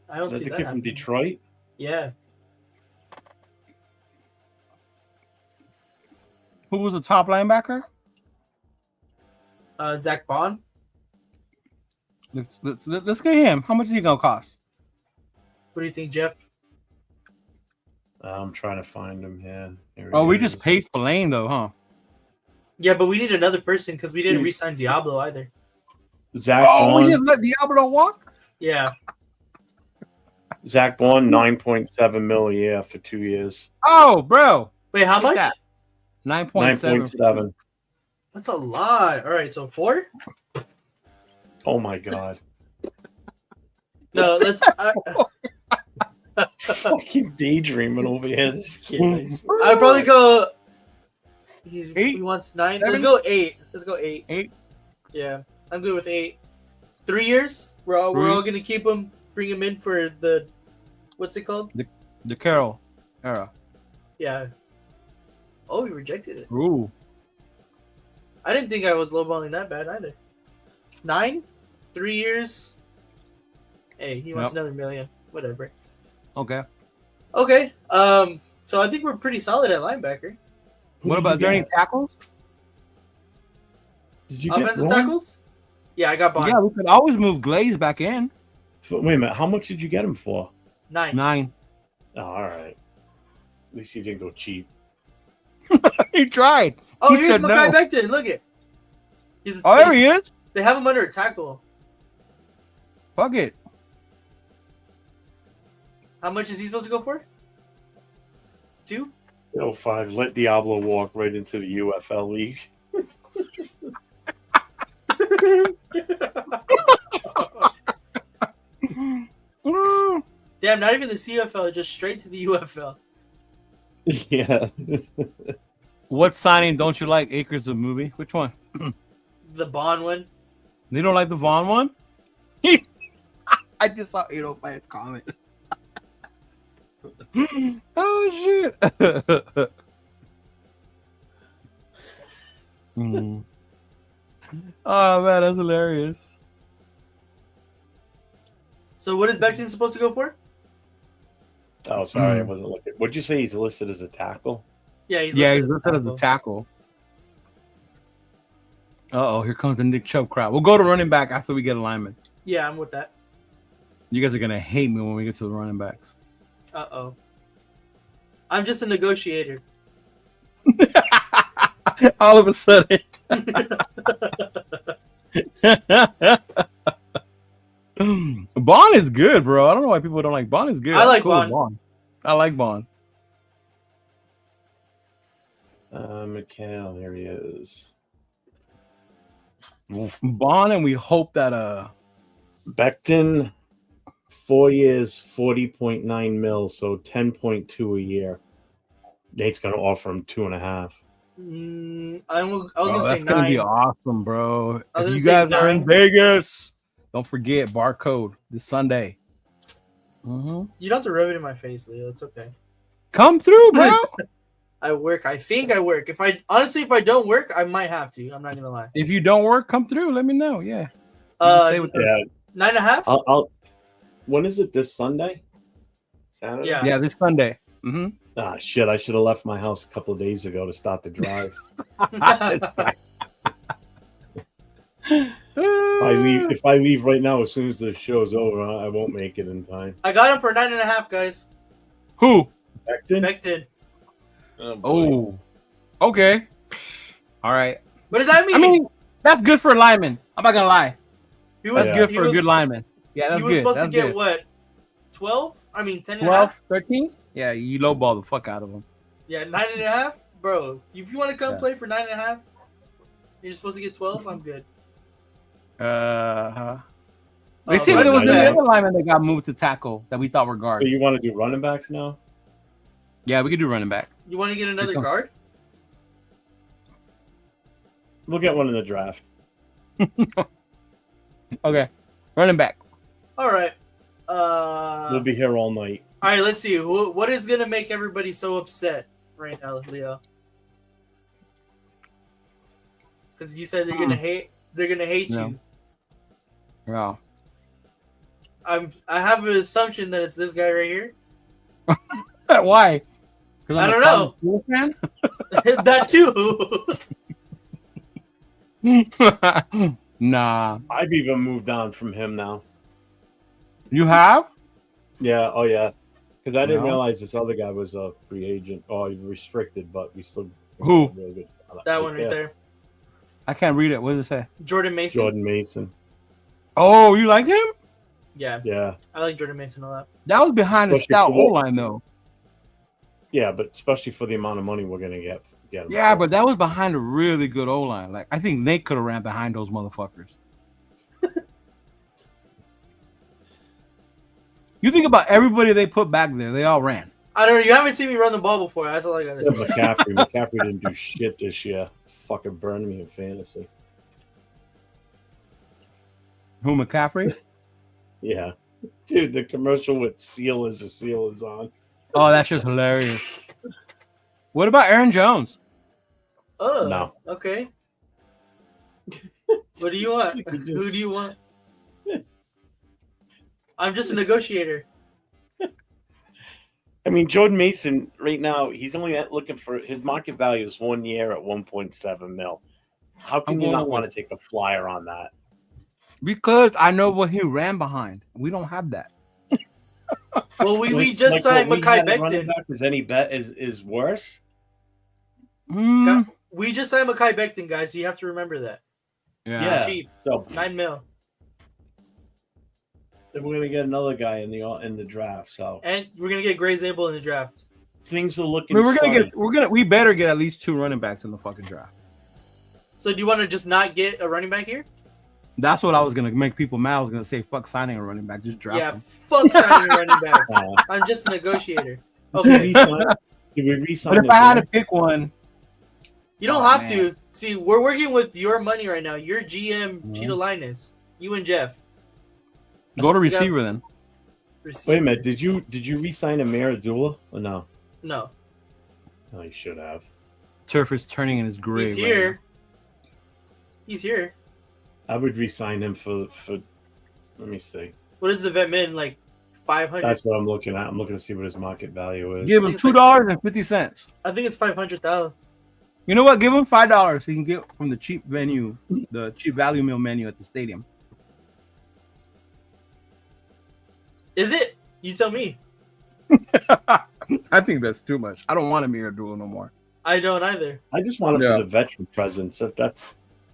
I don't see the that kid from Detroit? Yeah. Who was the top linebacker? Zach Bond. Let's get him. How much is he gonna cost? What do you think, Jeff? I'm trying to find him. Yeah. We just paid Spillane though, huh? Yeah, but we need another person because we didn't re-sign Diablo either. Zach Bond. We didn't let Diablo walk? Yeah. Zach Bond, 9.7 mil a year for 2 years. Oh, bro. Wait, how much? 9.7. That's a lot. All right, so 4? Oh my god. No, let's. Fucking daydreaming over here. This kid. I'd probably go. He 8? wants 9. 7? Let's go 8. 8. Yeah, I'm good with 8. 3 years. We're all gonna keep him. Bring him in for the. What's it called? The Carroll era. Yeah. Oh, he rejected it. Ooh. I didn't think I was lowballing that bad either. 9, 3 years. Hey, he wants another $1 million. Whatever. Okay. So I think we're pretty solid at linebacker. What about there any tackles? Did you get offensive tackles? Yeah, I got Bond. Yeah, we could always move Glaze back in. So, wait a minute. How much did you get him for? 9. Oh, all right. At least you didn't go cheap. He tried. Oh, here's Mekhi Becton. Look it. There he is. They have him under a tackle. Fuck it. How much is he supposed to go for? 2? 5. Let Diablo walk right into the UFL league. Damn, not even the CFL, just straight to the UFL. Yeah. What signing don't you like? Acres of movie? Which one? The Bond one. You don't like the Vaughn one? I just saw 805's comment. Oh shit. Oh man, that's hilarious. So what is Becton supposed to go for? Oh, sorry, I wasn't looking. What'd you say he's listed as a tackle? Yeah, he's listed as a tackle. Here comes the Nick Chubb crowd. We'll go to running back after we get alignment. Yeah, I'm with that. You guys are gonna hate me when we get to the running backs. I'm just a negotiator. All of a sudden. Bond is good, bro. I don't know why people don't like Bond. Is good. I like Bond. I like Bond. McHale, here he is. Bond, and we hope that Becton, 4 years, 40.9 mil, so 10.2 a year. Nate's gonna offer him 2.5. I was gonna say that's 9. Gonna be awesome, bro. If you guys are in Vegas, don't forget barcode this Sunday. Mm-hmm. You don't have to rub it in my face, Leo. It's okay. Come through, bro. I work. I think I work. If I don't work, I might have to. I'm not gonna lie. If you don't work, come through. Let me know. Yeah. Stay with 9.5. I'll. When is it? This Sunday? Saturday? Yeah, this Sunday. Mm-hmm. Ah, shit! I should have left my house a couple of days ago to start the drive. That's fine. If I leave right now, as soon as the show's over, I won't make it in time. I got him for 9.5, guys. Who? Becton. Oh, okay. All right. What does that mean? I mean, that's good for a lineman. I'm not gonna lie. That's good for a good lineman. Yeah, that's good. He was supposed to get what? 12? I mean, 10 12, 13? Yeah, you lowball the fuck out of him. Yeah, 9.5? Bro, if you want to come play for 9.5, you're supposed to get 12? I'm good. They said there was another lineman that got moved to tackle that we thought were guards. So you want to do running backs now? Yeah, we could do running back. You want to get another guard? We'll get one in the draft. Okay, running back. All right. We'll be here all night. All right, let's see. What is gonna make everybody so upset right now, Leo? Because you said they're gonna hate. They're gonna hate you. Yeah. I have an assumption that it's this guy right here. Why? I don't know. Fan? That too. Nah. I've even moved on from him now. You have? Yeah. Oh, yeah. Because I didn't realize this other guy was a free agent. Oh, restricted, but we still. Who? Really good. That one right there. I can't read it. What does it say? Jordan Mason. Jordan Mason. Oh, you like him? Yeah. Yeah. I like Jordan Mason a lot. That was behind a stout O-line, though. Yeah, but especially for the amount of money we're gonna get him. Yeah, but that was behind a really good O-line. Like, I think Nate could have ran behind those motherfuckers. You think about everybody they put back there; they all ran. I don't know. You haven't seen me run the ball before. That's all I got to say. McCaffrey didn't do shit this year. Fucking burned me in fantasy. Who, McCaffrey? Yeah, dude, the commercial with seal is on. Oh, that's just hilarious. What about Aaron Jones? Oh, no. Okay. What do you want? Who do you want? I'm just a negotiator. I mean, Jordan Mason right now, he's only looking for his market value is 1 year at 1.7 mil. How can you not want to take a flyer on that? Because I know what he ran behind. We don't have that. Well, we just signed Mekhi Becton. Is any bet is worse? We just signed Mekhi Becton, guys. So you have to remember that. Yeah. Cheap. So $9 million. Then we're gonna get another guy in the draft. So and we're gonna get Gray Zabel in the draft. Things are looking. I mean, we better get at least 2 running backs in the fucking draft. So do you want to just not get a running back here? That's what I was gonna make people mad. I was gonna say fuck signing a running back, just draft him. Fuck signing a running back. I'm just a negotiator. Okay. Did we re-sign? But if I had to pick one, you don't have to. See, we're working with your money right now. You're GM Chidolinus. You and Jeff. Go to receiver then. Wait a minute. Did you re-sign Amir Abdullah or no? No. No, you should have. Turf is turning in his grave. He's here. Right, he's here. I would re-sign him for. Let me see. What is the vet min, like 500? That's what I'm looking at. I'm looking to see what his market value is. Give him $2.50. I think it's 500,000. You know what? Give him $5 so you can get from the cheap venue, the cheap value meal menu at the stadium. Is it? You tell me. I think that's too much. I don't want Amir Abdullah no more. I don't either. I just want him for the veteran presence. If that's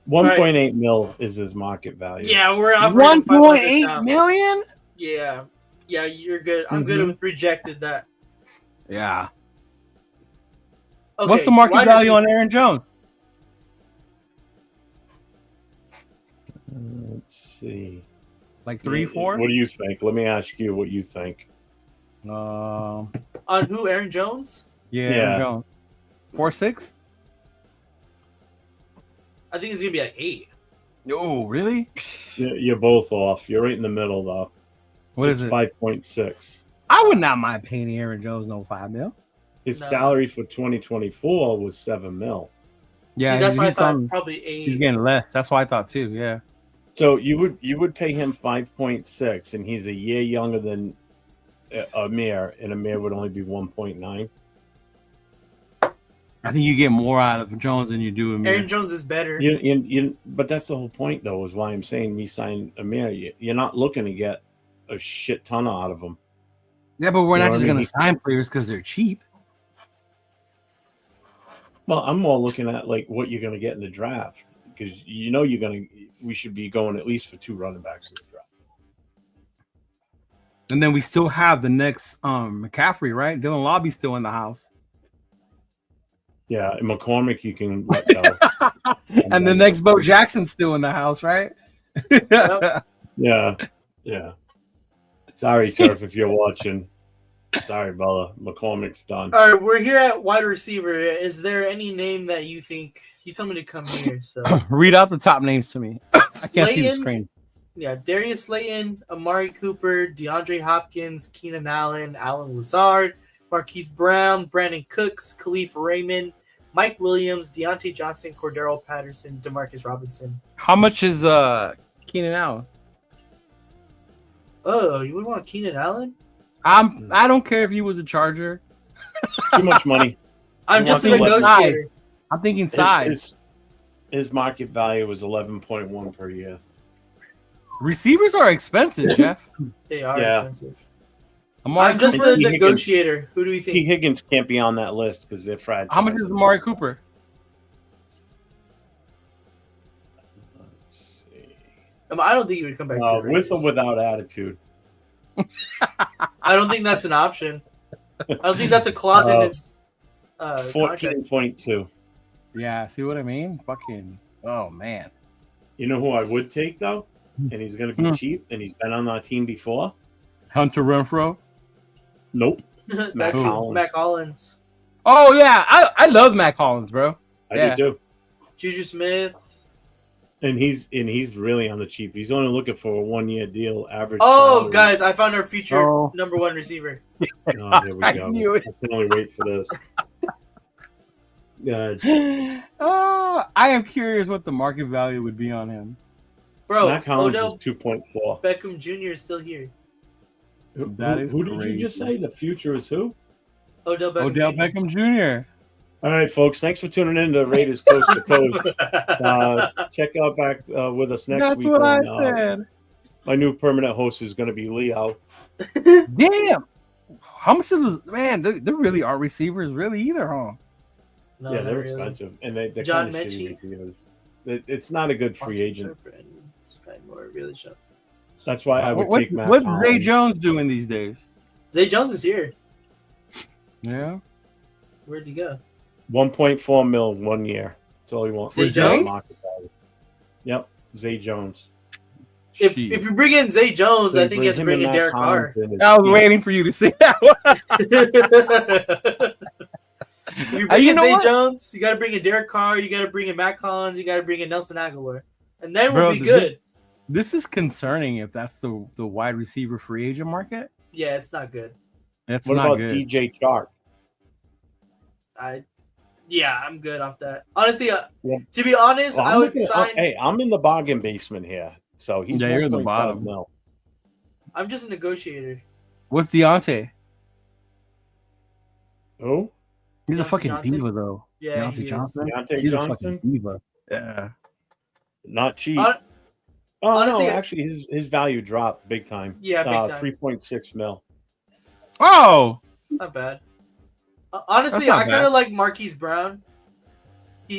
1.8 mil is his market value. Yeah, we're 1.8 million. Yeah, you're good. I'm good with rejected that. Yeah. Okay, what's the market value on Aaron Jones? Let's see. Like 3, 4? What do you think? Let me ask you what you think. On who? Aaron Jones? Yeah. Aaron Jones. 4, 6? I think it's gonna be like 8. Oh, really? You're both off. You're right in the middle, though. What is it? 5.6. I would not mind paying Aaron Jones no $5 million. His salary for 2024 was $7 million. Yeah, see, that's why I thought probably 8. He's getting less. That's why I thought too. Yeah. So you would pay him 5.6, and he's a year younger than Amir, and Amir would only be 1.9. I think you get more out of Jones than you do Amir. Aaron Jones is better. But that's the whole point, though, is why I'm saying we sign Amir. You're not looking to get a shit ton out of him. Yeah, but we're not just going to sign players because they're cheap. Well, I'm more looking at like what you're going to get in the draft, because we should be going at least for 2 running backs in the draft. And then we still have the next McCaffrey, right? Dylan Lobby's still in the house. Yeah, and McCormick you can let go. And the next Bo Jackson's still in the house, right? Yeah. Sorry, Turf, if you're watching. Sorry, Bella. McCormick's done. All right, we're here at wide receiver. Is there any name that you think you told me to come here? So read out the top names to me. I can't see the screen. Yeah, Darius Slayton, Amari Cooper, DeAndre Hopkins, Keenan Allen, Alan Lazard, Marquise Brown, Brandon Cooks, Khalif Raymond, Mike Williams, Deontay Johnson, Cordero Patterson, Demarcus Robinson. How much is Keenan Allen? Oh, you would want Keenan Allen? I don't care if he was a Charger. Too much money. I'm just a negotiator. I'm thinking size. His market value was 11.1 per year. Receivers are expensive, Jeff. They are expensive. I'm just a negotiator. Who do we think? T. Higgins can't be on that list because they're fragile. How much is Amari Cooper? Let's see. I don't think he would come back. With or without attitude. I don't think that's an option. I don't think that's a clause in its 14.2. Yeah, see what I mean? Fucking, oh man. You know who I would take though, and he's going to be cheap, and he's been on our team before. Hunter Renfrow. Nope. Mac Hollins. Oh yeah, I love Mac Hollins, bro. I do too. Juju Smith. And he's really on the cheap. He's only looking for a 1-year deal. Average. Oh, salary. Guys, I found our future number 1 receiver. Oh, there we go. I knew it. I can only wait for this. God. I am curious what the market value would be on him. Bro, Mac Hollins is 2.4. Beckham Jr. is still here. Who did you just say? The future is who? Odell Beckham Jr. All right, folks. Thanks for tuning in to Raiders Coast to Coast. Check out back with us next week. That's what I said. My new permanent host is going to be Leo. Damn. How much is man? There really are receivers really either, huh? No, yeah, they're really expensive, and they're John kind of shitty Mechie. receivers. It's not a good free agent. Really That's why I would take Matt. What's Zay Jones doing these days? Zay Jones is here. Yeah. Where'd he go? 1.4 mil 1 year. That's all he wants. Zay Jones? Yep, Zay Jones. If you bring in Zay Jones, I think you have to bring in Derek Carr. I was waiting for you to say that one. If you bring in Zay Jones, you got to bring in Derek Carr, you got to bring in Matt Collins, you got to bring in Nelson Aguilar. And then we'll be good. This is concerning if that's the wide receiver free agent market. Yeah, it's not good. That's what not about good. DJ Chark? I'm good off that. Honestly, to be honest, I would sign. Hey, I'm in the bargain basement here, so he's you're in the bottom. Mil. I'm just a negotiator. What's Deontay? Who? He's Deontay a fucking Johnson? diva, though. Yeah, Deontay Johnson. He's a fucking diva. Yeah. Not cheap. Honestly, no, actually, his value dropped big time. Yeah, big time. 3.6 mil. Oh, it's not bad. Honestly, I kind of like Marquise Brown.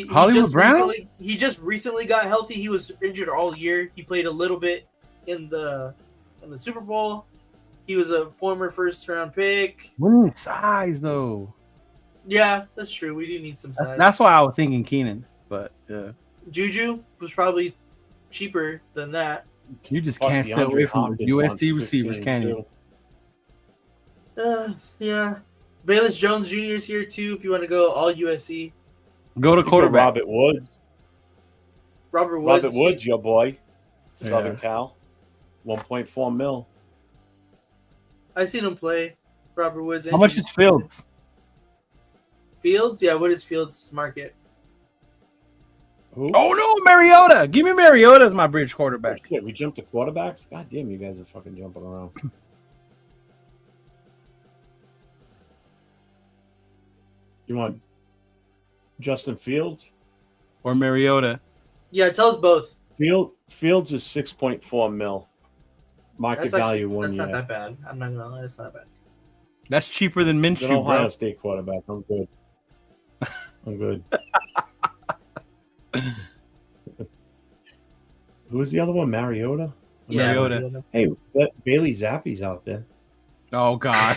Hollywood Brown? He just recently got healthy. He was injured all year. He played a little bit in the Super Bowl. He was a former first-round pick. We need size, though. Yeah, that's true. We do need some size. That's why I was thinking Keenan, but Juju was probably cheaper than that. You just can't stay away from the USC receivers, can you? Yeah. Velus Jones Jr. is here too. If you want to go all USC, go to quarterback. Robert Woods. Robert Woods, your boy, Southern Cal, 1.4 mil. I seen him play. Robert Woods. How much is Fields? Fields? Yeah, what is Fields' market? Who? Oh no, Mariota! Give me Mariota as my bridge quarterback. Oh, shit, we jumped to quarterbacks? God damn, you guys are fucking jumping around. You want Justin Fields? Or Mariota? Yeah, tell us both. Fields is 6.4 mil. Market value 1 year. That's not that bad. I'm not gonna lie, that's not bad. That's cheaper than He's an Minshew, Ohio bro. State quarterback. I'm good. I'm good. Who was the other one? Mariota? Yeah, Mariota. Hey, Bailey Zappi's out there. Oh God.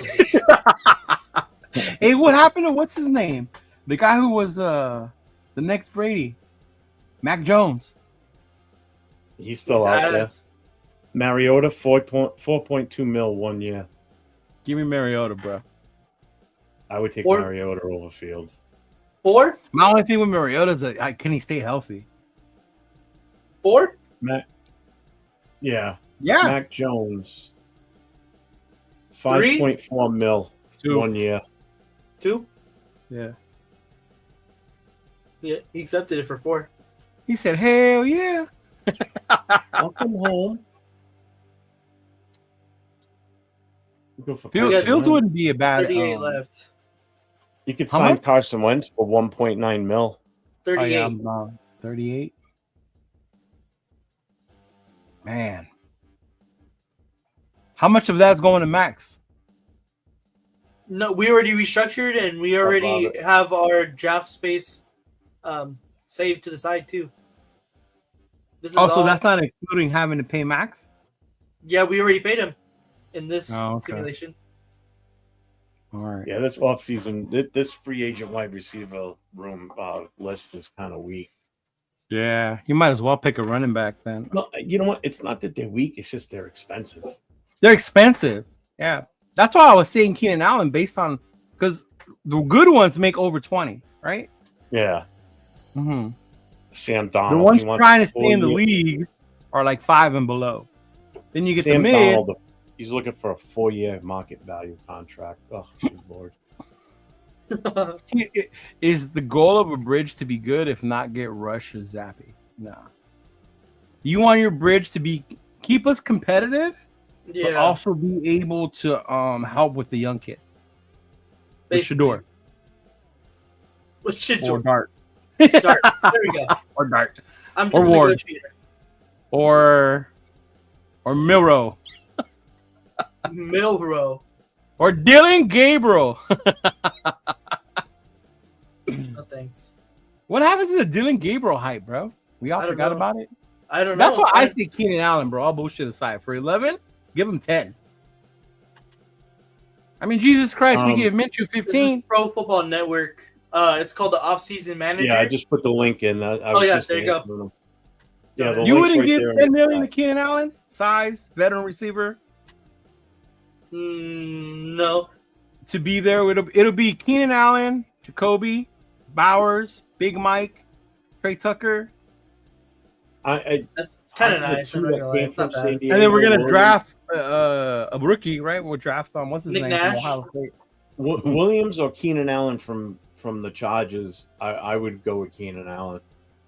Hey, what happened to what's his name? The guy who was the next Brady, Mac Jones. He's still out there. Mariota, 4.2 mil 1 year. Give me Mariota, bro. I would take Mariota over Fields. 4? My only thing with Mariota is can he stay healthy? 4? Yeah. Yeah. Mac Jones, 5.4 mil 1 year. 2? Yeah. Yeah, he accepted it for 4. He said, "Hell yeah." I'll come home. Fields wouldn't be a bad. 38 left. You could sign Carson Wentz for 1.9 mil. 38. Oh, yeah, 38. Man, how much of that's going to Max? No, we already restructured and we already have our draft space saved to the side too. This is so that's not including having to pay Max? Yeah, we already paid him in this simulation. All right. Yeah, this offseason, this free agent wide receiver room list is kind of weak. Yeah, you might as well pick a running back then. No, you know what? It's not that they're weak. It's just they're expensive. They're expensive. Yeah. That's why I was saying Keenan Allen based on – because the good ones make over 20, right? Yeah. Mm-hmm. Sam Donald. The ones trying to stay in the league are like 5 and below. Then you get the mid. Donald, he's looking for a 4-year market value contract. Oh, he's bored. Is the goal of a bridge to be good, if not get Rush or Zappy? No. You want your bridge to keep us competitive, but also be able to help with the young kid. With Shador. With Shador. Or Dart. Dart. There we go. Or Dart. I'm just or Ward. Or Milrow. Milrow. Or Dylan Gabriel. No thanks. What happened to the Dylan Gabriel hype, bro? We all forgot about it. I don't know. That's why I say Keenan Allen, bro. All bullshit aside. For 11, give him 10. I mean, Jesus Christ, we give Minshew 15. This is Pro Football Network. It's called the Offseason Manager. Yeah, I just put the link in. There you go. Yeah, you wouldn't give $10 million to Keenan Allen? Size, veteran receiver? No. To be there, it'll be Keenan Allen, Jacoby, Bowers, Big Mike, Trey Tucker. That's kind of nice. It's not bad. And then we're gonna draft a rookie, right? We'll draft what's his Nick name? Nash. Williams or Keenan Allen from the Chargers. I would go with Keenan Allen.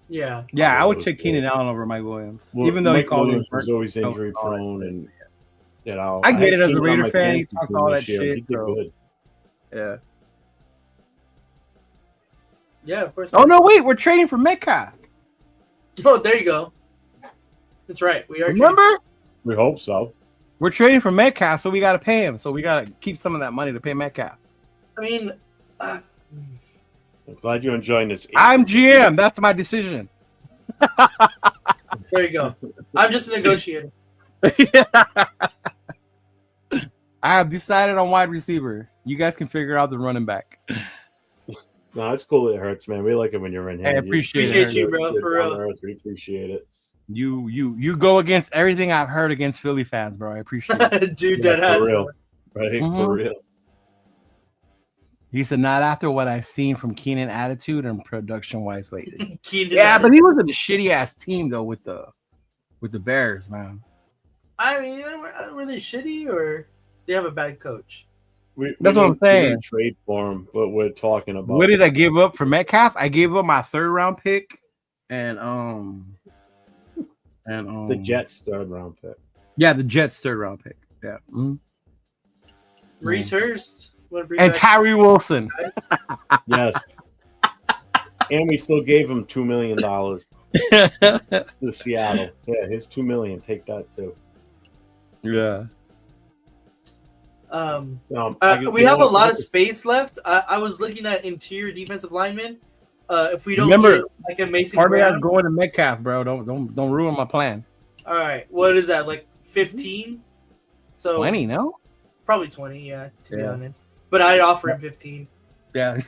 Yeah. Yeah, I would take Keenan Allen over Mike Williams, even though Mike he called Williams was always injury prone, and I get it as a Raider fan. He talked all that shit. He did good. Yeah. Yeah, of course. Oh no, wait, we're trading for Metcalf. Oh, there you go. That's right. We are. Remember? We hope so. We're trading for Metcalf, so we got to pay him. So we got to keep some of that money to pay Metcalf. I mean, I'm glad you're enjoying this. I'm GM. That's my decision. There you go. I'm just a negotiator. I have decided on wide receiver. You guys can figure out the running back. No, it's cool. It hurts, man. We like it when you're in here. I appreciate you, bro. For real. We appreciate it. You go against everything I've heard against Philly fans, bro. I appreciate it. Dude, that has for real. Right? For real. He said, not after what I've seen from Keenan attitude and production wise lately. But he was in a shitty ass team though with the Bears, man. I mean, really shitty or They have a bad coach. That's what I'm saying. Trade for him, but we're talking about. What did I give up for Metcalf? I gave up my 3rd round pick, and the Jets' 3rd round pick. Yeah, the Jets' 3rd round pick. Yeah. Mm-hmm. Reese Hurst. And Tyree Wilson. Yes. And we still gave him $2 million to Seattle. Yeah, his $2 million. Take that too. Yeah. We have a lot of space left. I was looking at interior defensive linemen. If we don't get like a Mason Brown, going to Metcalf, bro. Don't ruin my plan. All right, what is that? Like 15? So 20, no? Probably 20. Yeah, to be honest. But I'd offer him 15. Yeah.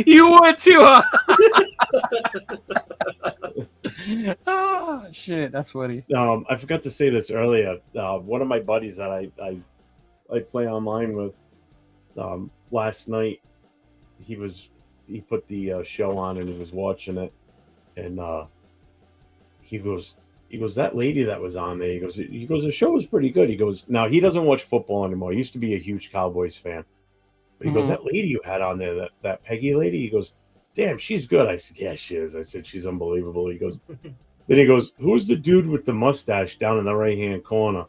You would too, huh? Oh shit, that's funny. I forgot to say this earlier. One of my buddies that I play online with, last night he put the show on and he was watching it, and he goes, that lady that was on there, he goes, the show was pretty good. He goes, now he doesn't watch football anymore. He used to be a huge Cowboys fan. But he goes, that lady you had on there, that Peggy lady, he goes, damn, she's good. I said, yeah, she is. I said, she's unbelievable. He goes, then he goes, who's the dude with the mustache down in the right-hand corner?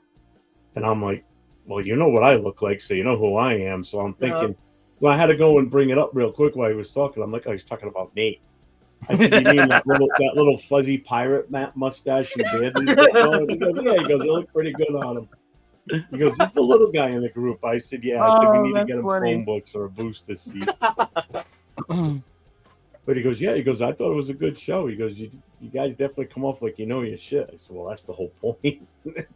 And I'm like, well, you know what I look like, so you know who I am. So I'm thinking, so I had to go and bring it up real quick while he was talking. I'm like, oh, he's talking about Nate. I said, you mean that little fuzzy pirate mustache and beard? He goes, yeah. He goes, it looked pretty good on him. He goes, he's the little guy in the group. I said, yeah. I said, we need to get him phone books or a booster seat. But he goes, yeah. He goes, I thought it was a good show. He goes, you guys definitely come off like you know your shit. I said, well, that's the whole point.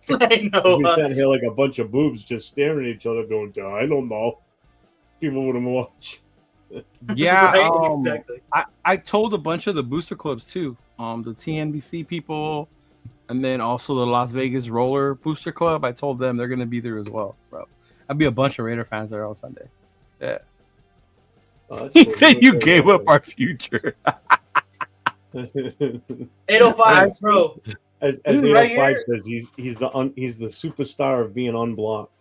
I know. We sat here like a bunch of boobs just staring at each other going, I don't know. People wouldn't watch. Yeah, right, exactly. I told a bunch of the booster clubs too. The TNBC people, and then also the Las Vegas Roller Booster Club. I told them they're going to be there as well. So I'll be a bunch of Raider fans there on Sunday. Yeah. He said you gave up our future. 805, bro. As 805 says, he's the superstar of being unblocked.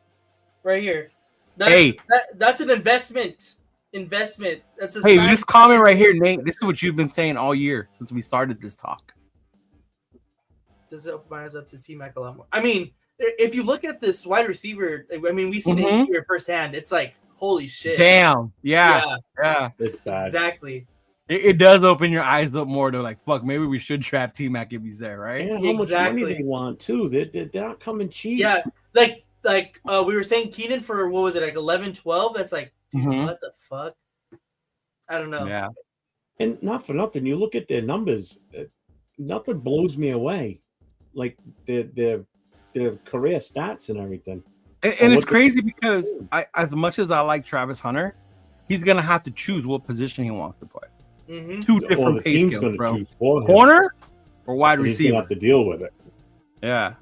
Right here. That's an investment. That's a this comment right here, Nate. This is what you've been saying all year since we started this talk. Does it open my eyes up to T-Mac a lot more? I mean, if you look at this wide receiver, I mean, we've seen it here firsthand. It's like, holy shit. Damn. Yeah. It's bad. Exactly. It does open your eyes up more to like, fuck, maybe we should draft T-Mac if he's there, right? And how much money they want, too. They're not coming cheap. Yeah. Like we were saying Keenan for, what was it, like 11, 12? That's like, dude, what the fuck? I don't know. Yeah. And not for nothing, you look at their numbers, nothing blows me away. Like their career stats and everything. And it's crazy because as much as I like Travis Hunter, he's gonna have to choose what position he wants to play. Two different pay scales, bro. Corner or wide receiver. He's gonna have to deal with it. Yeah.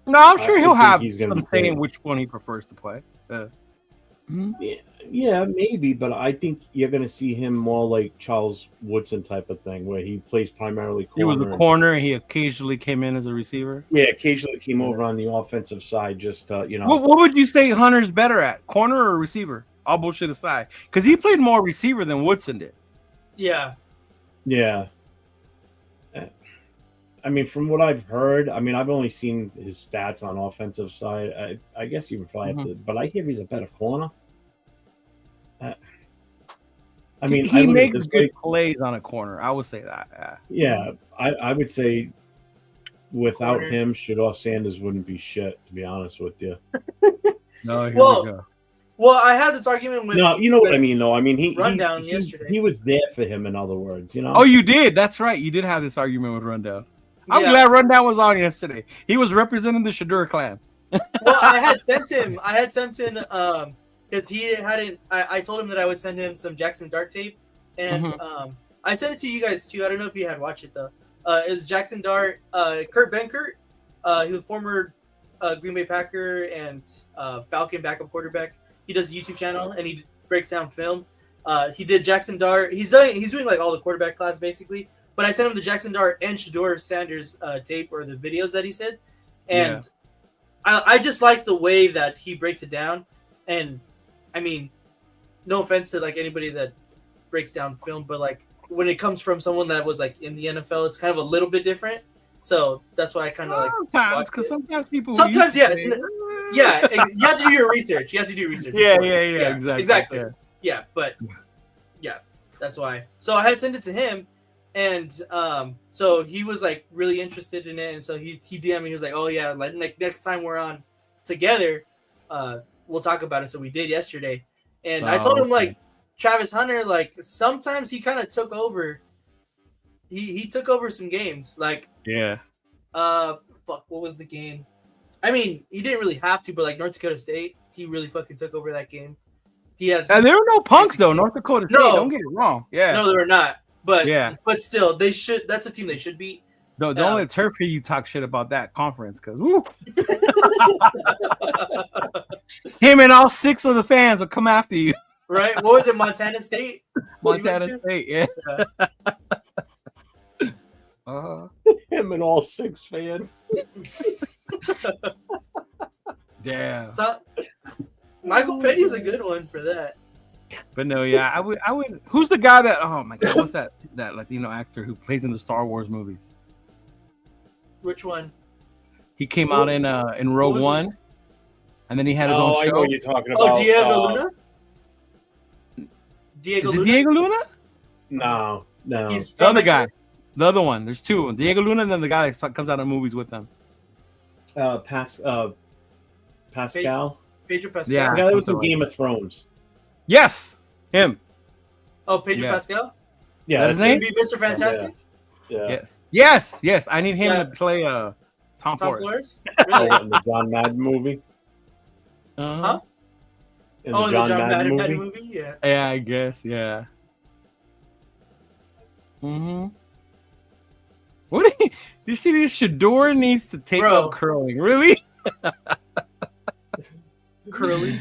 No, I'm sure he'll have some say in which one he prefers to play. Yeah, maybe, but I think you're going to see him more like Charles Woodson type of thing, where he plays primarily corner. He was a corner, and he occasionally came in as a receiver. Yeah, occasionally came over on the offensive side, just you know. What would you say Hunter's better at, corner or receiver? All bullshit aside, because he played more receiver than Woodson did. Yeah. Yeah. I mean, from what I've heard, I mean, I've only seen his stats on offensive side. I guess you would probably have to, but I hear he's a better corner. I mean, he makes good plays on a corner. I would say that. Yeah, I would say without him, Shedeur Sanders wouldn't be shit. To be honest with you. No, here we go. Well, I had this argument with. No, you know what I mean, though. I mean, he yesterday. He was there for him. In other words, you know. Oh, you did. That's right. You did have this argument with Rundown. I'm glad Rundown was on yesterday. He was representing the Shedeur clan. Well, I had sent him because he hadn't. I told him that I would send him some Jackson Dart tape, and I sent it to you guys too. I don't know if you had watched it though. It's Jackson Dart, Kurt Benkert, he was former Green Bay Packer and Falcon backup quarterback. He does a YouTube channel and he breaks down film. He did Jackson Dart. He's doing like all the quarterback class basically. But I sent him the Jackson Dart and Shedeur Sanders tape or the videos that he said, and I just like the way that he breaks it down. And I mean, no offense to like anybody that breaks down film, but like when it comes from someone that was like in the NFL, it's kind of a little bit different. So that's why I kind of like sometimes, because sometimes people you have to do your research. You have to do research. Yeah, exactly. Yeah, but yeah, that's why. So I had sent it to him, and so he was like really interested in it, and so he DM'd me. He was like, "Oh yeah, like next time we're on together, we'll talk about it." So we did yesterday, and I told him like Travis Hunter, like sometimes he kind of took over. He took over some games, like what was the game? I mean, he didn't really have to, but like North Dakota State, he really fucking took over that game. He had and there were no punks though. North Dakota State, don't get it wrong. Yeah, no, they were not. But but still, they should. That's a team they should beat. No, don't let Turf hear you talk shit about that conference, because him and all 6 of the fans will come after you. Right? What was it? Montana State. Montana State. Yeah. Him and all 6 fans. Damn. So, Michael Petty is a good one for that. But no, yeah, I would. Who's the guy that? Oh my God, what's that Latino actor who plays in the Star Wars movies? Which one? He came out in Rogue One, and then he had his own show. I know what you're talking about. Oh, Diego Luna. Diego Luna? No. He's the other guy. The other one. There's 2. Diego Luna and then the guy that comes out of movies with them. Pascal. Pedro Pascal. Yeah, that was in Game of Thrones. Yes, him. Oh, Pedro Pascal. Yeah, that's his name. Mr. Fantastic. Yeah. Yes. I need him to play Tom Flores. Really? In the John Madden movie. Huh? In the John Madden movie. Yeah. Yeah, I guess. Yeah. What do you see? This Shedeur needs to take up curling. Really? Curling.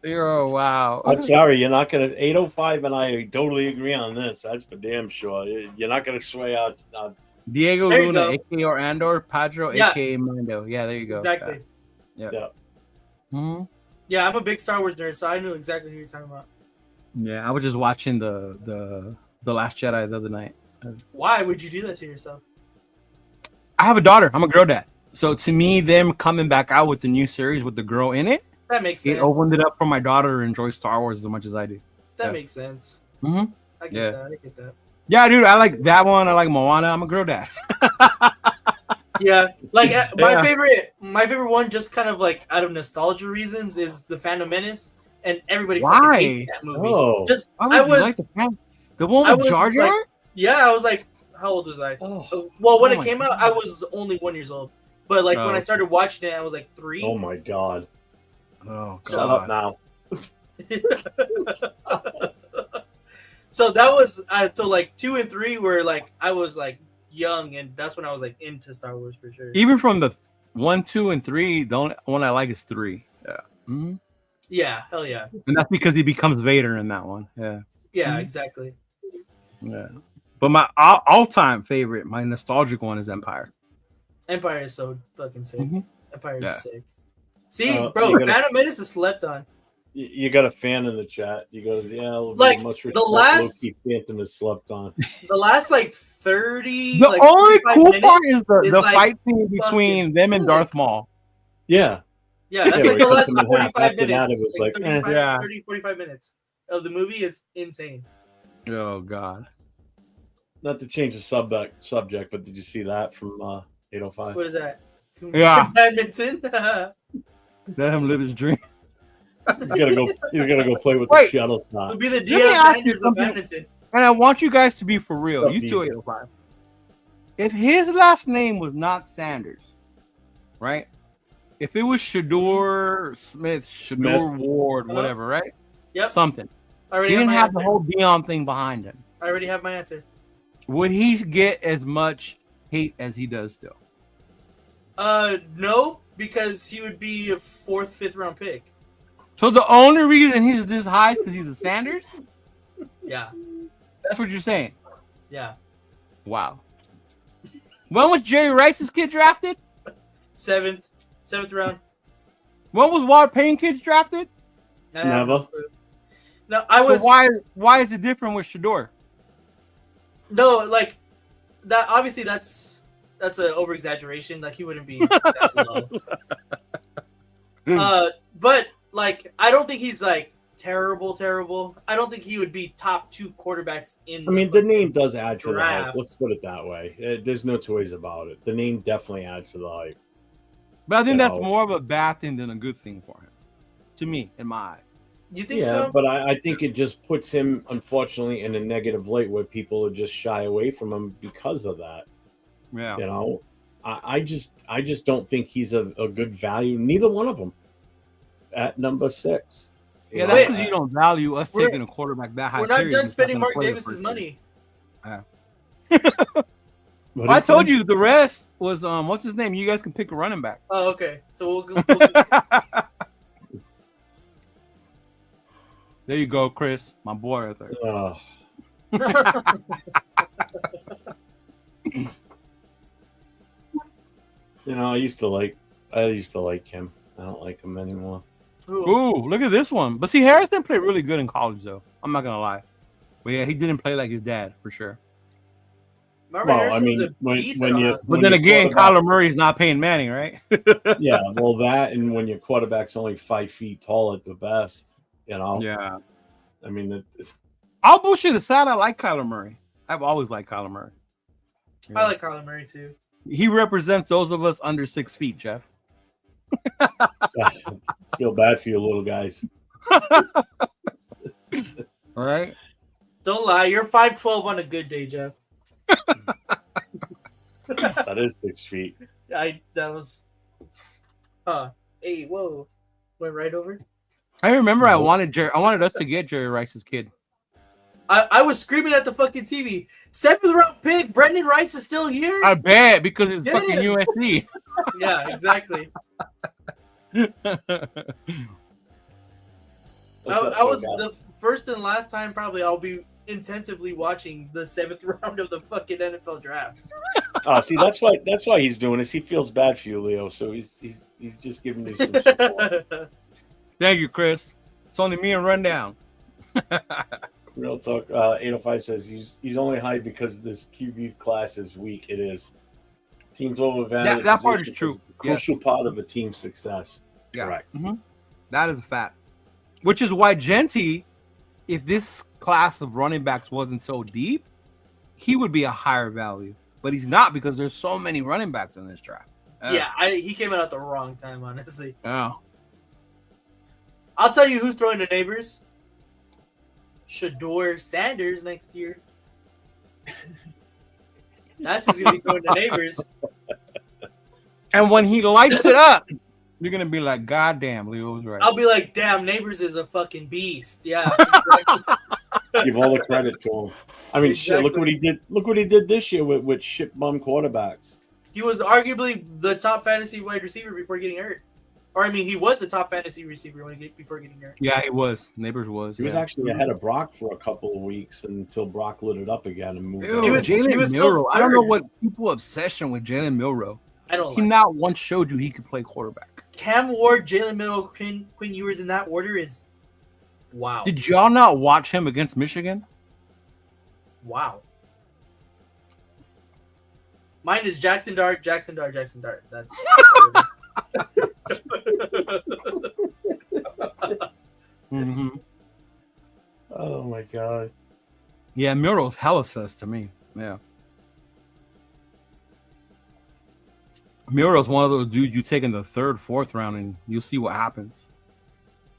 Oh wow! I'm sorry, you're not gonna. 805 and I totally agree on this. That's for damn sure. You're not gonna sway out. Diego Luna, aka Andor, Padro, aka Mando. Yeah, there you go. Exactly. Yeah. Yeah, I'm a big Star Wars nerd, so I knew exactly who you're talking about. Yeah, I was just watching the Last Jedi the other night. Why would you do that to yourself? I have a daughter. I'm a girl dad. So to me, them coming back out with the new series with the girl in it, that makes sense. It opened it up for my daughter to enjoy Star Wars as much as I do. That makes sense. I get that. Yeah, dude, I like that one. I like Moana. I'm a girl dad. Yeah, like my favorite one, just kind of like out of nostalgia reasons, is the Phantom Menace, and everybody fucking hates that movie. Oh, just I was like the one with Jar Jar. Like, yeah, I was like, how old was I? Oh. Well, when it came out, I was only 1 year old. But like when I started watching it, I was like 3. Oh my God. Oh God. Shut up now. So that was so like 2 and 3 were like I was like young, and that's when I was like into Star Wars for sure. Even from the 1, 2, and 3, the only one I like is 3. Yeah. Yeah, hell yeah. And that's because he becomes Vader in that one. Yeah. Yeah, exactly. Yeah. But my all-time favorite, my nostalgic one, is Empire. Empire is so fucking sick. Empire is sick. See, bro, Phantom Menace is slept on. You got a fan in the chat. You go, like much the last Loki Phantom is slept on. The last like 30. The like, only cool part is the like, fight scene between them and Darth Maul. Yeah, that's like the last 45 minutes. That, it was like 30, 45 minutes of the movie is insane. Oh God. Not to change the subject, but did you see that from 805? What is that? Yeah. Badminton. Let him live his dream. He's gonna go play with the shuttle. It'll be the Deion Sanders of badminton. And I want you guys to be for real. You 805. If his last name was not Sanders, right? If it was Shedeur Smith, Shedeur Ward, whatever, right? Yep. Something. He didn't have the whole Deion thing behind him. I already have my answer. Would he get as much hate as he does still? No, because he would be a 4th, 5th round pick. So the only reason he's this high is because he's a Sanders? Yeah. That's what you're saying? Yeah. Wow. When was Jerry Rice's kid drafted? Seventh round. When was Walter Payton kids drafted? Never. No, I was. So why is it different with Shador? No, like that. Obviously, that's an over exaggeration. Like he wouldn't be that low. But like I don't think he's like terrible. I don't think he would be top 2 quarterbacks in. I mean, the name does add to the draft. hype. Let's put it that way. There's no two ways about it. The name definitely adds to the hype. But I think that's more of a bad thing than a good thing for him. To me, in my eye. You think so? But I think it just puts him, unfortunately, in a negative light where people are just shy away from him because of that. Yeah. You know, I just don't think he's a good value. Neither one of them at number 6. Yeah, that's because you don't value us taking a quarterback that high. We're not done spending Mark Davis's money. I told you the rest was what's his name? You guys can pick a running back. Oh, okay. So we'll There you go, Chris, my boy right there. You know, I used to like him. I don't like him anymore. Ooh, look at this one. But see, Harrison played really good in college, though. I'm not gonna lie. But yeah, he didn't play like his dad for sure. Well, I mean, but then again, Kyler Murray's not Peyton Manning, right? Yeah, well, that and when your quarterback's only 5 feet tall at the best, you know. Yeah. I mean, I'll bullshit aside. I like Kyler Murray. I've always liked Kyler Murray. Yeah. I like Kyler Murray too. He represents those of us under 6 feet, Jeff. Feel bad for you little guys. All right. Don't lie. You're 5'12" on a good day, Jeff. That is 6 feet. That was. Hey, whoa! Went right over. I remember I wanted us to get Jerry Rice's kid. I was screaming at the fucking TV. 7th round pick, Brendan Rice is still here. I bet because it's fucking USC. Yeah, exactly. That was the first and last time probably I'll be intensively watching the 7th round of the fucking NFL draft. See, that's why he's doing this. He feels bad for you, Leo. So he's just giving you some support. Thank you, Chris. It's only me and Rundown. Real talk. 805 says he's only high because this QB class is weak. It is. Teams overvalued. That part is true. Crucial part of a team's success. Yeah. Correct. Mm-hmm. That is a fact. Which is why Genty, if this class of running backs wasn't so deep, he would be a higher value. But he's not because there's so many running backs in this draft. He came out at the wrong time, honestly. Yeah. I'll tell you who's throwing the neighbors. Shador Sanders next year. That's who's going to be throwing the neighbors. And when he lights it up, you're going to be like, God damn, Leo was right. I'll be like, damn, Neighbors is a fucking beast. Yeah, exactly. Give all the credit to him. I mean, shit, look what he did. Look what he did this year with shit bum quarterbacks. He was arguably the top fantasy wide receiver before getting hurt. Or, I mean, he was the top fantasy receiver before getting hurt. Yeah, he was. Neighbors was. He was actually ahead of Brock for a couple of weeks until Brock lit it up again and moved on. Jalen Milroe. I don't know what people's obsession with Jalen Milroe. I don't. He not once showed you he could play quarterback. Cam Ward, Jalen Milroe, Quinn Ewers in that order is wow. Did y'all not watch him against Michigan? Wow. Mine is Jackson Dart. That's mm-hmm. Oh my god. Yeah, Milroe's hella sus to me. Yeah. Milroe's one of those dudes you take in the 3rd, 4th round and you'll see what happens.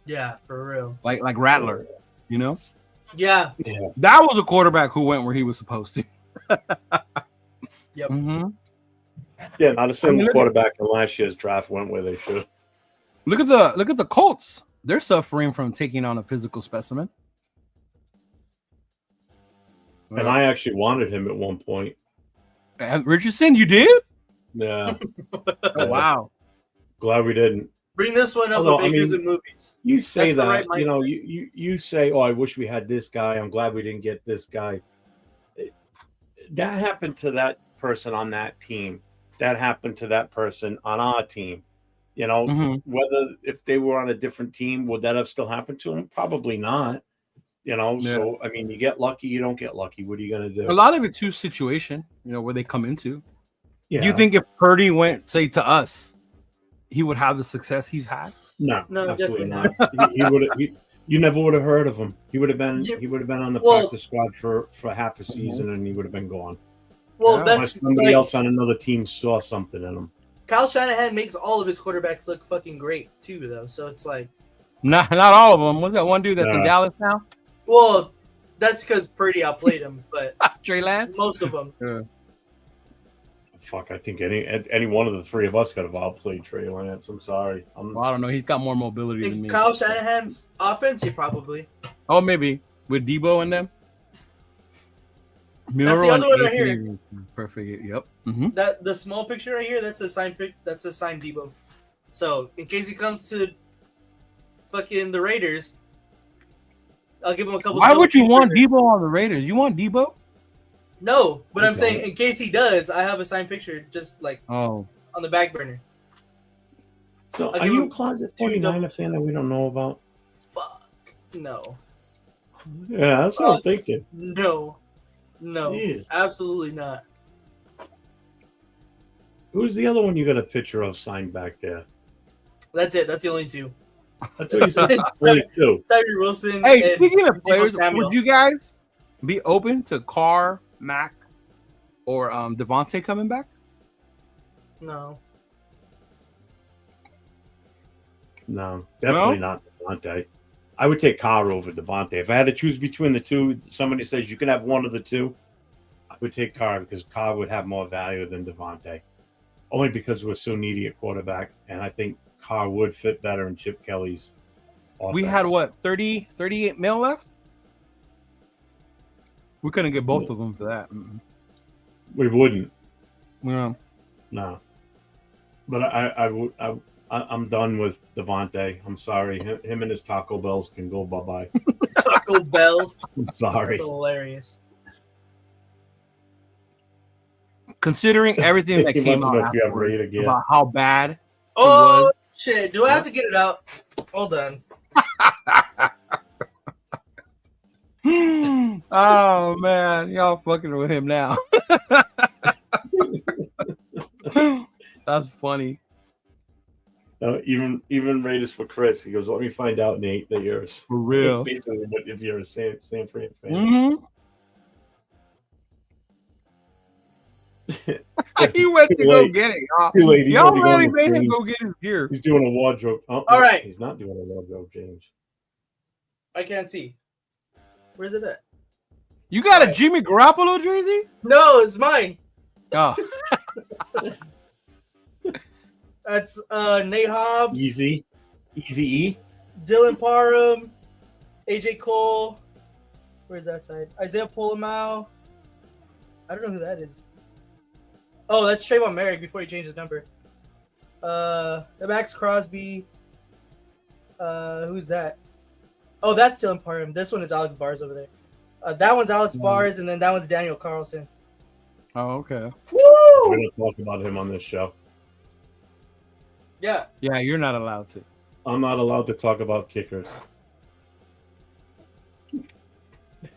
Yeah, for real. Like Rattler, you know? Yeah. That was a quarterback who went where he was supposed to. Yep. Mm-hmm. Yeah, not a single quarterback in last year's draft went where they should. Look at the Colts. They're suffering from taking on a physical specimen. And I actually wanted him at one point. Richardson, you did? Yeah. Oh, wow. Glad we didn't. Bring this one up with Bakers and movies. You say That's that, right, you know, you say, oh, I wish we had this guy. I'm glad we didn't get this guy. that happened to that person on that team. That happened to that person on our team. You know, whether if they were on a different team, would that have still happened to them? Probably not. You know, so I mean, you get lucky, you don't get lucky. What are you going to do? A lot of it's too situation, where they come into. Yeah. Do you think if Purdy went, say, to us, he would have the success he's had? No, absolutely not. He would. You never would have heard of him. He would have been. He would have been on the practice squad for half a season, and he would have been gone. Well, that's somebody else on another team saw something in him. Kyle Shanahan makes all of his quarterbacks look fucking great too, though. So it's like not all of them. What's that one dude that's in Dallas now? Well, that's because Purdy outplayed him, but Trey Lance, most of them. Yeah. Fuck, I think any one of the three of us could have outplayed Trey Lance. I'm sorry. I don't know. He's got more mobility than me. Kyle Shanahan's offense, he probably. Oh, maybe with Debo and them. That's the other one right here. Perfect. Yep. That the small picture right here. That's a signed pick. That's a signed Debo. So in case he comes to fucking the Raiders, I'll give him a couple. Why would you want Debo on the Raiders? You want Debo? No, but I'm saying in case he does, I have a signed picture just like on the back burner. So are you a closet 49er fan that we don't know about? Fuck no. Yeah, that's what I'm thinking. No, Jeez. Absolutely not. Who's the other one you got a picture of signed back there? That's it. That's the only two. That's what you said. Only two. Tyree Wilson. Hey, speaking of players, would you guys be open to Carr, Mac, or Devontae coming back? No. No, definitely not Devontae. I would take Carr over Devontae. If I had to choose between the two, somebody says you can have one of the two, I would take Carr because Carr would have more value than Devontae. Only because we're so needy at quarterback, and I think Carr would fit better in Chip Kelly's offense. We had, 38 mil left? We couldn't get both of them for that. We wouldn't. Yeah. No. But I'm done with Devontae. I'm sorry. Him and his Taco Bells can go bye-bye. Taco Bells? I'm sorry. That's hilarious. Considering everything that came out about how bad. Oh, shit. Do I have to get it out? Hold on. Oh, man. Y'all fucking with him now. That's funny. Even Raiders for Chris. He goes, let me find out, Nate, that you're for real. Basically, if you're a San Fran fan. He went to go get it, y'all. Y'all really made him go get his gear. He's doing a wardrobe. All right. He's not doing a wardrobe change. I can't see. Where's it at? You got a Jimmy Garoppolo jersey? No, it's mine. Oh. That's Nate Hobbs. Easy E. Dylan Parham. AJ Cole. Where's that side? Isaiah Polamau. I don't know who that is. Oh, that's Trayvon Merrick before he changed his number. Max Crosby. Who's that? Oh, that's Dylan Parham. This one is Alex Bars over there. That one's Alex Bars, and then that one's Daniel Carlson. Oh, okay. Woo! We're going to talk about him on this show. Yeah. Yeah, you're not allowed to. I'm not allowed to talk about kickers.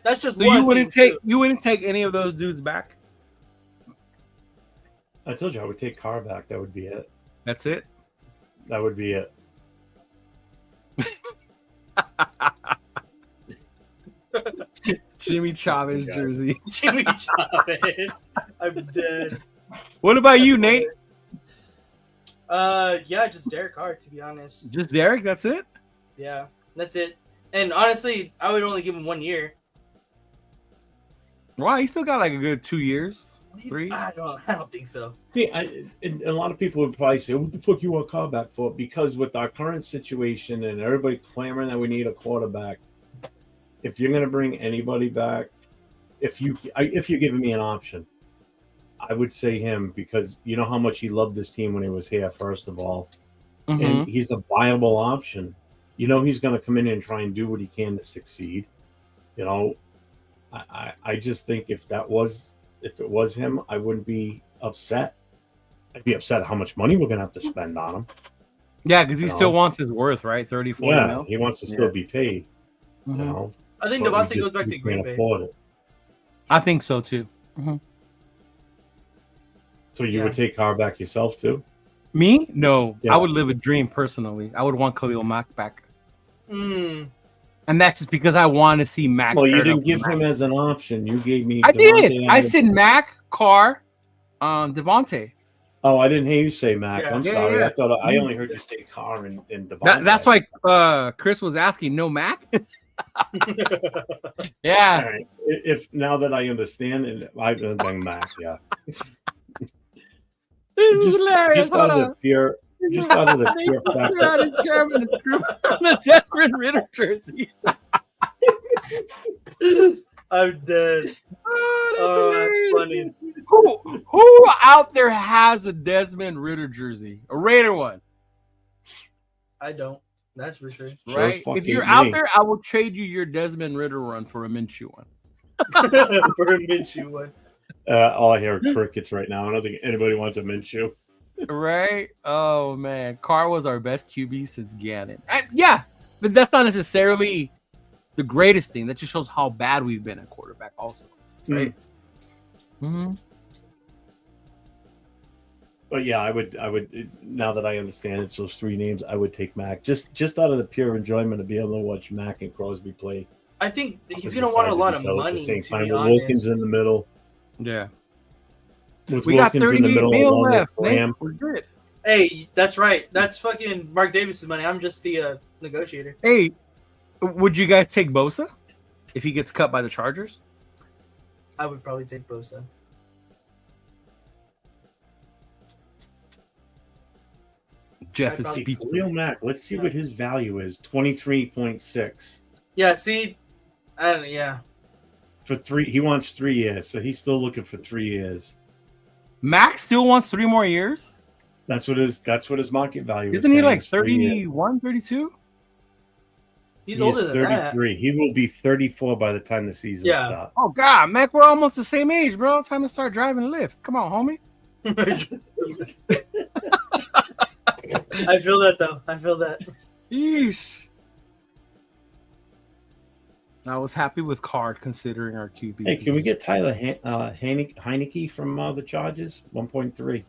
That's just so one. You wouldn't take any of those dudes back? I told you I would take Carr back. That would be it. That's it? That would be it. Jimmy Chavez jersey. Jimmy Chavez. I'm dead. What about you, Nate? Yeah, just Derek Carr, to be honest. Just Derek? That's it? Yeah, that's it. And honestly, I would only give him 1 year. Wow, he still got like a good 2 years, 3. I don't think so. See, a lot of people would probably say, "What the fuck you want Carr back for?" Because with our current situation and everybody clamoring that we need a quarterback, if you're going to bring anybody back, if you're giving me an option, I would say him because you know how much he loved this team when he was here. First of all, and he's a viable option. You know he's going to come in and try and do what he can to succeed. You know. I just think if that was if it was him, I wouldn't be upset. I'd be upset how much money we're gonna have to spend on him. Yeah, because he still wants his worth, right? 30, 40 mil. He wants to still be paid. Mm-hmm. You know, I think Devontae goes back to Green Bay. Afford it. I think so too. Mm-hmm. So you would take Carr back yourself too? Me? No, I would live a dream personally. I would want Khalil Mack back. Mm. And that's just because I want to see Mack. Well, you didn't give him as an option. You gave me. I did. I said Mack, Carr, Devontae. Oh, I didn't hear you say Mack. I'm sorry. I thought I only heard you say Carr and Devontae. That's why Chris was asking. No Mack. Yeah. All right. If now that I understand, and I've been Mack. Yeah. This is hilarious. Just out of the pure fact that the Desmond Ritter jersey. I'm dead. Oh, that's funny. Who out there has a Desmond Ritter jersey? A Raider one? I don't. That's for sure. Right? If you're out there, I will trade you your Desmond Ritter one for a Minshew one. For a Minshew one. All I hear are crickets right now. I don't think anybody wants a Minshew. Right? Oh, man. Carr was our best QB since Gannon. Yeah, but that's not necessarily the greatest thing. That just shows how bad we've been at quarterback also. Right? Mm-hmm. But yeah, I would. Now that I understand it's those three names, I would take Mack just out of the pure enjoyment of being able to watch Mack and Crosby play. I think he's going to want a lot of money. At the same time, with Wilkins in the middle. Yeah. With we Wilkins got 38 mil left. We're good. Hey, that's right. That's fucking Mark Davis's money. I'm just the negotiator. Hey, would you guys take Bosa if he gets cut by the Chargers? I would probably take Bosa. Jeff is speaking. Khalil Mack. Let's see what his value is. 23.6. Yeah. See, I don't. Yeah. For 3, he wants 3 years, so he's still looking for 3 years. Max still wants 3 more years? That's what his market value is. Isn't he like 31, 32? He's older than 33. He will be 34 by the time the season starts. Oh God, Mac, we're almost the same age, bro. Time to start driving Lyft. Come on, homie. I feel that though. I feel that. Yeesh. I was happy with Card considering our QB. Hey, can we get Tyler Heineke from the Chargers? 1.3.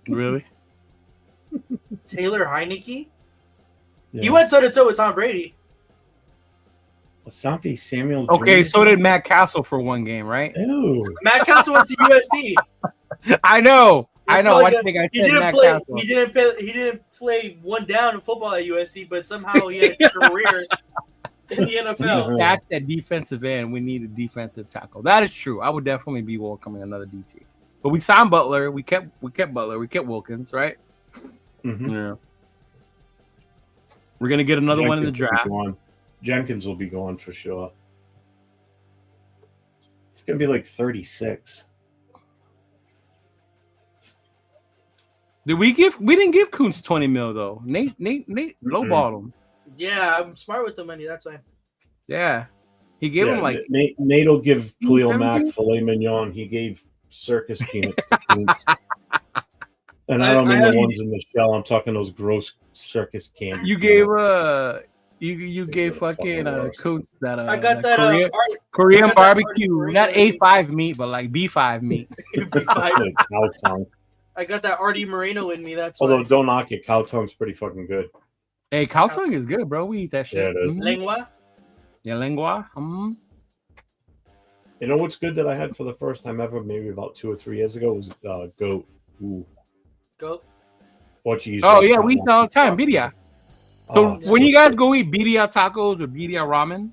Really? Taylor Heineke? Yeah. You went toe-to-toe with Tom Brady. Asante Samuel. Okay, so did Matt Castle for 1 game, right? Ew. Matt Castle went to USC. I know. Why do you think I said Matt Castle? He didn't play 1 down in football at USC, but somehow he had a career in the NFL. We stacked at defensive end. We need a defensive tackle. That is true. I would definitely be welcoming another DT. But we signed Butler. We kept Butler. We kept Wilkins, right? Mm-hmm. Yeah. We're gonna get another one in the draft. Jenkins will be going for sure. It's gonna be like 36. We didn't give Kuntz 20 mil though. Nate lowballed him. Yeah, I'm smart with the money. That's why. Yeah, he gave him like Nate will give Khalil Mack filet mignon. He gave circus peanuts to Kuntz. And I don't mean the ones in the shell. I'm talking those gross circus candy. You gave you gave fucking Kuntz that I got that Korean barbecue, not A5 meat, but like B5 meat. B5. Cow tongue. I got that Artie Moreno in me. That's although don't knock it, cow tongue's pretty fucking good. Hey, cow tongue is good, bro. We eat that shit. Yeah, it is. Lengua. Yeah, lengua. Mm-hmm. You know what's good that I had for the first time ever, maybe about 2 or 3 years ago, was goat. Ooh. Goat. Portuguese. Oh yeah, we eat all the time. Birria. So when you guys go eat birria tacos or birria ramen,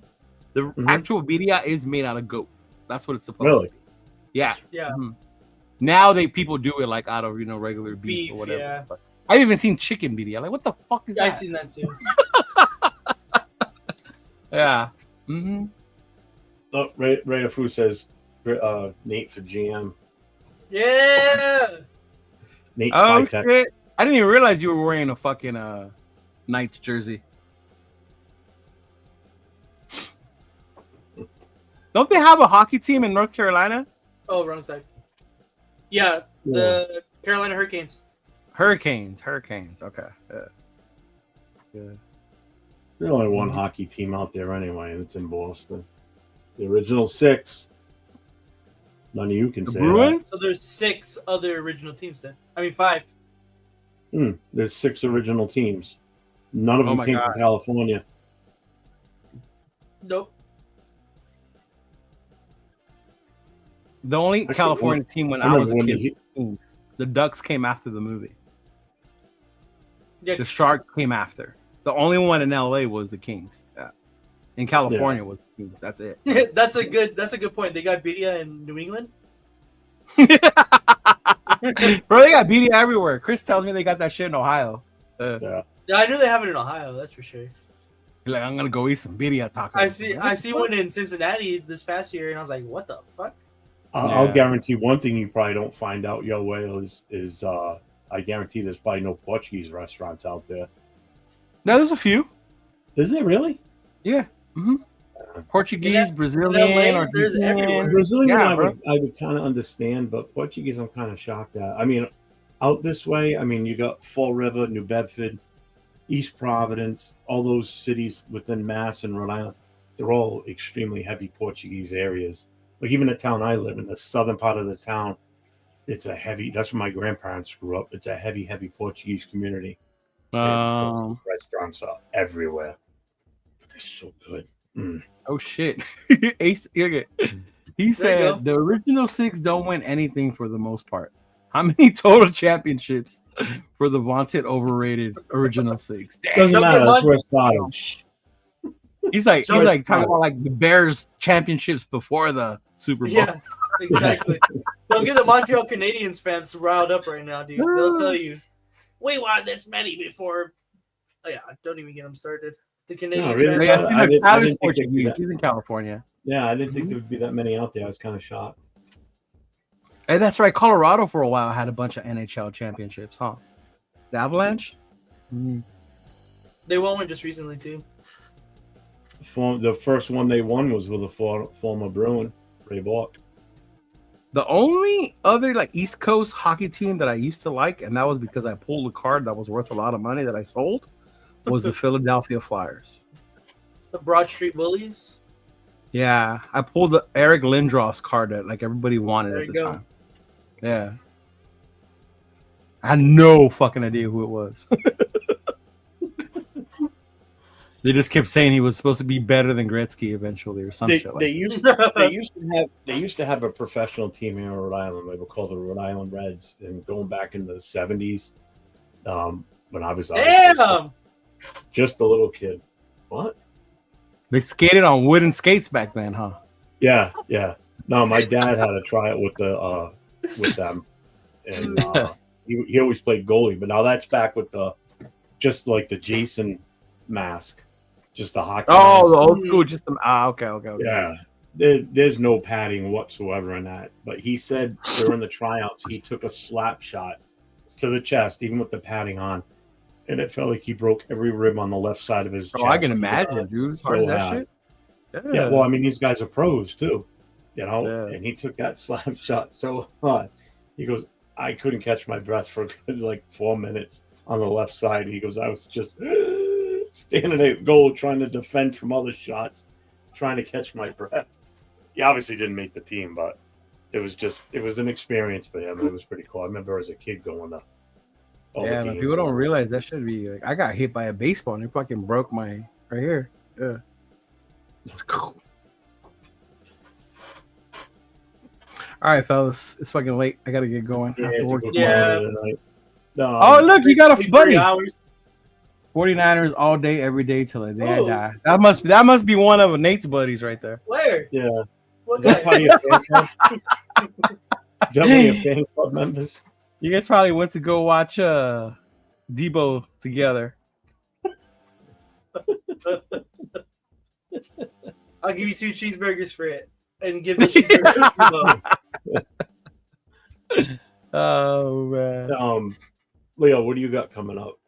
the actual birria is made out of goat. That's what it's supposed to be. Yeah. Yeah. Mm-hmm. Now people do it like out of regular beef or whatever. Yeah. But I've even seen chicken birria. Like what the fuck is that? I've seen that too. Yeah. Mm-hmm. Oh, Raider Fu says Nate for GM. Yeah. Nate's oh shit! I didn't even realize you were wearing a fucking Knights jersey. Don't they have a hockey team in North Carolina? Oh, wrong side. Yeah, the Carolina Hurricanes. Hurricanes. Okay. Yeah. There's only one hockey team out there anyway, and it's in Boston. The original 6. None of you can say Bruins? that. So there's 6 other original teams then. I mean 5. There's 6 original teams. None of them came from California. Nope. The only California team when I was a kid, the Ducks came after the movie. Yeah. The Sharks came after. The only one in LA was the Kings. Yeah. In California was the Kings. That's it. That's a good point. They got Bedia in New England. Bro, they got BD everywhere. Chris tells me they got that shit in Ohio. Yeah, I knew they have it in Ohio. That's for sure. Like, I'm gonna go eat some birria tacos. I see one in Cincinnati this past year, and I was like, "What the fuck?" I'll guarantee one thing you probably don't find out, Yo Whale, is I guarantee there's probably no Portuguese restaurants out there. No, there's a few. Is there really? Yeah. Mm-hmm. Portuguese, Brazilian, or there's everywhere. Brazilian, I would kind of understand, but Portuguese, I'm kind of shocked at. I mean, out this way, I mean, you got Fall River, New Bedford, East Providence, all those cities within Mass and Rhode Island. They're all extremely heavy Portuguese areas. Like even the town I live in, the southern part of the town, it's a heavy. That's where my grandparents grew up. It's a heavy Portuguese community. Restaurants are everywhere. But they're so good. Oh shit! Ace, he said the original 6 don't win anything for the most part. How many total championships for the vaunted overrated original 6? Doesn't matter. That's where it started. He's like talking about like the Bears championships before the Super Bowl. Yeah, exactly. Don't get the Montreal Canadiens fans riled up right now, dude. They'll tell you, we won this many before. Oh, yeah, don't even get them started. The Canadiens fans. He's in California. Yeah, I didn't think there would be that many out there. I was kind of shocked. And that's right. Colorado for a while had a bunch of NHL championships, huh? The Avalanche? They won one just recently, too. The first one they won was with a former Bruin, Ray Bork. The only other like East Coast hockey team that I used to like, and that was because I pulled a card that was worth a lot of money that I sold, was the Philadelphia Flyers. The Broad Street Bullies? Yeah, I pulled the Eric Lindros card that like everybody wanted at the time. Yeah. I had no fucking idea who it was. They just kept saying he was supposed to be better than Gretzky eventually, or some shit like that. They used to have a professional team here in Rhode Island. They were called the Rhode Island Reds, and going back in the 70s, when I was just a little kid. What? They skated on wooden skates back then, huh? Yeah. No, my dad had a tryout with them, and he always played goalie. But now that's back with just like the Jason mask. Just the hockey. Oh, the old school. Just okay. Yeah, there's no padding whatsoever in that. But he said during the tryouts he took a slap shot to the chest, even with the padding on, and it felt like he broke every rib on the left side of his chest. I can imagine, dude. As hard as that shit. Yeah. Well, I mean, these guys are pros too, you know. Yeah. And he took that slap shot so hard. He goes, I couldn't catch my breath for like 4 minutes on the left side. He goes, I was just standing at goal trying to defend from other shots, trying to catch my breath. He obviously didn't make the team, but it was an experience for him, and it was pretty cool. I remember as a kid going to all the games. People don't realize that should be like, I got hit by a baseball and it fucking broke my right here. Yeah. It's cool. All right, fellas, it's fucking late. I gotta get going. Yeah. No, oh, look, you got a buddy. 49ers all day, every day till the day I die. That must be one of Nate's buddies right there. Where? Yeah. Is that probably a fan club? Is that one of your fan club members? You guys probably went to go watch Debo together. I'll give you 2 cheeseburgers for it, and give the cheeseburger to Debo. Oh man. Leo, what do you got coming up?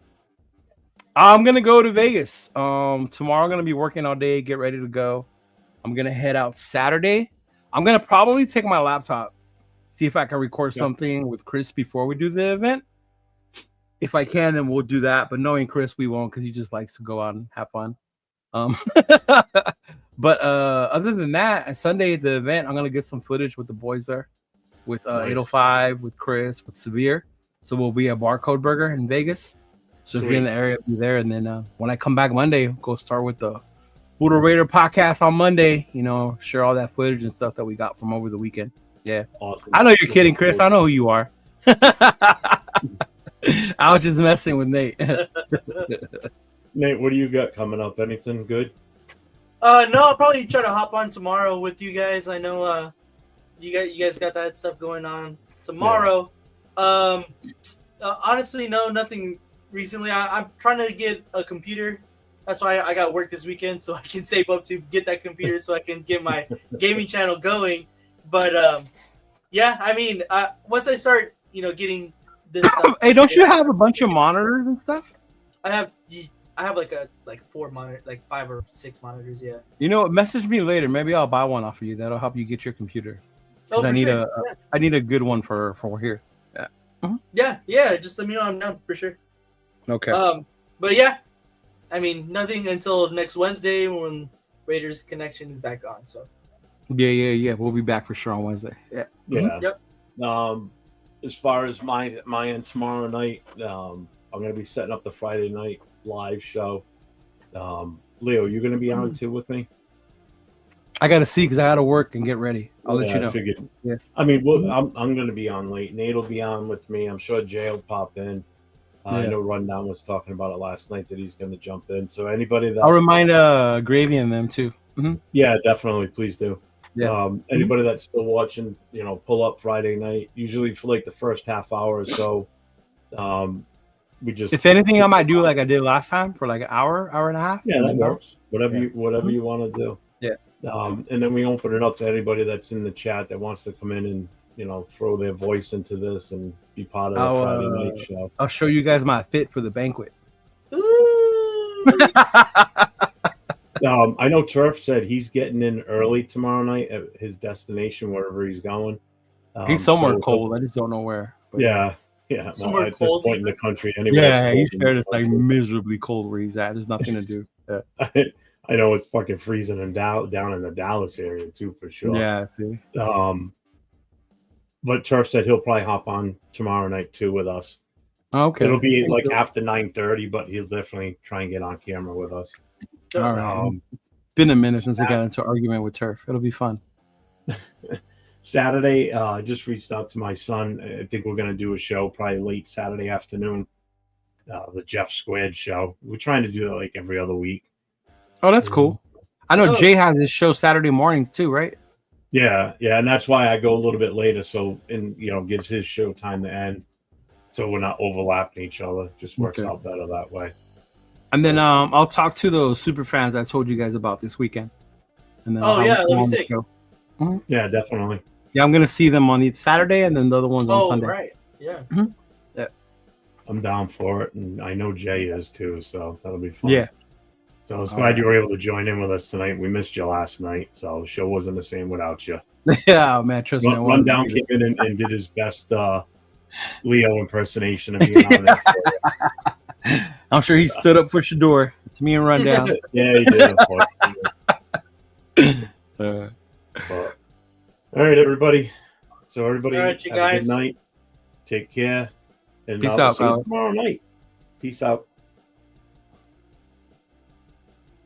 I'm gonna go to Vegas. Tomorrow I'm gonna be working all day, get ready to go. I'm gonna head out Saturday. I'm gonna probably take my laptop, see if I can record something with Chris before we do the event. If I can, then we'll do that. But knowing Chris, we won't, because he just likes to go out and have fun. But other than that, Sunday the event, I'm gonna get some footage with the boys there, with nice. 805, with Chris, with Severe. So we'll be at Barcode Burger in Vegas. So Sweet. If you're in the area, be there. And then when I come back Monday, go start with the Boodle Raider podcast on Monday. You know, share all that footage and stuff that we got from over the weekend. Yeah, awesome. I know you're kidding, Chris. I know who you are. I was just messing with Nate. Nate, what do you got coming up? Anything good? No, I'll probably try to hop on tomorrow with you guys. I know you guys got that stuff going on tomorrow. Yeah. Honestly, no, nothing recently. I'm trying to get a computer. That's why I got work this weekend, so I can save up to get that computer so I can get my gaming channel going. But yeah, I mean, once I start, getting this stuff. Hey, don't you have a bunch of monitors and stuff? I have like 4 monitors, like 5 or 6 monitors. Yeah. Message me later. Maybe I'll buy one off of you. That'll help you get your computer. Oh, I need I need a good one for here. Yeah. Mm-hmm. Yeah. Just let me know. I'm down for sure. Okay. But yeah, I mean, nothing until next Wednesday when Raiders Connection is back on. So. Yeah. We'll be back for sure on Wednesday. Yeah. Yeah. Yep. As far as my end tomorrow night, I'm going to be setting up the Friday night live show. Leo, you going to be on too with me? I got to see because I got to work and get ready. I'll let you know. Yeah. I mean, I'm going to be on late. Nate will be on with me. I'm sure Jay will pop in. I know Rundown was talking about it last night that he's going to jump in. So anybody that... I'll remind Gravy and them too. Mm-hmm. Yeah, definitely. Please do. Yeah. Anybody that's still watching, pull up Friday night, usually for like the first half hour or so. We just... If anything, I might do like I did last time for like an hour and a half. Yeah, that works. Whatever you want to do. Yeah. And then we open it up to anybody that's in the chat that wants to come in and throw their voice into this and be part of the Friday night show. I'll show you guys my fit for the banquet. I know Turf said he's getting in early tomorrow night at his destination, wherever he's going. He's somewhere cold. I just don't know where. But yeah. Somewhere at cold this point in the country, anyway. Yeah, he's sure it's like miserably cold where he's at. There's nothing to do. Yeah. I know it's fucking freezing down in the Dallas area too, for sure. Yeah, see. But Turf said he'll probably hop on tomorrow night too with us. Okay. It'll be like after 9:30, but he'll definitely try and get on camera with us. All right. It's been a minute since I got into an argument with Turf. It'll be fun. Saturday, I just reached out to my son. I think we're going to do a show probably late Saturday afternoon. The Jeff Squared show. We're trying to do that like every other week. Oh, that's cool. I know Jay has his show Saturday mornings too, right? Yeah, and that's why I go a little bit later, so gives his show time to end, so we're not overlapping each other. Just works out better that way. And then I'll talk to those super fans I told you guys about this weekend. And then let me see. Mm-hmm. Yeah, definitely. Yeah, I'm gonna see them on each Saturday, and then the other ones on Sunday. Oh, right. Yeah. Mm-hmm. Yeah. I'm down for it, and I know Jay is too, so that'll be fun. Yeah. So I was glad you were able to join in with us tonight. We missed you last night, so the show wasn't the same without you. Yeah, man, trust me. Rundown came in and did his best Leo impersonation of being on there for you. I'm sure he stood up for Shador. It's me and Rundown. Yeah, he did. All right, everybody. So everybody, have a good night. Take care. And Peace out, see you tomorrow night. Peace out.